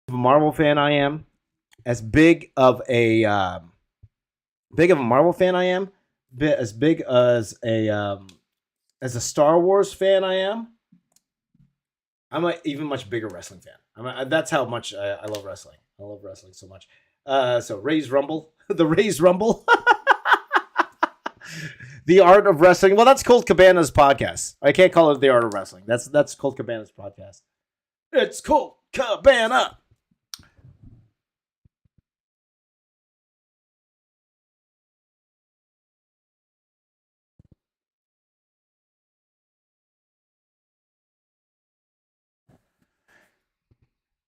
Speaker 1: a Marvel fan I am. As big of a Marvel fan I am, as big as a Star Wars fan I am. I'm an even much bigger wrestling fan. That's how much I love wrestling. I love wrestling so much. So Raiz Rumble, the Raiz Rumble, the Art of Wrestling. Well, that's Colt Cabana's podcast. I can't call it the Art of Wrestling. That's Colt Cabana's podcast. It's Colt Cabana.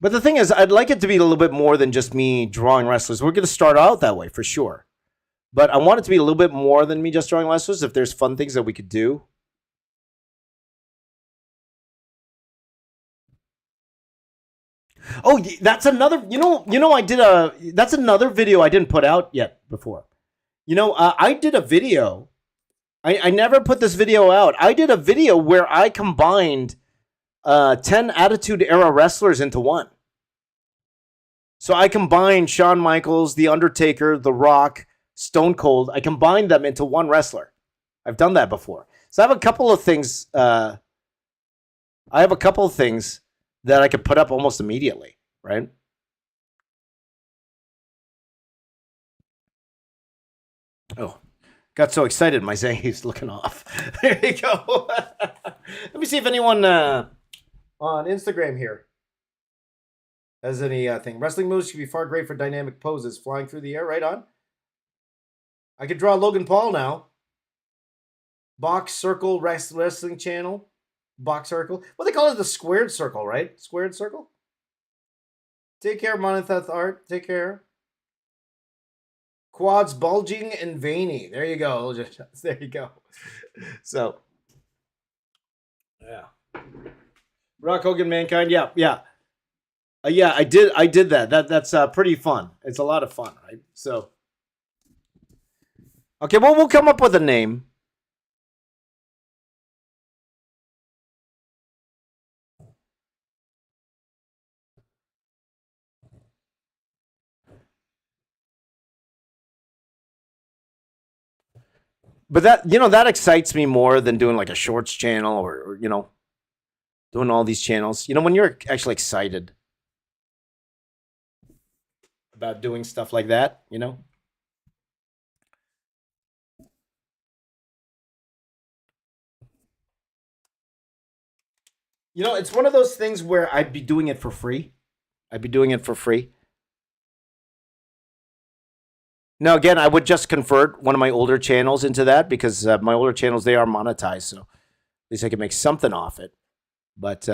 Speaker 1: But the thing is, I'd like it to be a little bit more than just me drawing wrestlers. We're going to start out that way for sure. But I want it to be a little bit more than me just drawing wrestlers. If there's fun things that we could do. Oh, that's another, that's another video I didn't put out yet before. I did a video. I never put this video out. I did a video where I combined 10 Attitude Era wrestlers into one. So I combined Shawn Michaels, The Undertaker, The Rock, Stone Cold. I combined them into one wrestler. I've done that before. So I have a couple of things. that I could put up almost immediately, right? Oh, got so excited. My Zangief's looking off. There you go. Let me see if anyone on Instagram here has anything. Wrestling moves should be far great for dynamic poses. Flying through the air, right on. I could draw Logan Paul now. Box circle wrestling channel. Box circle. What they call it, the squared circle, right? Squared circle. Take care, Monolith Art. Take care. Quads bulging and veiny. There you go. There you go. So, yeah. Rock Hogan, Mankind. Yeah. I did that. That's pretty fun. It's a lot of fun, right? So, okay. Well, we'll come up with a name. But that excites me more than doing like a shorts channel or doing all these channels. When you're actually excited about doing stuff like that, it's one of those things where I'd be doing it for free. Now, again, I would just convert one of my older channels into that because my older channels, they are monetized. So at least I can make something off it. But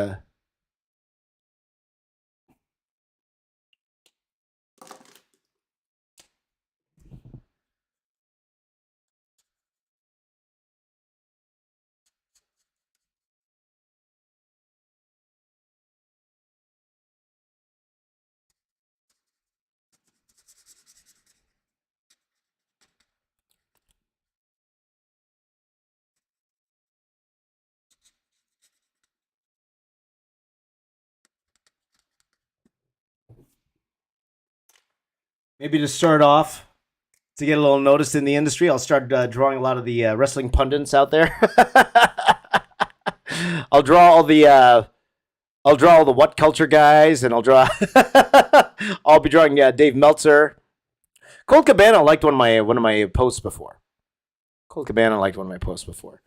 Speaker 1: maybe to start off, to get a little noticed in the industry, I'll start drawing a lot of the wrestling pundits out there. I'll draw all the What Culture guys, and I'll be drawing Dave Meltzer. Colt Cabana liked one of my posts before. Colt Cabana liked one of my posts before.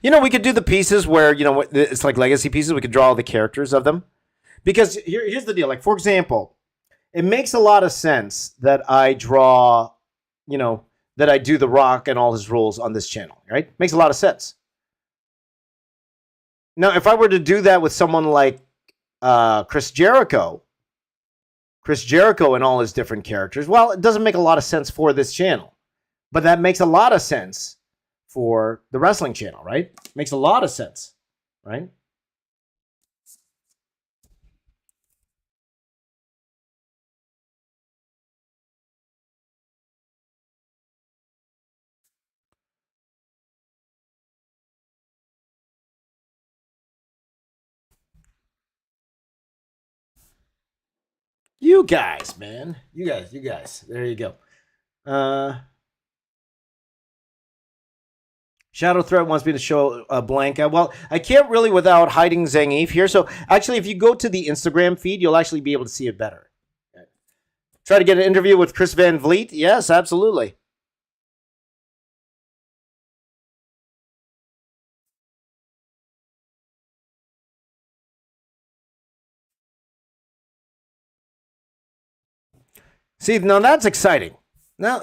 Speaker 1: You know, we could do the pieces where, you know, it's like legacy pieces. We could draw all the characters of them. Because here's the deal. Like, for example, it makes a lot of sense that I draw, you know, that I do The Rock and all his rules on this channel, right? Makes a lot of sense. Now, if I were to do that with someone like Chris Jericho and all his different characters, well, it doesn't make a lot of sense for this channel. But that makes a lot of sense for the wrestling channel, right? Makes a lot of sense, right? You guys, man. You guys. There you go. Shadow Threat wants me to show Blanca. Well, I can't really without hiding Zangief here. So actually, if you go to the Instagram feed, you'll actually be able to see it better. Okay. Try to get an interview with Chris Van Vliet? Yes, absolutely. See, now that's exciting. Now,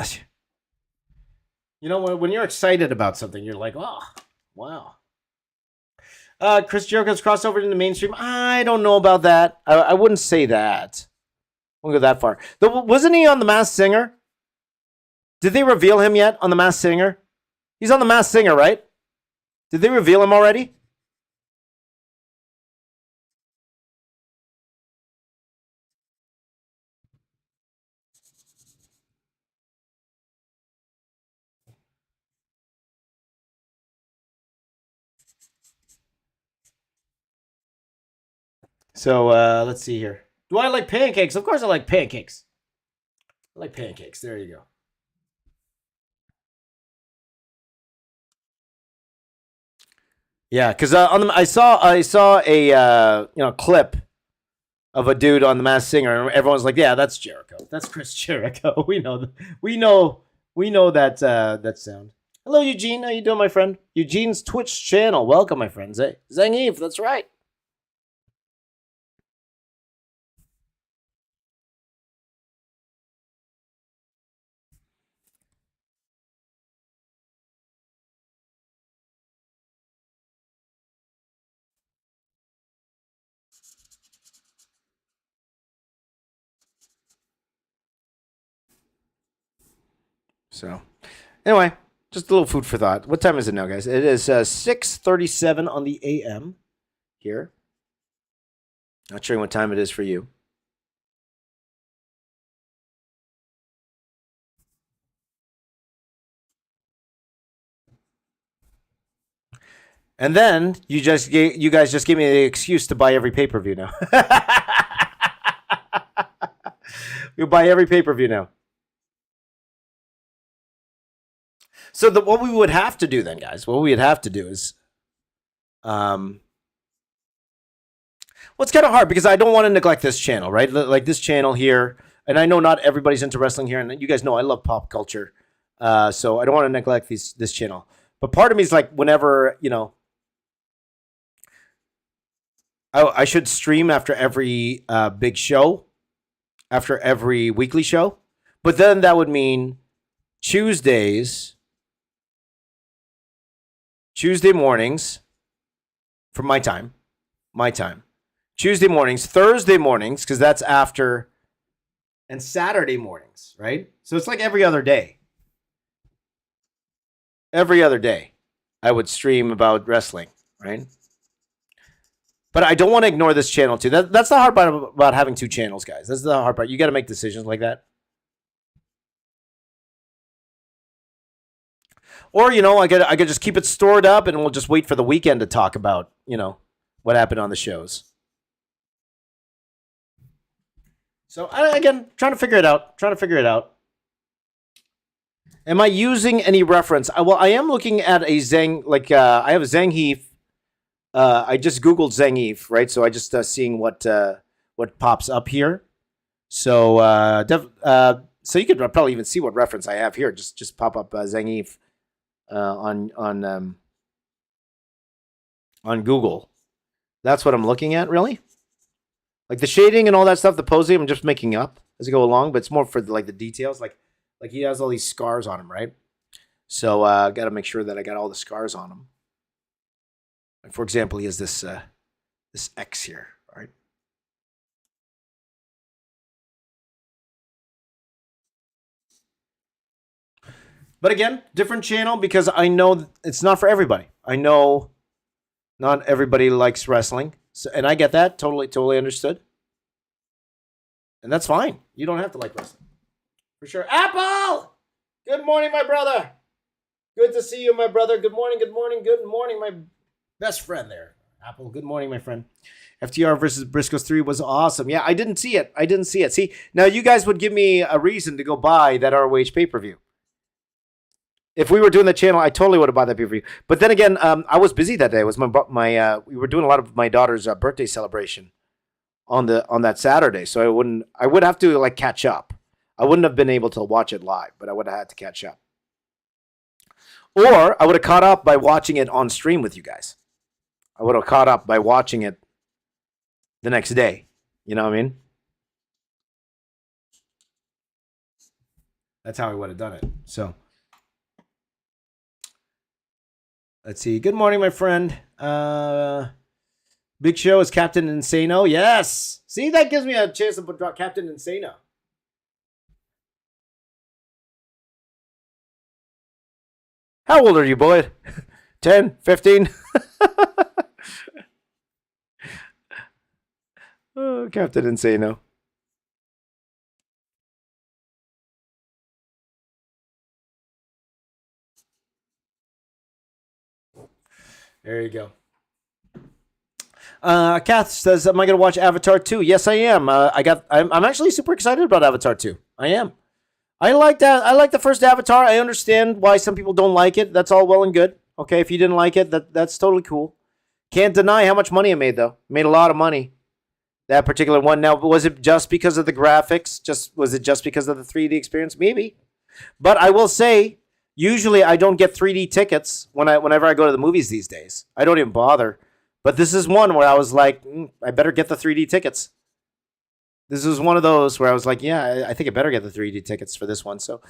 Speaker 1: you know, when you're excited about something, you're like, oh, wow. Chris Jericho's crossed over into the mainstream. I don't know about that. I wouldn't say that. I won't go that far. Wasn't he on The Masked Singer? Did they reveal him yet on The Masked Singer? He's on The Masked Singer, right? Did they reveal him already? So let's see here. Do I like pancakes? Of course I like pancakes. I like pancakes. There you go. Yeah, because I saw a clip of a dude on The Masked Singer, and everyone's like, "Yeah, that's Jericho. That's Chris Jericho. We know that that sound." Hello, Eugene. How you doing, my friend? Eugene's Twitch channel. Welcome, my friends. Hey, Zangief. That's right. So, anyway, just a little food for thought. What time is it now, guys? It is 6:37 on the AM here. Not sure what time it is for you. And then you guys just gave me the excuse to buy every pay-per-view now. You buy every pay-per-view now. So what we would have to do then, guys, what we'd have to do is, well, it's kind of hard because I don't want to neglect this channel, right? Like this channel here, and I know not everybody's into wrestling here, and you guys know I love pop culture, so I don't want to neglect this channel. But part of me is like, whenever, you know, I should stream after every big show, after every weekly show, but then that would mean Tuesday mornings for my time, Tuesday mornings, Thursday mornings, because that's after, and Saturday mornings, right? So it's like every other day. Every other day, I would stream about wrestling, right? But I don't want to ignore this channel too. That's the hard part about having two channels, guys. That's the hard part. You got to make decisions like that. Or, you know, I could just keep it stored up and we'll just wait for the weekend to talk about, you know, what happened on the shows. So, again, trying to figure it out. Am I using any reference? Well, I am looking at a I have a Zangief I just Googled Zangief, right? So I just seeing what pops up here. So so you could probably even see what reference I have here. Just pop up Zangief on Google. That's what I'm looking at, really. Like the shading and all that stuff, the posing, I'm just making up as I go along, but it's more for like the details. Like he has all these scars on him, right? So I got to make sure that I got all the scars on him. Like for example, he has this X here, right? But again, different channel because I know it's not for everybody. I know not everybody likes wrestling, so, and I get that. Totally understood. And that's fine. You don't have to like wrestling. For sure. Apple! Good morning, my brother. Good to see you, my brother. Good morning, my best friend there. Apple, good morning, my friend. FTR versus Briscoes 3 was awesome. Yeah, I didn't see it. See, now you guys would give me a reason to go buy that ROH pay-per-view. If we were doing the channel, I totally would have bought that pay-per-view. But then again, I was busy that day. It was my we were doing a lot of my daughter's birthday celebration on that Saturday, so I would have to like catch up. I wouldn't have been able to watch it live, but I would have had to catch up. Or I would have caught up by watching it on stream with you guys. I would have caught up by watching it the next day. You know what I mean? That's how I would have done it. So let's see. Good morning, my friend. Big Show is Captain Insano. Yes. See, that gives me a chance to drop Captain Insano. How old are you, Boyd? 10, 15? Oh, Captain Insano. There you go. Kath says, "Am I going to watch Avatar 2?" Yes, I am. I'm actually super excited about Avatar 2. I am. I like that. I like the first Avatar. I understand why some people don't like it. That's all well and good. Okay, if you didn't like it, that's totally cool. Can't deny how much money it made, though. It made a lot of money. That particular one. Now, was it just because of the graphics? Was it just because of the 3D experience? Maybe. But I will say, usually I don't get 3D tickets whenever I go to the movies these days. I don't even bother. But this is one where I was like, I better get the 3D tickets. This is one of those where I was like, yeah, I think I better get the 3D tickets for this one. So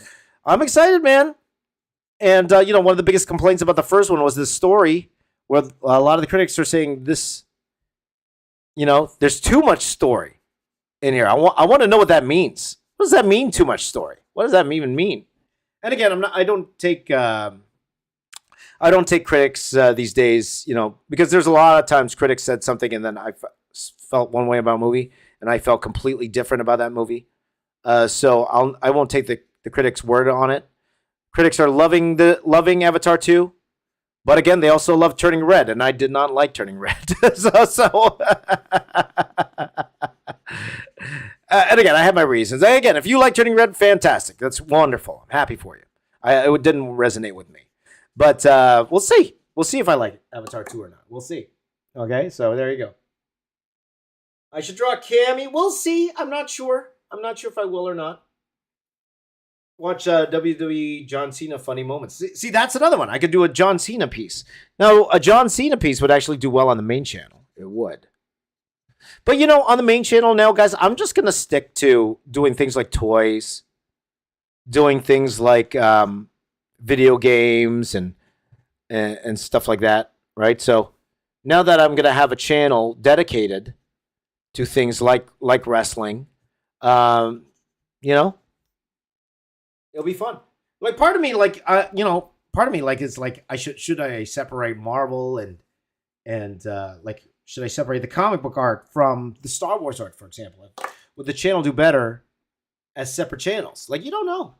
Speaker 1: I'm excited, man. And, one of the biggest complaints about the first one was the story, where a lot of the critics are saying this, there's too much story in here. I want to know what that means. What does that mean, too much story? What does that even mean? And again, I don't take critics these days, because there's a lot of times critics said something and then I felt one way about a movie and I felt completely different about that movie. So I won't take the critics' word on it. Critics are loving Avatar 2, but again, they also love Turning Red, and I did not like Turning Red. And again, I have my reasons. Again, if you like Turning Red, fantastic. That's wonderful. I'm happy for you. It didn't resonate with me. But we'll see. We'll see if I like Avatar 2 or not. We'll see. Okay, so there you go. I should draw Cammy. We'll see. I'm not sure. I'm not sure if I will or not. Watch WWE John Cena funny moments. See, that's another one. I could do a John Cena piece. Now, a John Cena piece would actually do well on the main channel. It would. But, on the main channel now, guys, I'm just going to stick to doing things like toys, doing things like video games and stuff like that, right? So now that I'm going to have a channel dedicated to things like wrestling, it'll be fun. Like part of me, is like should I separate Marvel and should I separate the comic book art from the Star Wars art, for example? Would the channel do better as separate channels? Like you don't know.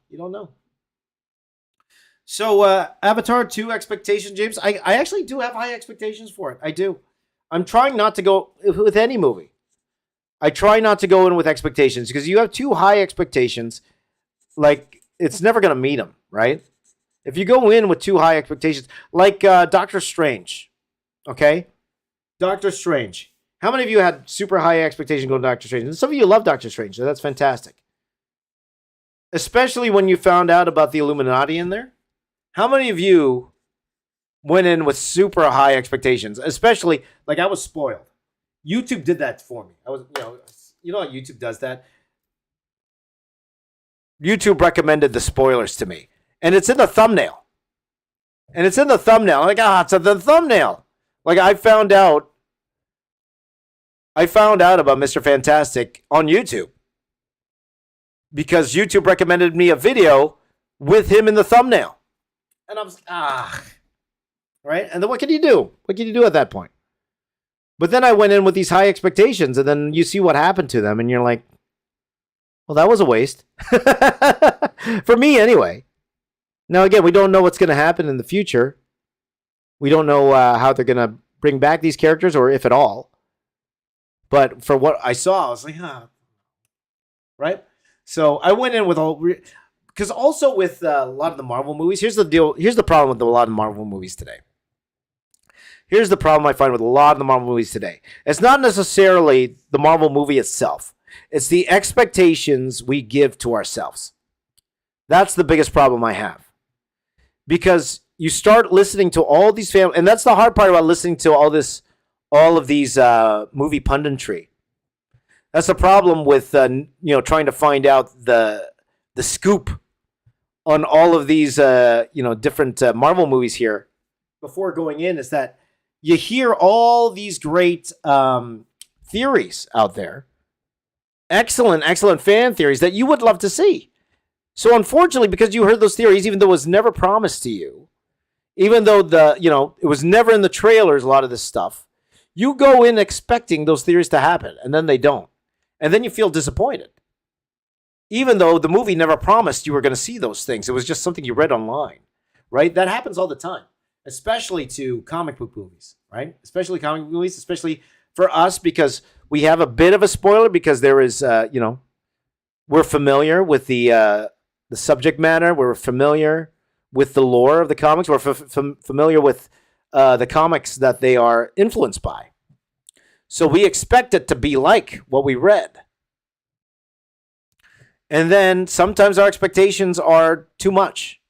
Speaker 1: So Avatar 2 expectations, James. I actually do have high expectations for it. I do. I'm trying not to go with any movie. I try not to go in with expectations because you have too high expectations. Like it's never going to meet them, right? If you go in with too high expectations, like Doctor Strange, okay? Doctor Strange. How many of you had super high expectations going to Doctor Strange? And some of you love Doctor Strange, so that's fantastic. Especially when you found out about the Illuminati in there. How many of you went in with super high expectations? Especially, like, I was spoiled. YouTube did that for me. You know how YouTube does that? YouTube recommended the spoilers to me. And it's in the thumbnail. I'm like, it's in the thumbnail. Like, I found out about Mr. Fantastic on YouTube. Because YouTube recommended me a video with him in the thumbnail. And I was like, right? And then what can you do? What can you do at that point? But then I went in with these high expectations, and then you see what happened to them, and you're like, well, that was a waste. For me, anyway. Now, again, we don't know what's going to happen in the future. We don't know how they're going to bring back these characters, or if at all. But for what I saw, I was like, right? So I went in with because also with a lot of the Marvel movies, here's the deal. Here's the problem with a lot of Marvel movies today. Here's the problem I find with a lot of the Marvel movies today. It's not necessarily the Marvel movie itself. It's the expectations we give to ourselves. That's the biggest problem I have. Because you start listening to all these and that's the hard part about listening to all of these movie punditry. That's the problem with trying to find out the scoop on all of these different Marvel movies here before going in, is that you hear all these great theories out there, excellent fan theories that you would love to see. So unfortunately, because you heard those theories, even though it was never promised to you, even though it was never in the trailers, a lot of this stuff, you go in expecting those theories to happen, and then they don't. And then you feel disappointed. Even though the movie never promised you were going to see those things. It was just something you read online, right? That happens all the time, especially to comic book movies, right? Especially comic book movies, especially for us, because we have a bit of a spoiler because there is, we're familiar with the subject matter. We're familiar with the lore of the comics. We're familiar with the comics that they are influenced by. So we expect it to be like what we read. And then sometimes our expectations are too much.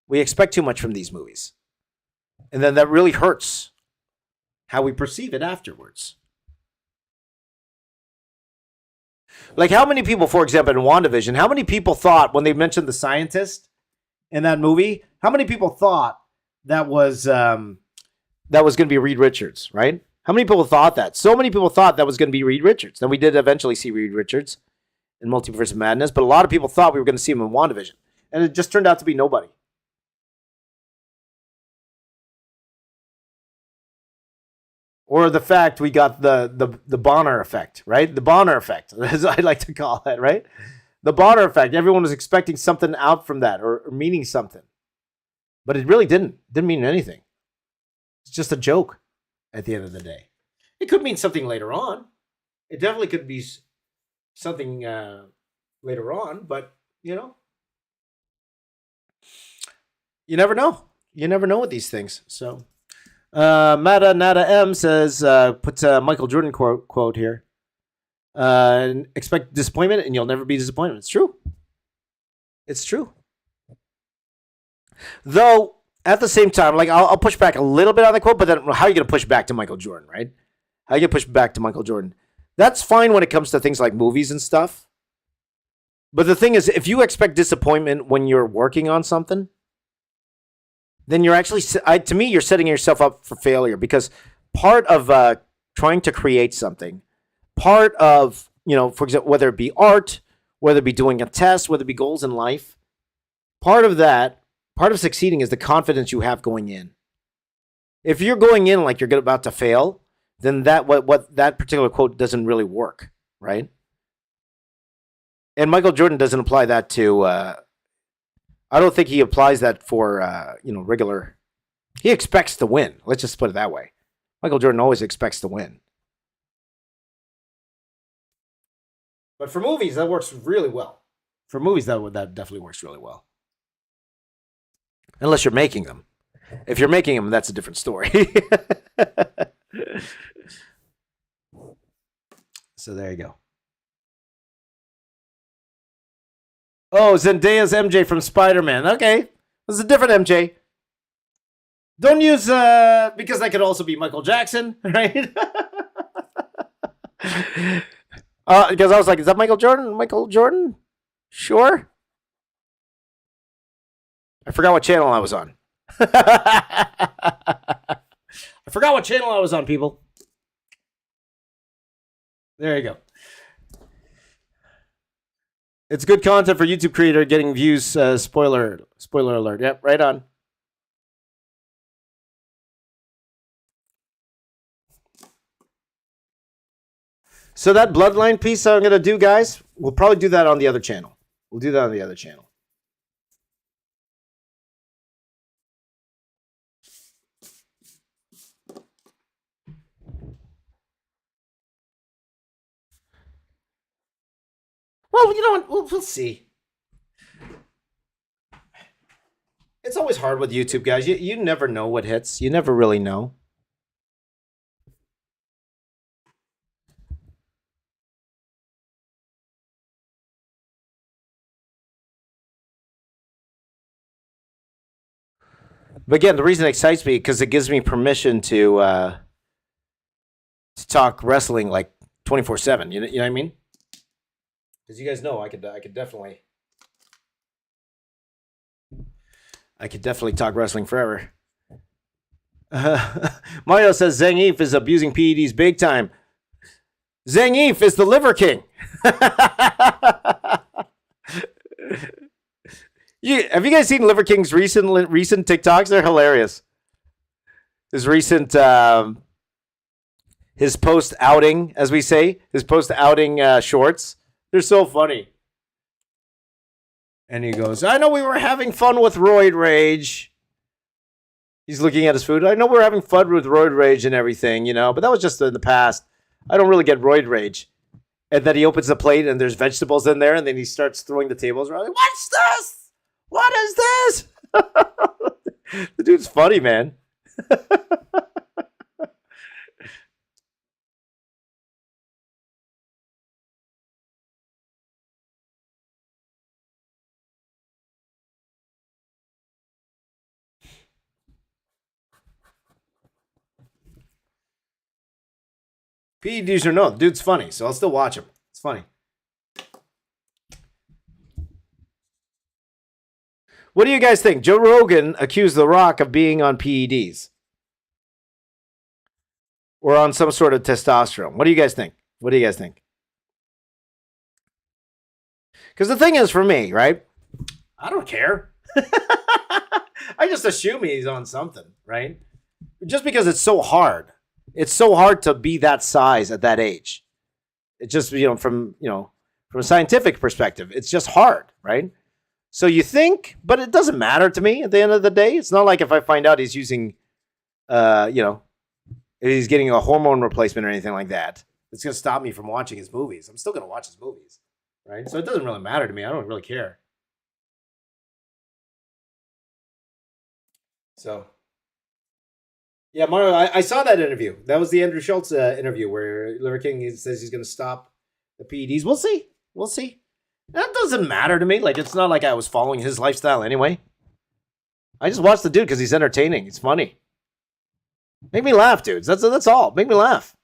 Speaker 1: We expect too much from these movies. And then that really hurts how we perceive it afterwards. Like, how many people, for example, in WandaVision, how many people thought when they mentioned the scientist in that movie, how many people thought that was going to be Reed Richards, right? How many people thought that? So many people thought that was going to be Reed Richards. Then we did eventually see Reed Richards in Multiverse of Madness, but a lot of people thought we were going to see him in WandaVision. And it just turned out to be nobody. Or the fact we got the Bonner effect, right? The Bonner effect, as I like to call it, right? The Bonner effect. Everyone was expecting something out from that or meaning something. But it really didn't. It didn't mean anything. It's just a joke at the end of the day. It could mean something later on. It definitely could be something later on, but, you never know. You never know with these things. So, Mata Nada M says, puts a Michael Jordan quote here. Expect disappointment and you'll never be disappointed. It's true. It's true. Though, at the same time, like, I'll push back a little bit on the quote, but then how are you going to push back to Michael Jordan, right? How are you going to push back to Michael Jordan? That's fine when it comes to things like movies and stuff. But the thing is, if you expect disappointment when you're working on something, then you're actually, to me, you're setting yourself up for failure, because part of trying to create something, part of, for example, whether it be art, whether it be doing a test, whether it be goals in life, part of succeeding is the confidence you have going in. If you're going in like you're about to fail, then what that particular quote doesn't really work, right? And Michael Jordan doesn't apply that to, I don't think he applies that for, regular. He expects to win. Let's just put it that way. Michael Jordan always expects to win. But for movies, that works really well. For movies, that definitely works really well. Unless you're making them. If you're making them, that's a different story. So there you go. Oh, Zendaya's MJ from Spider-Man. Okay. This is a different MJ. Don't use, because that could also be Michael Jackson, right? Because I was like, is that Michael Jordan? Michael Jordan? Sure. I forgot what channel I was on. I forgot what channel I was on, people. There you go. It's good content for YouTube creator getting views. Spoiler alert. Yep, right on. So that bloodline piece I'm gonna do, guys, we'll probably do that on the other channel. We'll do that on the other channel. Well, you know what? We'll see. It's always hard with YouTube, guys. You never know what hits. You never really know. But again, the reason it excites me because it gives me permission to talk wrestling like 24/7. You know what I mean? Because you guys know I could definitely talk wrestling forever. Mario says Zangief is abusing PEDs big time. Zangief is the Liver King. Have you guys seen Liver King's recent TikToks? They're hilarious. His recent his post outing, as we say, his post outing shorts. They're so funny. And he goes, I know we were having fun with roid rage. He's looking at his food. I know we're having fun with roid rage and everything, you know, but that was just in the past. I don't really get roid rage. And then he opens the plate and there's vegetables in there, and then he starts throwing the tables around. Like, what's this? What is this? The dude's funny, man. PEDs or no, the dude's funny, so I'll still watch him. It's funny. What do you guys think? Joe Rogan accused The Rock of being on PEDs or on some sort of testosterone. What do you guys think? Because the thing is, for me, right? I don't care. I just assume he's on something, right? Just because it's so hard. It's so hard to be that size at that age. It just, from a scientific perspective, it's just hard, right? So you think, but it doesn't matter to me at the end of the day. It's not like if I find out he's using, if he's getting a hormone replacement or anything like that, it's going to stop me from watching his movies. I'm still going to watch his movies, right? So it doesn't really matter to me. I don't really care. So, yeah, Mario, I saw that interview. That was the Andrew Schultz interview where Liver King says he's going to stop the PEDs. We'll see. That doesn't matter to me. Like, it's not like I was following his lifestyle anyway. I just watched the dude because he's entertaining. He's funny. Make me laugh, dudes. That's all. Make me laugh.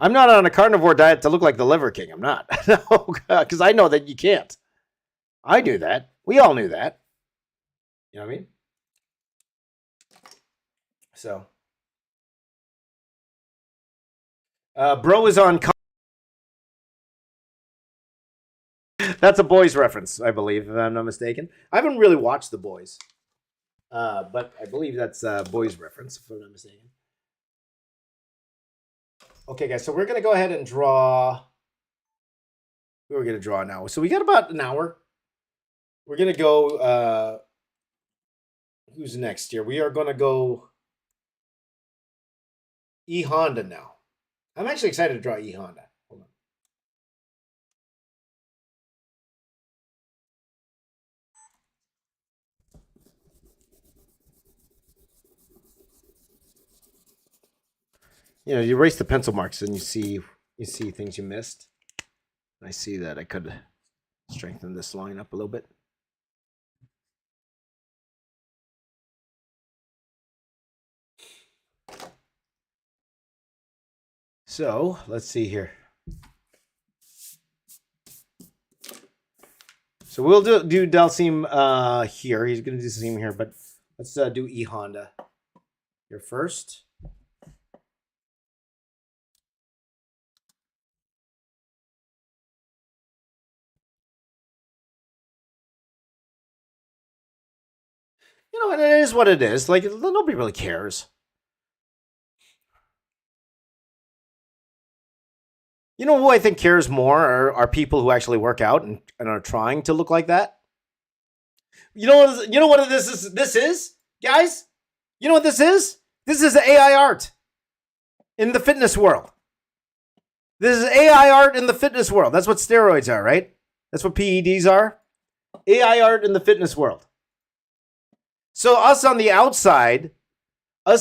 Speaker 1: I'm not on a carnivore diet to look like the Liver King. I'm not. No, because I know that you can't. I knew that. We all knew that. You know what I mean? So, bro is on. That's a Boys reference, I believe, if I'm not mistaken. I haven't really watched The Boys, but I believe that's a Boys reference, if I'm not mistaken. Okay, guys, so we're going to go ahead and draw. Who are we going to draw now? So we got about an hour. We're going to go. Who's next here? We are going to go E Honda now. I'm actually excited to draw E Honda. Hold on. you know, you erase the pencil marks and you see things you missed. I see that I could strengthen this line up a little bit. So let's see here. So we'll do Dalsim here. He's going to do Dalsim here, but let's do E Honda here first. You know, and it is what it is. Like, nobody really cares. You know who I think cares more are people who actually work out and are trying to look like that. You know what this is, guys? You know what this is? This is AI art in the fitness world. This is AI art in the fitness world. That's what steroids are, right? That's what PEDs are. AI art in the fitness world. So us on the outside, that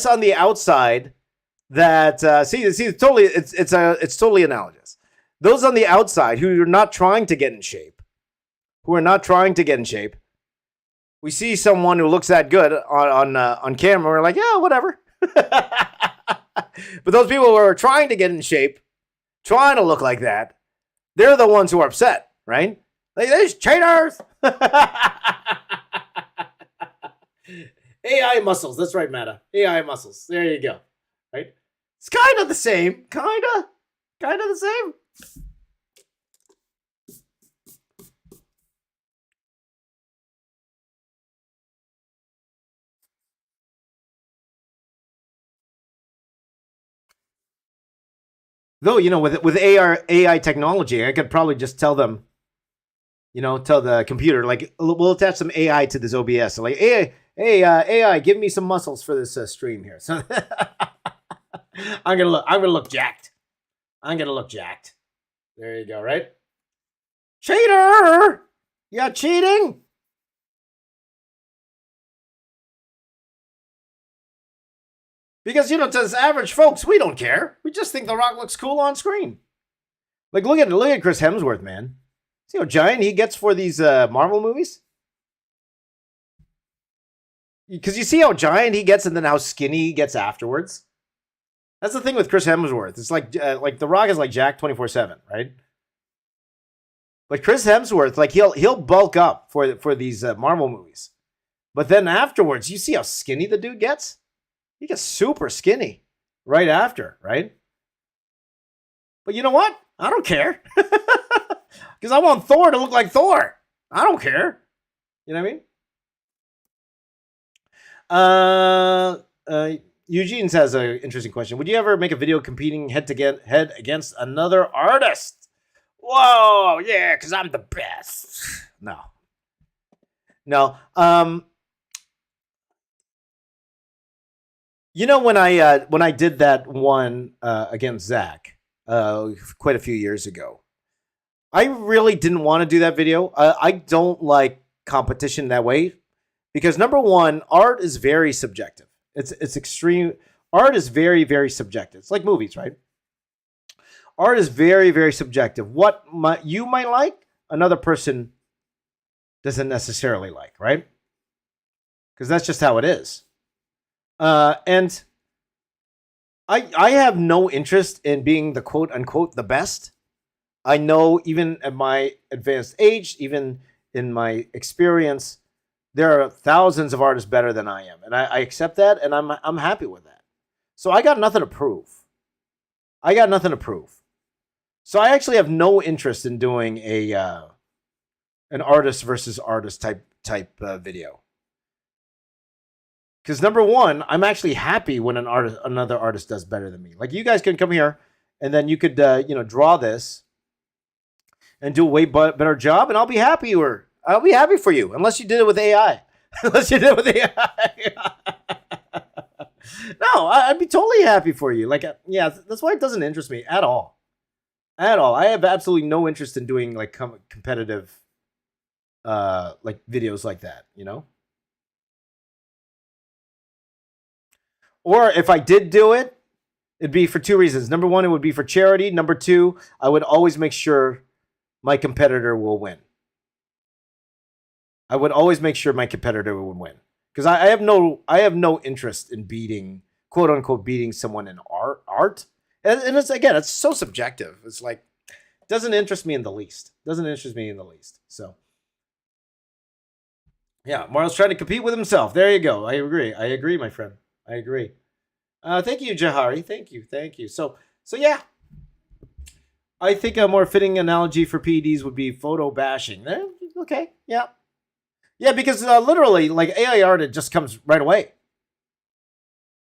Speaker 1: see, totally, it's totally analogous. Those on the outside who are not trying to get in shape, we see someone who looks that good on camera. We're like, yeah, whatever. But those people who are trying to get in shape, trying to look like that, they're the ones who are upset, right? Like, these cheaters. AI muscles. That's right, Mata. AI muscles. There you go. Right? It's kind of the same. Kind of the same. Though, you know, with AI technology, I could probably just tell them, you know, tell the computer, like, we'll attach some AI to this OBS. So like, AI, give me some muscles for this stream here. So I'm gonna look jacked. There you go, right? Cheater! Yeah, cheating. Because, you know, to us average folks, we don't care. We just think The Rock looks cool on screen. Like, look at Chris Hemsworth, man. See how giant he gets for these Marvel movies? Because you see how giant he gets and then how skinny he gets afterwards? That's the thing with Chris Hemsworth. It's like The Rock is like Jack 24/7, right? But Chris Hemsworth, like, he'll bulk up for these Marvel movies. But then afterwards, you see how skinny the dude gets? He gets super skinny right after, right? But you know what? I don't care. Because I want Thor to look like Thor. I don't care. You know what I mean? Eugene has an interesting question. Would you ever make a video competing head against another artist? Whoa, yeah, because I'm the best. No. You know, when I did that one against Zach quite a few years ago, I really didn't want to do that video. I don't like competition that way because, number one, art is very subjective. It's extreme. Art is very, very subjective. It's like movies, right? Art is very, very subjective. What you might like, another person doesn't necessarily like, right? Because that's just how it is. And I have no interest in being the quote unquote the best. I know even at my advanced age, even in my experience, there are thousands of artists better than I am. And I accept that, and I'm happy with that. So I got nothing to prove. So I actually have no interest in doing an artist versus artist type video. Because number one, I'm actually happy when another artist does better than me. Like, you guys can come here, and then you could draw this and do a way better job, and I'll be happy for you, unless you did it with AI. No, I'd be totally happy for you. Like, yeah, that's why it doesn't interest me at all. I have absolutely no interest in doing like competitive, like videos like that. You know. Or if I did do it, It'd be for two reasons. Number one, it would be for charity. Number two, I would always make sure my competitor will win. I would always make sure my competitor would win. Because I have no interest in beating, quote unquote, beating someone in art. And it's so subjective. It's like, it doesn't interest me in the least. So, yeah, Marl's trying to compete with himself. There you go. I agree, my friend. I agree. Thank you, Jahari. Thank you. So yeah. I think a more fitting analogy for PEDs would be photo bashing. Okay, yeah. Yeah, because literally, like AI art, it just comes right away.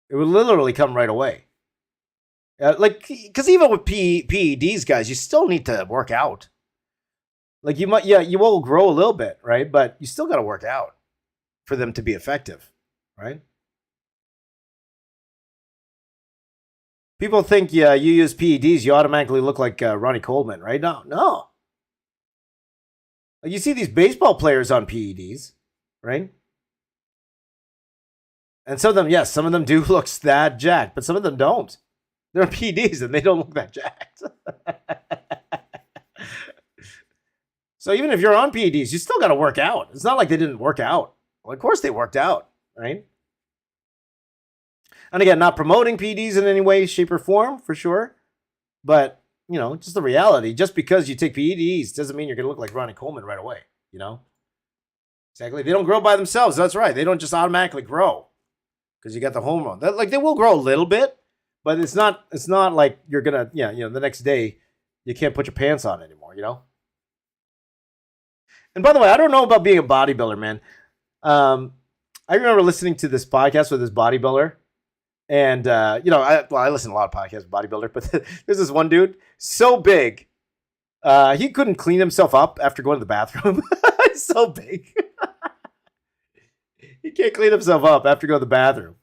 Speaker 1: It would literally come right away. Because even with PEDs, guys, you still need to work out. Like you will grow a little bit, right? But you still got to work out for them to be effective, right? People think, you use PEDs, you automatically look like Ronnie Coleman, right? No. Like you see these baseball players on PEDs, right? And some of them do look that jacked, but some of them don't. They're on PEDs and they don't look that jacked. So even if you're on PEDs, you still got to work out. It's not like they didn't work out. Well, of course they worked out, right? And again, not promoting PEDs in any way, shape, or form, for sure. But, just the reality. Just because you take PEDs doesn't mean you're going to look like Ronnie Coleman right away, Exactly. They don't grow by themselves. That's right. They don't just automatically grow because you got the hormone. They will grow a little bit, but it's not like you're going to, the next day you can't put your pants on anymore, And by the way, I don't know about being a bodybuilder, man. I remember listening to this podcast with this bodybuilder. And, I listen to a lot of podcasts with bodybuilder, but there's this one dude, so big, he couldn't clean himself up after going to the bathroom. He's so big. He can't clean himself up after going to the bathroom.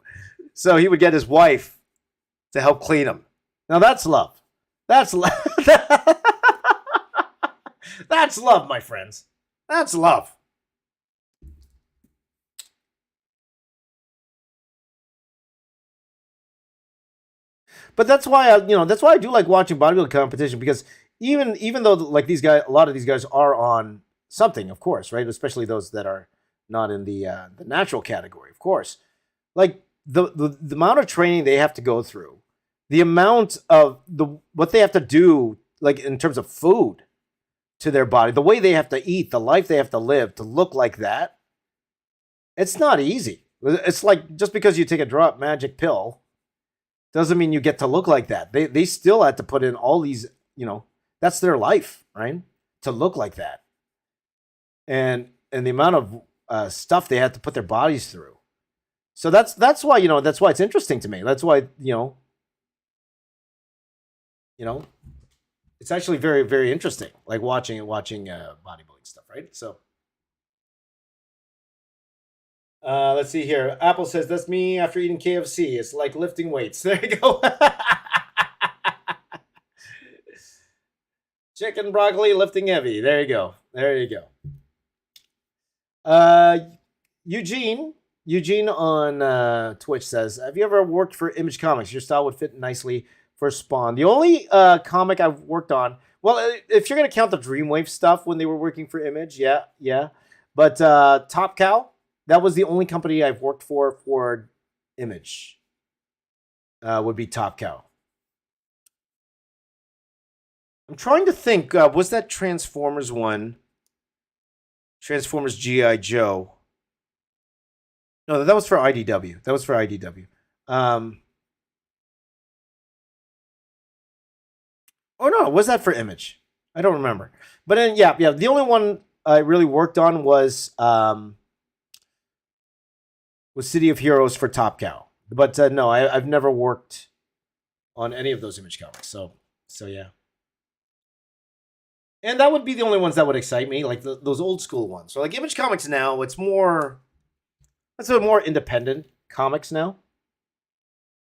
Speaker 1: So he would get his wife to help clean him. Now that's love. That's love. That's love, my friends. That's love. But that's why I do like watching bodybuilding competition, because even though like these guys, a lot of these guys are on something, of course, right? Especially those that are not in the natural category, of course. Like the amount of training they have to go through, the amount of what they have to do, like in terms of food to their body, the way they have to eat, the life they have to live to look like that, it's not easy. It's like just because you take a magic pill doesn't mean you get to look like that. They still had to put in all these, that's their life, right? To look like that. And the amount of stuff they had to put their bodies through. So that's why, that's why it's interesting to me. That's why, it's actually very, very interesting, like watching bodybuilding stuff, right? So let's see here. Apple says, that's me after eating KFC. It's like lifting weights. There you go. Chicken, broccoli, lifting heavy. There you go. Eugene on Twitch says, have you ever worked for Image Comics? Your style would fit nicely for Spawn. The only comic I've worked on, well, if you're going to count the Dreamwave stuff when they were working for Image, yeah. But Top Cow, that was the only company I've worked for Image. Would be Top Cow. I'm trying to think. Was that Transformers one? Transformers G.I. Joe. No, that was for IDW. Oh no, was that for Image? I don't remember. But then, yeah. The only one I really worked on was City of Heroes for Top Cow. But no, I've never worked on any of those Image comics. So yeah. And that would be the only ones that would excite me, like those old school ones. So like Image Comics now, it's more independent comics now.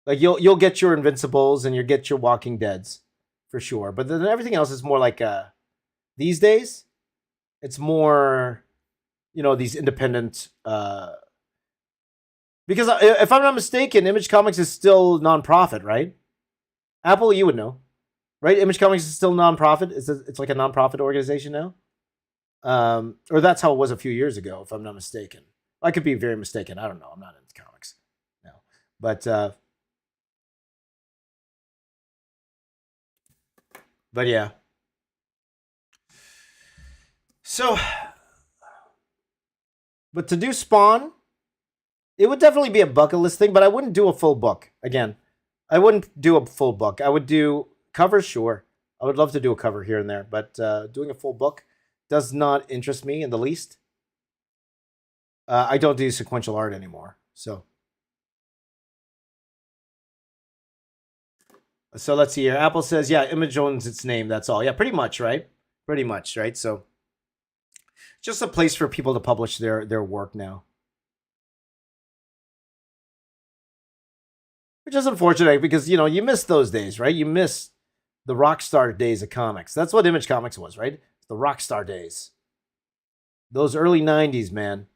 Speaker 1: Like you'll get your Invincibles and you'll get your Walking Deads for sure. But then everything else is more like these days, it's more, these independent because if I'm not mistaken, Image Comics is still nonprofit, right? Apple, you would know, right? Image Comics is still nonprofit. It's like a nonprofit organization now. Or that's how it was a few years ago, if I'm not mistaken. I could be very mistaken. I don't know. I'm not into comics now. But yeah. So, but to do Spawn, it would definitely be a bucket list thing, but I wouldn't do a full book. Again, I wouldn't do a full book. I would do covers, sure. I would love to do a cover here and there, but doing a full book does not interest me in the least. I don't do sequential art anymore, so let's see here. Apple says, yeah, Image owns its name. That's all. Yeah, pretty much, right? Pretty much, right? So just a place for people to publish their work now. Which is unfortunate because, you miss those days, right? You miss the rock star days of comics. That's what Image Comics was, right? The rock star days. Those early 90s, man.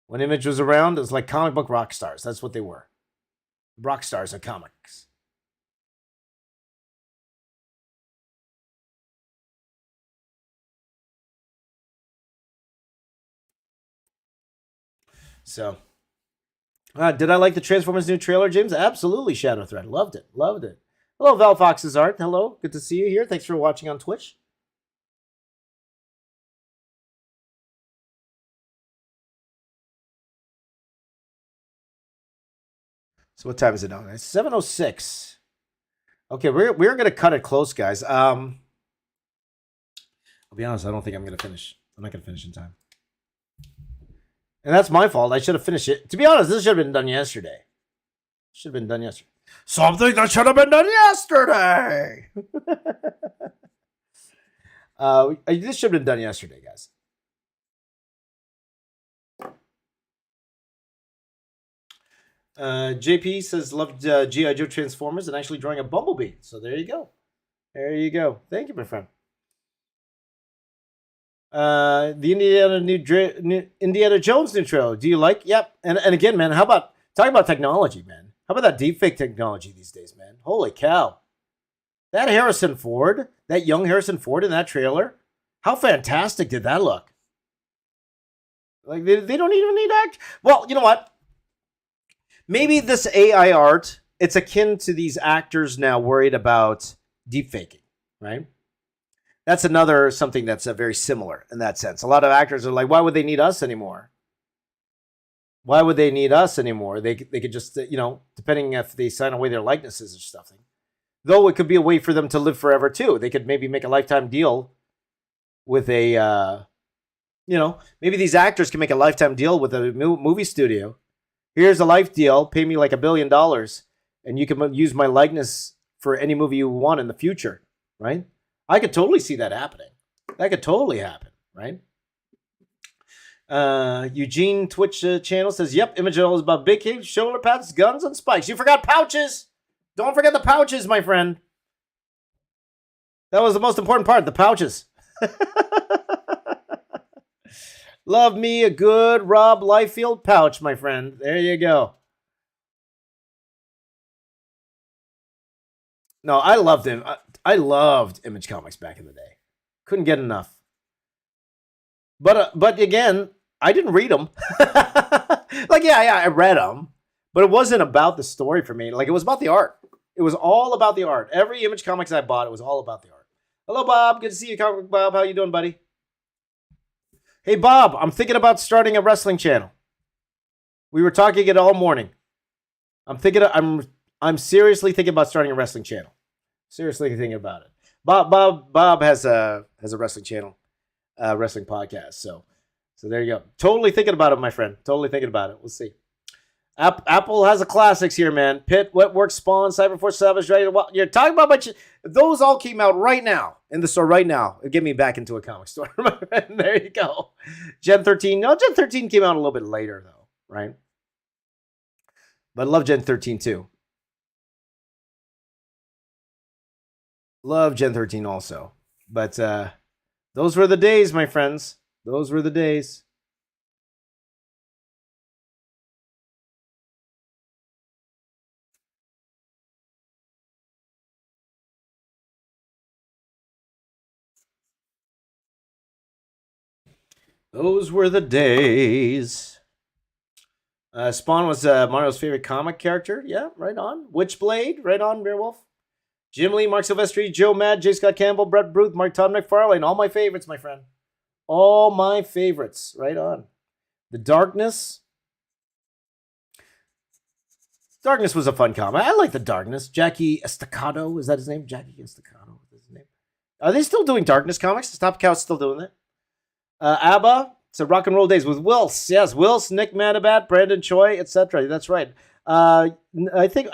Speaker 1: When Image was around, it was like comic book rock stars. That's what they were. Rock stars of comics. So, did I like the Transformers new trailer, James? Absolutely, Shadow Thread. Loved it. Loved it. Hello, Val Fox's Art. Hello. Good to see you here. Thanks for watching on Twitch. So what time is it now? It's 7:06. Okay, we're going to cut it close, guys. I'll be honest, I don't think I'm going to finish. I'm not going to finish in time. And that's my fault. I should have finished it. To be honest, this should have been done yesterday. Should have been done yesterday. Something that should have been done yesterday. This should have been done yesterday, guys. JP says loved G.I. Joe Transformers and actually drawing a Bumblebee. So there you go. There you go. Thank you, my friend. The Indiana Jones new trailer. Do you like? Yep. And again, man, how about talking about technology, man? How about that deepfake technology these days, man? Holy cow! That Harrison Ford, that young Harrison Ford in that trailer, how fantastic did that look? Like they don't even need act. Well, you know what? Maybe this AI art, it's akin to these actors now worried about deepfaking, right? That's another something that's very similar in that sense. A lot of actors are like, why would they need us anymore? Why would they need us anymore? They could just, depending if they sign away their likenesses or something. Though it could be a way for them to live forever too. They could maybe make a lifetime deal with a, maybe these actors can make a lifetime deal with a movie studio. Here's a life deal. Pay me like $1 billion, and you can use my likeness for any movie you want in the future, right? I could totally see that happening. That could totally happen, right? Eugene Twitch channel says, yep, Image is about big capes, shoulder pads, guns, and spikes. You forgot pouches. Don't forget the pouches, my friend. That was the most important part, the pouches. Love me a good Rob Liefeld pouch, my friend. There you go. No, I loved him. I loved Image Comics back in the day. Couldn't get enough. But again, I didn't read them. I read them, but it wasn't about the story for me. Like, it was about the art. It was all about the art. Every Image Comics I bought, it was all about the art. Hello, Bob. Good to see you, Comic Bob. How you doing, buddy? Hey, Bob, I'm thinking about starting a wrestling channel. We were talking it all morning. I'm seriously thinking about starting a wrestling channel. Seriously thinking about it. Bob has a wrestling channel, wrestling podcast. So there you go. Totally thinking about it, my friend. Totally thinking about it. We'll see. Apple has a classics here, man. Pit, Wetworks, Spawn, Cyberforce, Savage, Dragon. Well, you're talking about those all came out right now in the store right now. Get me back into a comic store, my friend. There you go. Gen 13. No, Gen 13 came out a little bit later though, right? But I love Gen 13 too. Love Gen 13 also. But those were the days, my friends. Those were the days. Those were the days. Spawn was Mario's favorite comic character. Yeah, right on. Witchblade, right on, Beowulf. Jim Lee, Mark Silvestri, Joe Mad, J. Scott Campbell, Brett Booth, Mark Todd McFarlane. All my favorites, my friend. All my favorites. Right on. The Darkness. Darkness was a fun comic. I like The Darkness. Jackie Estacado. Is that his name? Jackie Estacado is his name. Are they still doing Darkness comics? Is Top Cow's still doing that? ABBA. It's a rock and roll days with Wills. Yes, Wills, Nick Manabat, Brandon Choi, etc. That's right. I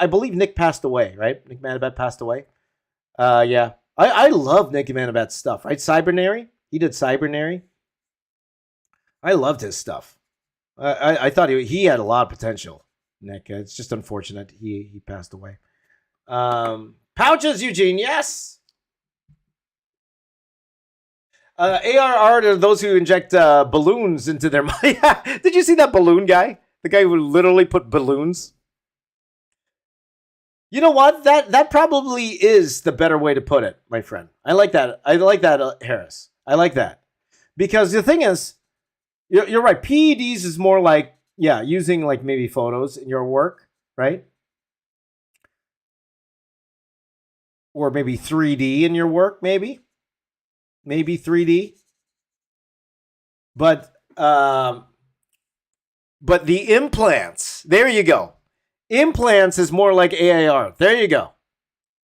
Speaker 1: believe Nick passed away, right? Nick Manabat passed away. Yeah. I love Nick Manabat's stuff, right? Cybernary. He did Cybernary. I loved his stuff. I thought he had a lot of potential, Nick. It's just unfortunate he passed away. Pouches, Eugene, yes. AR art are those who inject balloons into their mind. Did you see that balloon guy? The guy who literally put balloons. You know what? That probably is the better way to put it, my friend. I like that. I like that, Harris. I like that. Because the thing is, you're right. PEDs is more like, yeah, using like maybe photos in your work, right? Or maybe 3D in your work, maybe 3D. But the implants, there you go. Implants is more like AAR. There you go.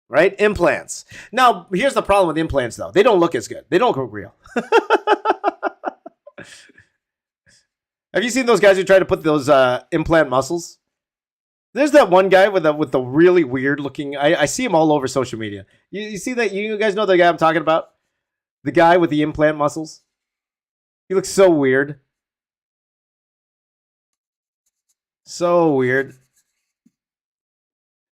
Speaker 1: Right? Implants. Now, here's the problem with implants, though. They don't look as good. They don't look real. Have you seen those guys who try to put those implant muscles? There's that one guy with the really weird looking. I see him all over social media. You see that? You guys know the guy I'm talking about? The guy with the implant muscles. He looks so weird. So weird.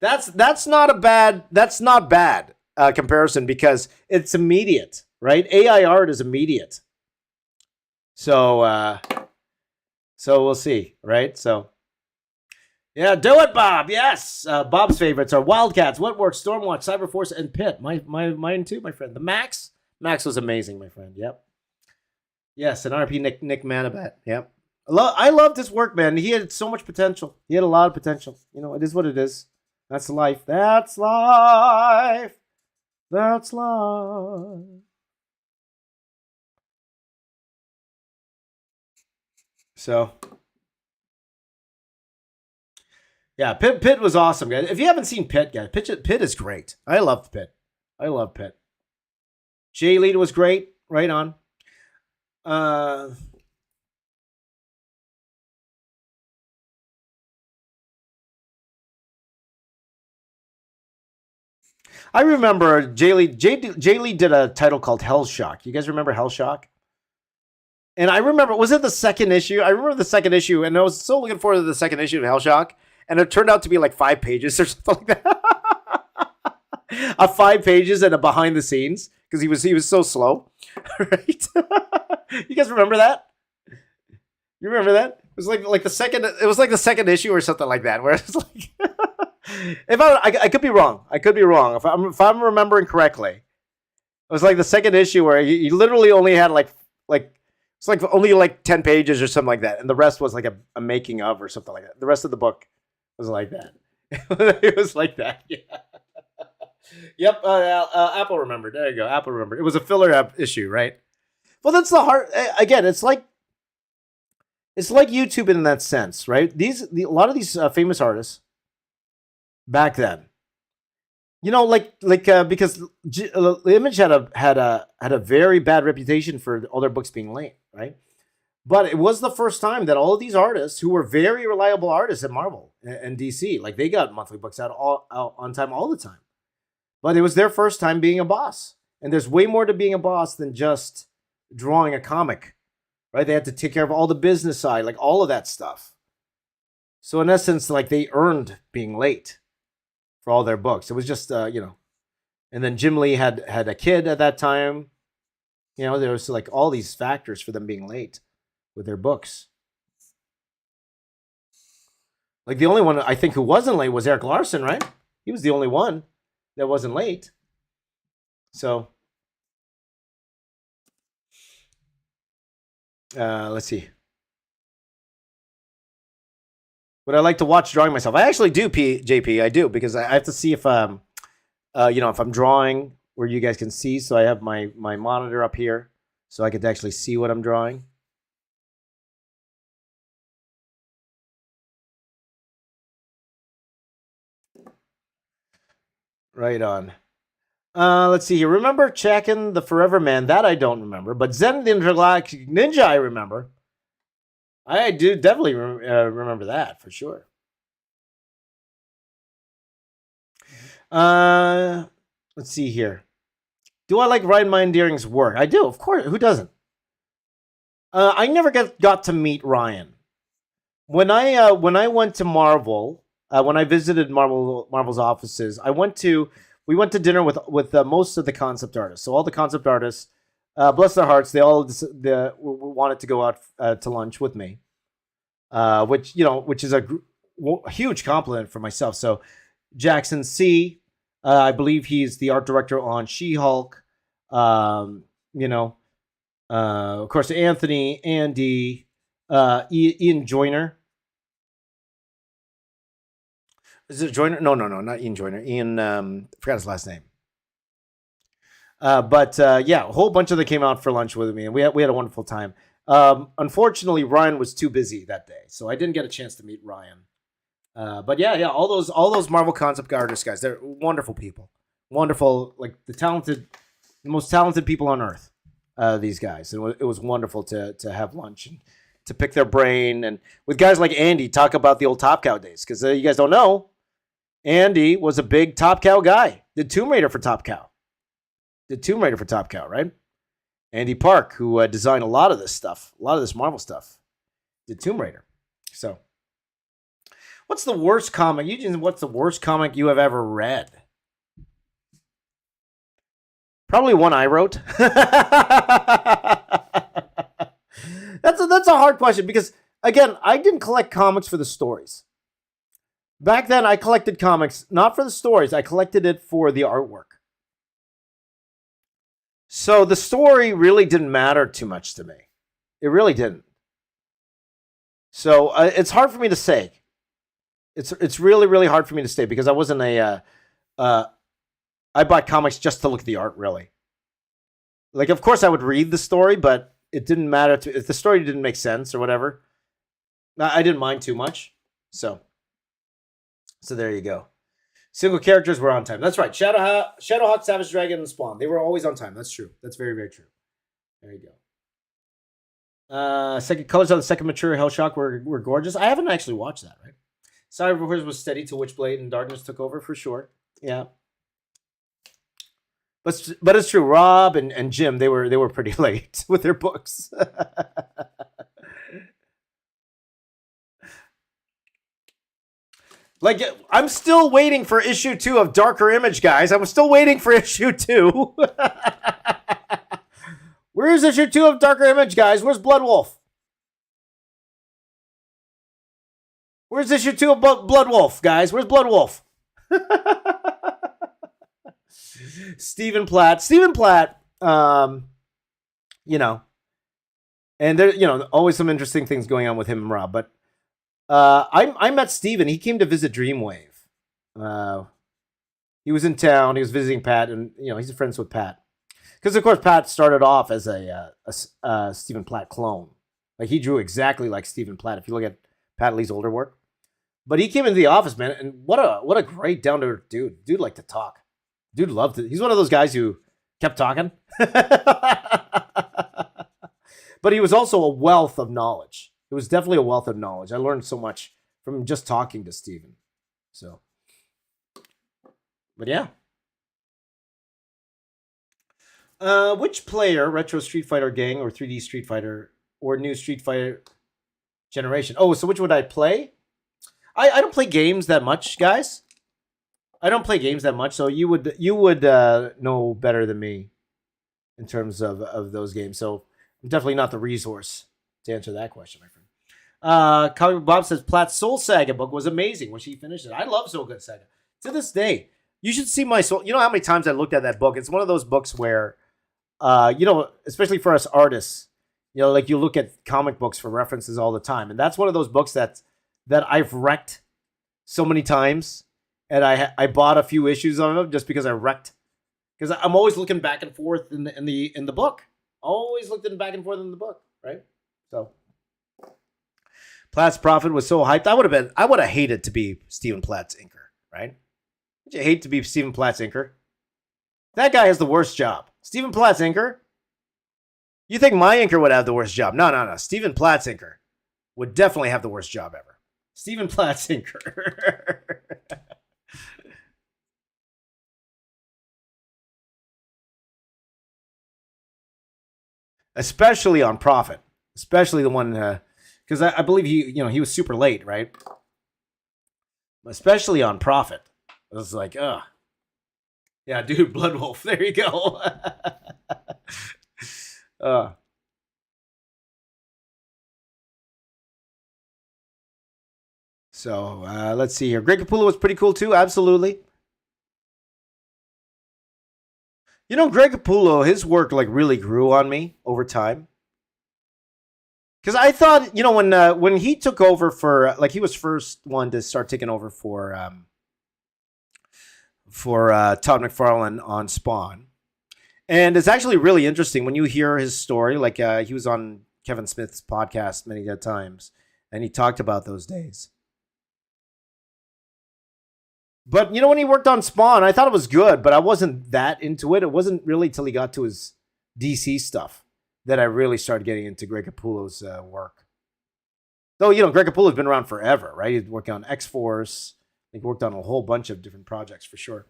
Speaker 1: That's not bad comparison because it's immediate, right? AI art is immediate. So we'll see, right? So yeah, do it, Bob. Yes, Bob's favorites are Wildcats, Wentworth, Stormwatch, Cyberforce, and Pit. Mine too, my friend. The Max was amazing, my friend. Yep. Yes, and RP Nick Manabat. Yep. I loved his work, man. He had so much potential. He had a lot of potential. You know, it is what it is. That's life. That's life. That's life. So, yeah, Pit was awesome, guys. If you haven't seen Pit, guys, Pit is great. I love Pit. I love Pit. Jay Lead was great. Right on. I remember Jay Lee did a title called Hell Shock. You guys remember Hell Shock? And I remember, was it the second issue? I remember the second issue, and I was so looking forward to the second issue of Hell Shock, and it turned out to be like 5 pages or something like that. 5 pages and a behind the scenes because he was so slow, right? You guys remember that? You remember that? It was like the second. It was like the second issue or something like that, where it's like. If I could be wrong. I could be wrong. If I'm remembering correctly, it was like the second issue where you literally only had like it's like only like 10 pages or something like that, and the rest was like a making of or something like that. The rest of the book was like that. It was like that. Yeah. Yep. Apple remembered. There you go. Apple remembered. It was a filler issue, right? Well, that's the heart. Again, it's like YouTube in that sense, right? A lot of these famous artists back then, you know, because Image had a very bad reputation for all their books being late, right? But it was the first time that all of these artists who were very reliable artists at Marvel and DC, like they got monthly books out on time all the time. But it was their first time being a boss, and there's way more to being a boss than just drawing a comic, right? They had to take care of all the business side, like all of that stuff. So in essence, like they earned being late for all their books. It was just, you know, and then Jim Lee had a kid at that time. You know, there was like all these factors for them being late with their books. Like the only one I think who wasn't late was Eric Larson, right? He was the only one that wasn't late. So Let's see. Would I like to watch drawing myself? I actually do, JP. I do because I have to see if if I'm drawing where you guys can see. So I have my monitor up here, so I could actually see what I'm drawing. Right on. Let's see here. Remember Chakin the Forever Man? That I don't remember, but Zen the Intergalactic Ninja I remember. I do definitely remember that for sure. Let's see here. Do I like Ryan Mindering's work? I do, of course. Who doesn't? I never got to meet Ryan. When I went to Marvel, when I visited Marvel's offices, we went to dinner with most of the concept artists. So all the concept artists, bless their hearts, they all wanted to go out to lunch with me, which is a huge compliment for myself. So Jackson C, I believe he's the art director on She-Hulk. Of course, Anthony, Andy, Ian Joyner. Is it Joyner? No, not Ian Joyner. Ian, forgot his last name. But a whole bunch of them came out for lunch with me, and we had a wonderful time. Unfortunately, Ryan was too busy that day, so I didn't get a chance to meet Ryan. But all those Marvel concept artist guys, they're wonderful people. Wonderful, like the most talented people on earth. These guys, and it was wonderful to have lunch and to pick their brain, and with guys like Andy, talk about the old Top Cow days, because you guys don't know, Andy was a big Top Cow guy. Did Tomb Raider for Top Cow. Right? Andy Park, who designed a lot of this stuff, a lot of this Marvel stuff, did Tomb Raider. So, what's the worst comic? Eugene, what's the worst comic you have ever read? Probably one I wrote. That's a hard question because, again, I didn't collect comics for the stories. Back then, I collected comics not for the stories. I collected it for the artwork. So the story really didn't matter too much to me. It really didn't. So it's hard for me to say. It's really, really hard for me to say because I wasn't I bought comics just to look at the art, really. Like, of course, I would read the story, but it didn't matter if the story didn't make sense or whatever. I didn't mind too much. So there you go. Single characters were on time. That's right. Shadowhawk, Savage Dragon, and Spawn. They were always on time. That's true. That's very, very true. There you go. Second colors on the second mature Hellshock were gorgeous. I haven't actually watched that, right? Cyberforce was steady till Witchblade and Darkness took over for sure. Yeah. But it's true. Rob and Jim, they were pretty late with their books. Like, I'm still waiting for issue 2 of Darker Image, guys. I'm still waiting for issue 2. Where's issue 2 of Darker Image, guys? Where's Blood Wolf? Where's issue 2 of Blood Wolf, guys? Where's Blood Wolf? Stephen Platt, and there, always some interesting things going on with him and Rob. But I met Stephen. He came to visit Dreamwave. He was in town. He was visiting Pat, and he's friends with Pat because, of course, Pat started off as a Stephen Platt clone. Like, he drew exactly like Stephen Platt. If you look at Pat Lee's older work, but he came into the office, man, and what a great down to earth dude. Dude liked to talk. Dude loved it. He's one of those guys who kept talking. But he was also a wealth of knowledge. It was definitely a wealth of knowledge. I learned so much from just talking to Steven. So, but yeah. Which player, Retro Street Fighter Gang or 3D Street Fighter or New Street Fighter Generation? Oh, so which would I play? I don't play games that much, guys. I don't play games that much, so you would know better than me in terms of those games. So I'm definitely not the resource to answer that question, my friend. Comic Bob says Platt's Soul Saga book was amazing when she finished it. I love Soul Saga to this day. You should see my soul. You know how many times I looked at that book? It's one of those books where, especially for us artists, You know, like you look at comic books for references all the time, and that's one of those books that I've wrecked so many times, and I bought a few issues of them just because I wrecked, because I'm always looking back and forth in the book, always looking back and forth in the book, right? So Platt's Prophet was so hyped. I would have hated to be Stephen Platt's inker, right? Would you hate to be Stephen Platt's inker? That guy has the worst job. Stephen Platt's inker? You think my inker would have the worst job? No. Stephen Platt's inker would definitely have the worst job ever. Stephen Platt's inker. Especially on Prophet. Especially the one, because I believe he was super late, right? Especially on Prophet. It was like, ugh. Yeah, dude, Blood Wolf. There you go. So let's see here. Greg Capullo was pretty cool too. Absolutely. You know, Greg Capullo, his work like really grew on me over time. Because I thought, you know, when he took over for, like, he was first one to start taking over for Todd McFarlane on Spawn. And it's actually really interesting when you hear his story. Like, he was on Kevin Smith's podcast many times, and he talked about those days. But, you know, when he worked on Spawn, I thought it was good, but I wasn't that into it. It wasn't really till he got to his DC stuff that I really started getting into Greg Capullo's work. Though, you know, Greg Capullo's been around forever, right? He's working on X-Force. He worked on a whole bunch of different projects for sure.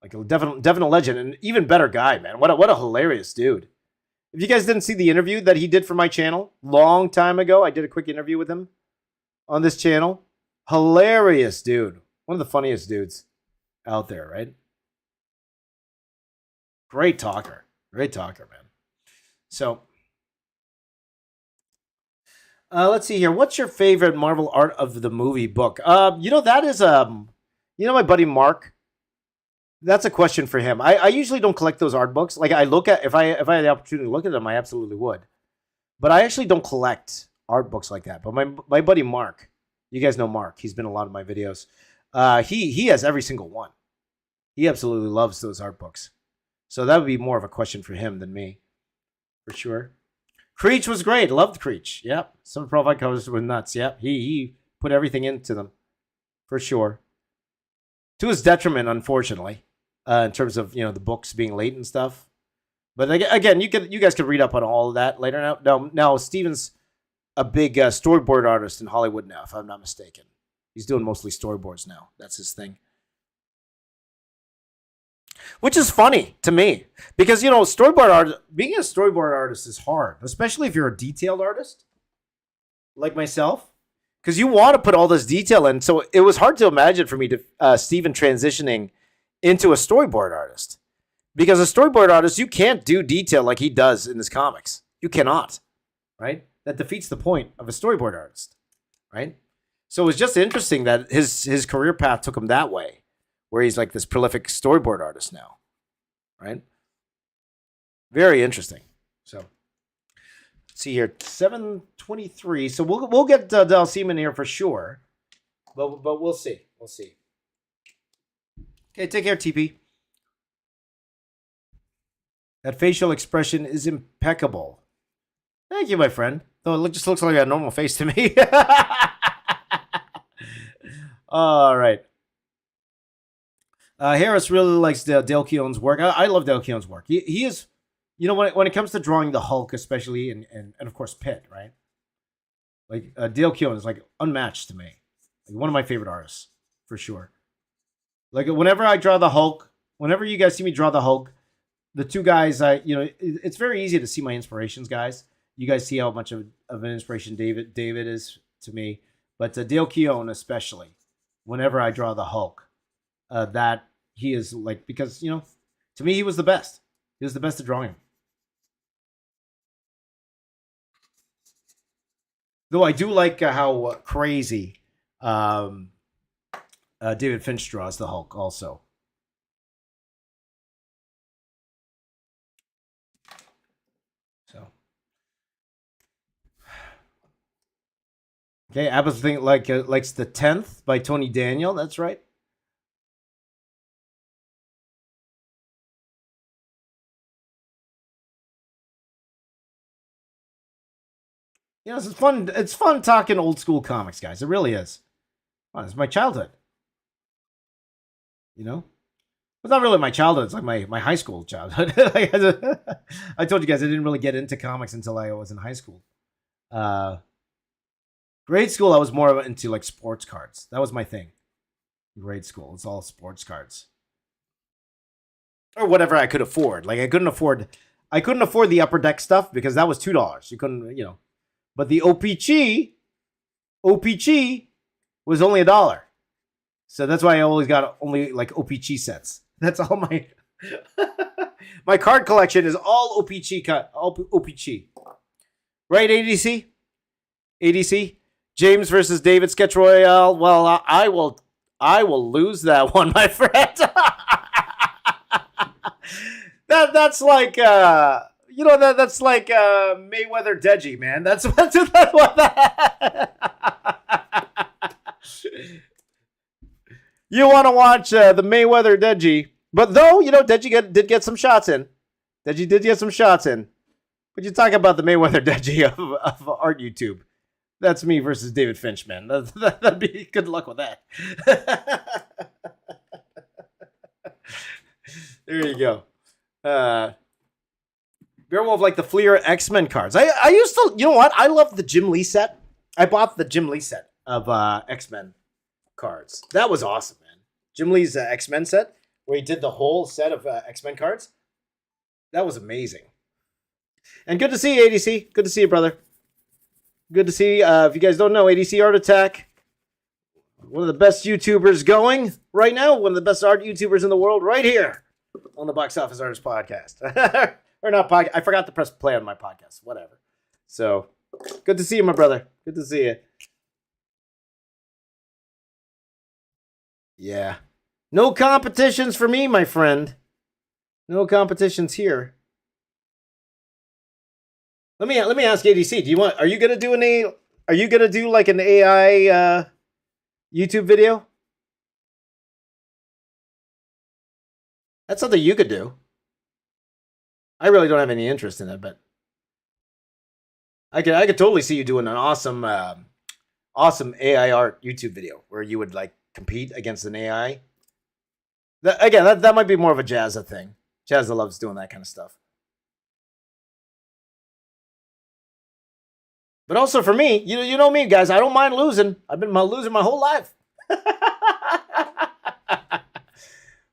Speaker 1: Like a definite legend, and even better guy, man. What a hilarious dude. If you guys didn't see the interview that he did for my channel long time ago, I did a quick interview with him on this channel. Hilarious dude. One of the funniest dudes out there, right? Great talker, man. So, let's see here. What's your favorite Marvel Art of the Movie book? You know, that is you know, my buddy Mark. That's a question for him. I usually don't collect those art books. Like, I look at, if I had the opportunity to look at them, I absolutely would. But I actually don't collect art books like that. But my buddy Mark, you guys know Mark. He's been in a lot of my videos. He has every single one. He absolutely loves those art books. So that would be more of a question for him than me, for sure. Creech was great. Loved Creech. Yep. Some profile covers were nuts. Yep. He put everything into them, for sure. To his detriment, unfortunately, in terms of, you know, the books being late and stuff. But again, you guys could read up on all of that later. Now Steven's a big storyboard artist in Hollywood now, if I'm not mistaken. He's doing mostly storyboards now. That's his thing. Which is funny to me, because, you know, being a storyboard artist is hard, especially if you're a detailed artist like myself, because you want to put all this detail in. So it was hard to imagine for me to Steven transitioning into a storyboard artist, because a storyboard artist, you can't do detail like he does in his comics. You cannot, right? That defeats the point of a storyboard artist, right? So it was just interesting that his career path took him that way, where he's like this prolific storyboard artist now, right? Very interesting. So let's see here, 7:23. So we'll get Del Seaman here for sure, but we'll see. We'll see. Okay, take care, TP. That facial expression is impeccable. Thank you, my friend. Though it just looks like a normal face to me. All right. Harris really likes Dale Keown's work. I love Dale Keown's work. He is, you know, when it comes to drawing the Hulk, especially, and of course Pitt, right? Like, Dale Keown is like unmatched to me. Like, one of my favorite artists, for sure. Like, whenever I draw the Hulk, whenever you guys see me draw the Hulk, the two guys, it's very easy to see my inspirations, guys. You guys see how much of an inspiration David is to me. But Dale Keown especially, whenever I draw the Hulk, that he is like, because, you know, to me, he was the best. He was the best at drawing him. Though I do like how crazy David Finch draws the Hulk also. So, Okay, Apple's thing likes the 10th by Tony Daniel. That's right. You know, it's fun. It's fun talking old school comics, guys. It really is. Oh, it's my childhood. You know, it's not really my childhood. It's like my high school childhood. I told you guys I didn't really get into comics until I was in high school. Grade school, I was more into like sports cards. That was my thing. Grade school, it's all sports cards or whatever I could afford. Like I couldn't afford the Upper Deck stuff because that was $2. You couldn't, But the OPG was only $1. So that's why I always got only like OPG sets. That's all my my card collection is all OPG. Right, ADC? James versus David Sketch Royale. Well, I will lose that one, my friend. That's like that's like Mayweather Deji, man. That's what that. You want to watch the Mayweather Deji, but though Deji did get some shots in. Deji did get some shots in. But you talk about the Mayweather Deji of art YouTube. That's me versus David Finch, man. That'd be good luck with that. There you go. Beowulf like the Fleer X-Men cards. I used to, you know what? I love the Jim Lee set. I bought the Jim Lee set of X-Men cards. That was awesome, man. Jim Lee's X-Men set, where he did the whole set of X-Men cards. That was amazing. And good to see you, ADC. Good to see you, brother. Good to see. If you guys don't know, ADC Art Attack, one of the best YouTubers going right now. One of the best art YouTubers in the world, right here on the Box Office Artist Podcast, or not podcast. I forgot to press play on my podcast. Whatever. So good to see you, my brother. Good to see you. Yeah. No competitions for me, my friend. No competitions here. Let me ask ADC. Are you gonna do like an AI YouTube video? That's something you could do. I really don't have any interest in it, but I could totally see you doing an awesome AI art YouTube video where you would like compete against an AI. That might be more of a Jazza thing. Jazza loves doing that kind of stuff. But also for me, you know me, guys. I don't mind losing. I've been losing my whole life.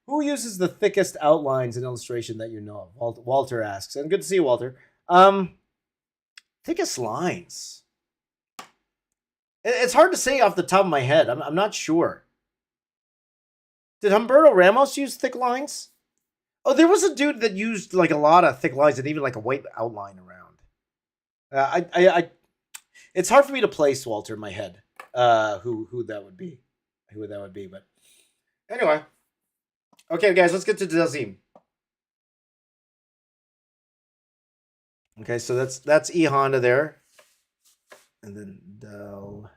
Speaker 1: Who uses the thickest outlines in illustration that you know of? Walter asks, and good to see you, Walter. Thickest lines. It's hard to say off the top of my head. I'm not sure. Did Humberto Ramos use thick lines? Oh, there was a dude that used like a lot of thick lines and even like a white outline around. It's hard for me to place, Walter, in my head. Who that would be? But anyway, okay, guys, let's get to Dalzim. Okay, so that's E Honda there, and then Del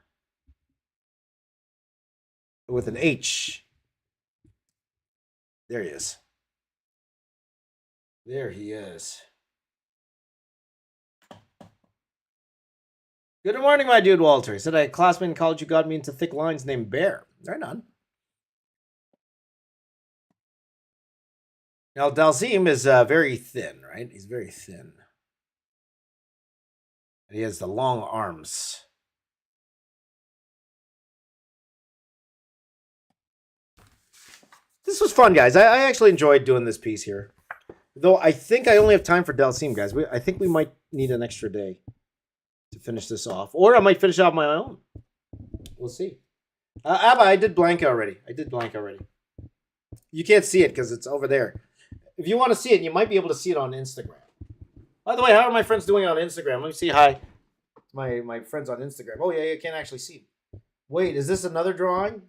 Speaker 1: with an H. There he is. There he is. Good morning, my dude, Walter. He said, a classmate in college who got me into thick lines named Bear. Right on. Now, Dalzim is very thin, right? He's very thin. And he has the long arms. This was fun, guys. I actually enjoyed doing this piece here. Though I think I only have time for Dalzim, guys. I think we might need an extra day to finish this off. Or I might finish off my own. We'll see. Abba, I did Blanca already. You can't see it because it's over there. If you want to see it, you might be able to see it on Instagram. By the way, how are my friends doing on Instagram? Let me see. Hi. My friends on Instagram. Oh, yeah, you can't actually see. Wait, is this another drawing?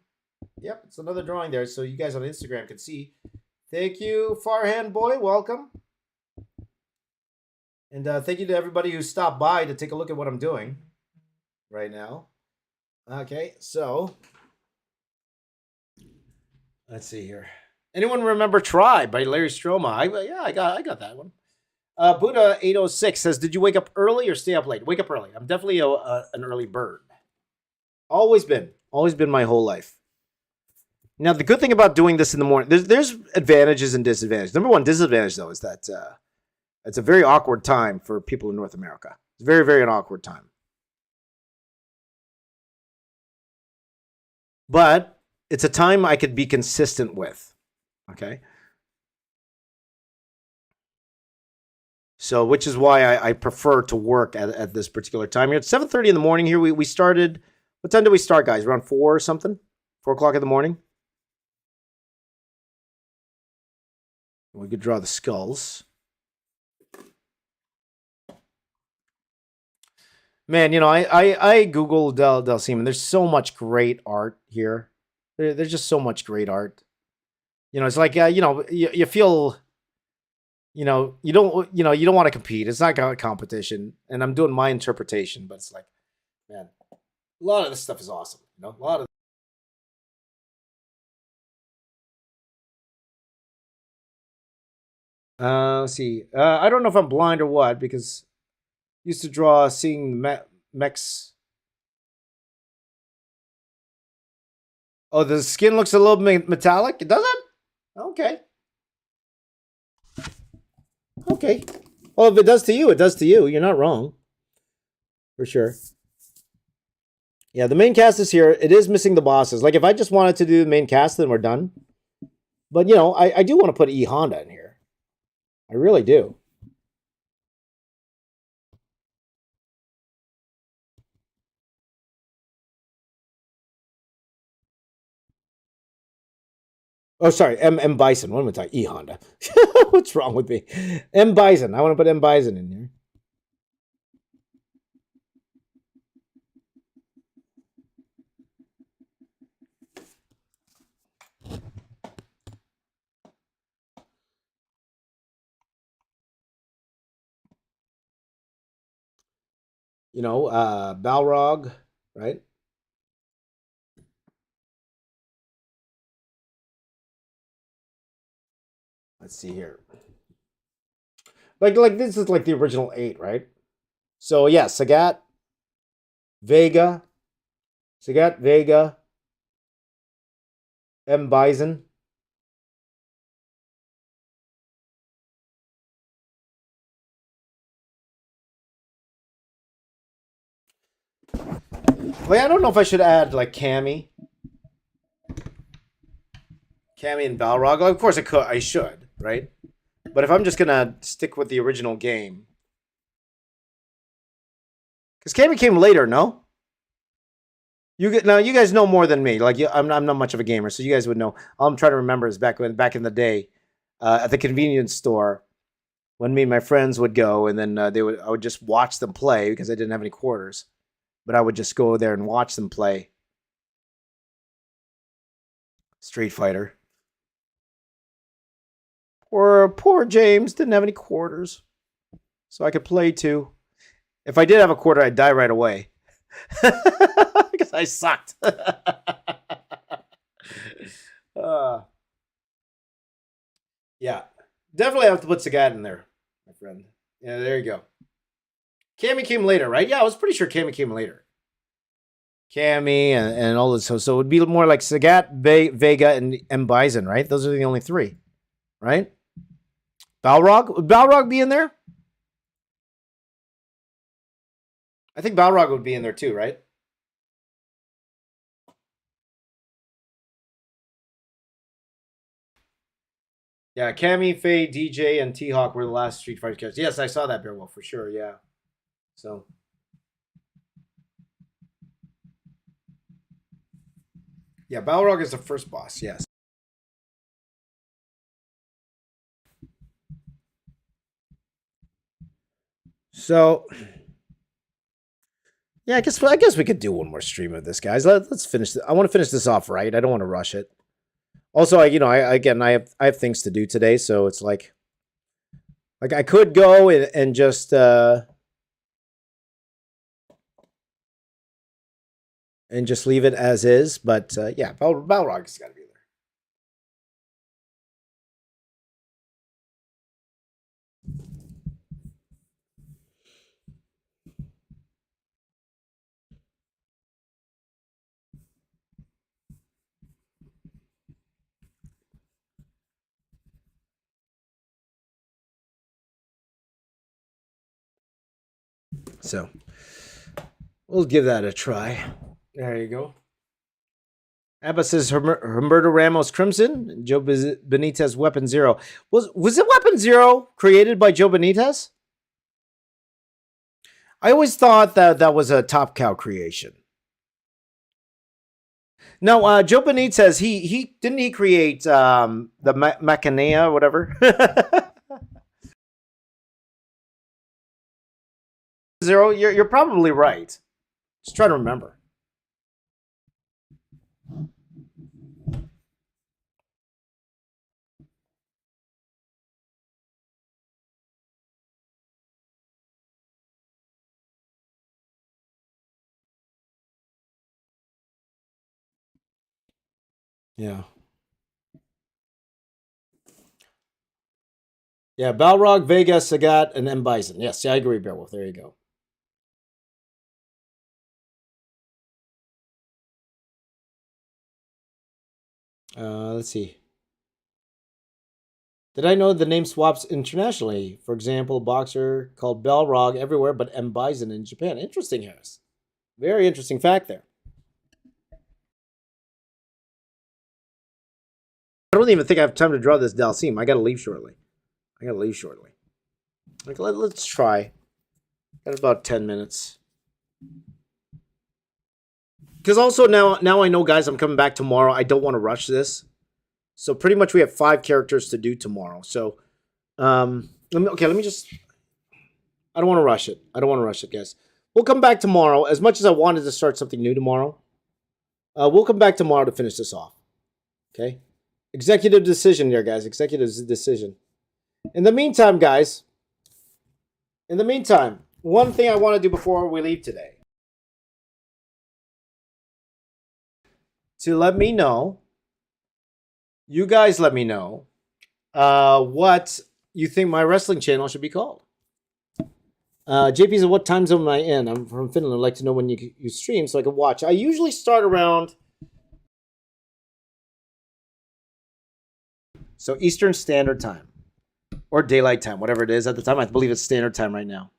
Speaker 1: Yep, it's another drawing there, so you guys on Instagram can see. Thank you, Farhan Boy. Welcome. And thank you to everybody who stopped by to take a look at what I'm doing right now. Okay, so let's see here. Anyone remember "Try" by Larry Stroma? I got that one. Buddha 806 says, "Did you wake up early or stay up late?" Wake up early. I'm definitely an early bird. Always been my whole life. Now, the good thing about doing this in the morning, there's advantages and disadvantages. Number one disadvantage, though, is that it's a very awkward time for people in North America. It's very, very an awkward time. But it's a time I could be consistent with. Okay. So, which is why I prefer to work at this particular time here. It's 7:30 in the morning here. We started. What time did we start, guys? Around 4 or something? 4 o'clock in the morning? We could draw the skulls. Man, I Googled Del Seaman. There's so much great art here. There's just so much great art. It's like, you feel, you don't want to compete. It's not a competition. And I'm doing my interpretation, but it's like, man, a lot of this stuff is awesome. A lot of. Let's see. I don't know if I'm blind or what, because I used to draw seeing mechs. Oh, the skin looks a little metallic. It does it? Okay. Okay. Well, if it does to you, it does to you. You're not wrong. For sure. Yeah, the main cast is here. It is missing the bosses. Like, if I just wanted to do the main cast, then we're done. But, I do want to put E Honda in here. I really do. Oh, sorry, M Bison. What am I talking? E Honda. What's wrong with me? M Bison. I want to put M Bison in here. Balrog, right? Let's see here. Like this is like the original 8, right? So yeah, Sagat, Vega, M Bison. Like, I don't know if I should add like Cammy and Balrog. Of course I should, right? But if I'm just gonna stick with the original game, because Cammy came later, no? You guys know more than me. Like, I'm not much of a gamer, so you guys would know. All I'm trying to remember is back in the day, at the convenience store, when me and my friends would go, and then I would just watch them play because I didn't have any quarters, but I would just go there and watch them play Street Fighter. Poor James didn't have any quarters, so I could play too. If I did have a quarter, I'd die right away because I sucked. Yeah, definitely have to put Sagat in there, my friend. Yeah, there you go. Cammy came later, right? Yeah, I was pretty sure Cammy came later. Cammy and all this. So it would be more like Sagat, Vega, and M Bison, right? Those are the only 3, right? Balrog? Would Balrog be in there? I think Balrog would be in there too, right? Yeah, Cammy, Faye, DJ, and T-Hawk were the last Street Fighter characters. Yes, I saw that, Bearwolf, for sure, yeah. So. Yeah, Balrog is the first boss, yes. So, yeah, I guess we could do one more stream of this, guys. Let's finish. I want to finish this off right. I don't want to rush it. Also, I have things to do today, so it's like I could go and just and just leave it as is. But yeah, Balrog's got to be there. So we'll give that a try. There you go. Abba says Humberto Ramos Crimson, Joe Benitez Weapon Zero. Was it Weapon Zero created by Joe Benitez? I always thought that was a Top Cow creation. No, Joe Benitez, he didn't he create the Machinea or whatever? Zero, you're probably right. Just trying to remember. Yeah. Yeah, Balrog, Vega, Sagat, and M. Bison. Yes, yeah, I agree, Beowulf. There you go. Let's see. Did I know the name swaps internationally? For example, boxer called Balrog everywhere but M. Bison in Japan. Interesting, Harris. Very interesting fact there. I don't even think I have time to draw this Dalsim. I got to leave shortly. Like, let's try. Got about 10 minutes. Because also now I know, guys, I'm coming back tomorrow. I don't want to rush this. So pretty much we have 5 characters to do tomorrow. So, let me just... I don't want to rush it, guys. We'll come back tomorrow. As much as I wanted to start something new tomorrow, we'll come back tomorrow to finish this off. Okay? Executive decision there, guys. Executive decision. In the meantime, guys, one thing I want to do before we leave today, to let me know, you guys let me know, what you think my wrestling channel should be called. JP said, what time zone am I in? I'm from Finland. I'd like to know when you stream so I can watch. I usually start around... So Eastern Standard Time. Or Daylight Time, whatever it is at the time. I believe it's Standard Time right now.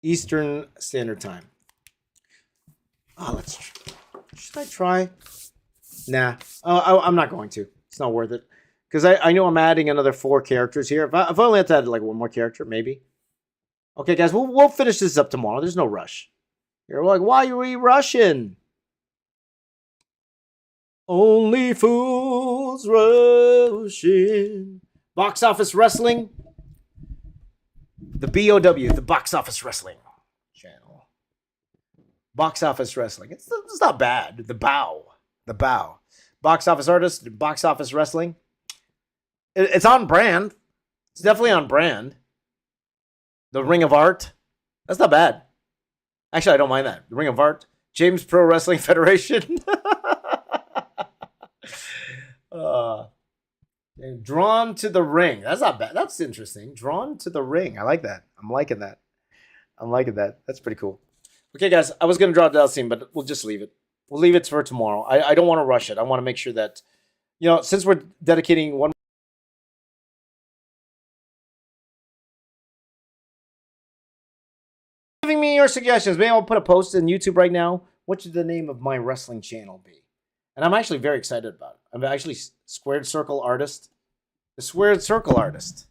Speaker 1: Eastern Standard Time. Oh, should I try? Nah. I'm not going to. It's not worth it. Because I know I'm adding another 4 characters here. If I only have to add like 1 more character, maybe. Okay, guys, we'll finish this up tomorrow. There's no rush. You're like, why are we rushing? Only fools rushing. Box Office Wrestling. The BOW, the Box Office Wrestling channel. Box Office Wrestling. It's not bad. The bow. Box Office Artist, Box Office Wrestling. It's on brand. It's definitely on brand. The Ring of Art. That's not bad. Actually, I don't mind that. The Ring of Art. James Pro Wrestling Federation. Drawn to the Ring. That's not bad. That's interesting. Drawn to the Ring. I like that. I'm liking that. That's pretty cool. Okay, guys. I was going to draw the scene, but we'll just leave it. We'll leave it for tomorrow. I don't want to rush it. I want to make sure that, since we're dedicating one... Giving me your suggestions. Maybe I'll put a post in YouTube right now. What should the name of my wrestling channel be? And I'm actually very excited about it. I'm actually Squared Circle Artist. The Squared Circle Artist.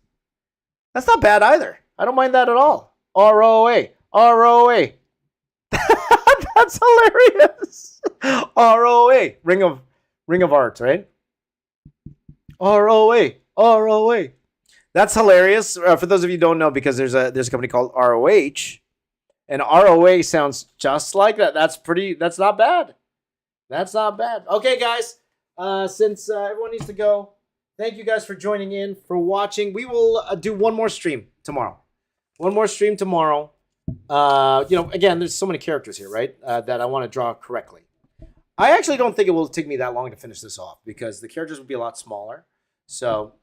Speaker 1: That's not bad either. I don't mind that at all. ROA. That's hilarious. ROA. Ring of Art, right? ROA. That's hilarious. For those of you who don't know, because there's a company called ROH, and ROA sounds just like that. That's not bad. Okay, guys. Since everyone needs to go, thank you guys for joining in, for watching. We will do one more stream tomorrow.
Speaker 2: Again, there's so many characters here, right? That I want to draw correctly. I actually don't think it will take me that long to finish this off because the characters will be a lot smaller. So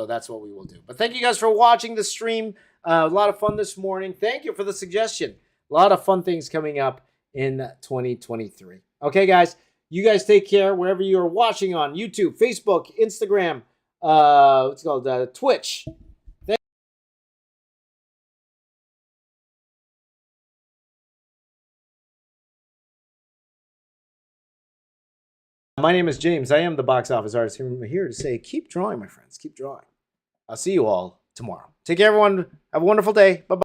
Speaker 2: that's what we will do. But thank you guys for watching the stream. A lot of fun this morning. Thank you for the suggestion. A lot of fun things coming up in 2023. Okay, guys. You guys take care wherever you are watching on YouTube, Facebook, Instagram, Twitch. My name is James. I am the box office artist. I'm here to say, keep drawing, my friends. Keep drawing. I'll see you all tomorrow. Take care, everyone. Have a wonderful day. Bye-bye.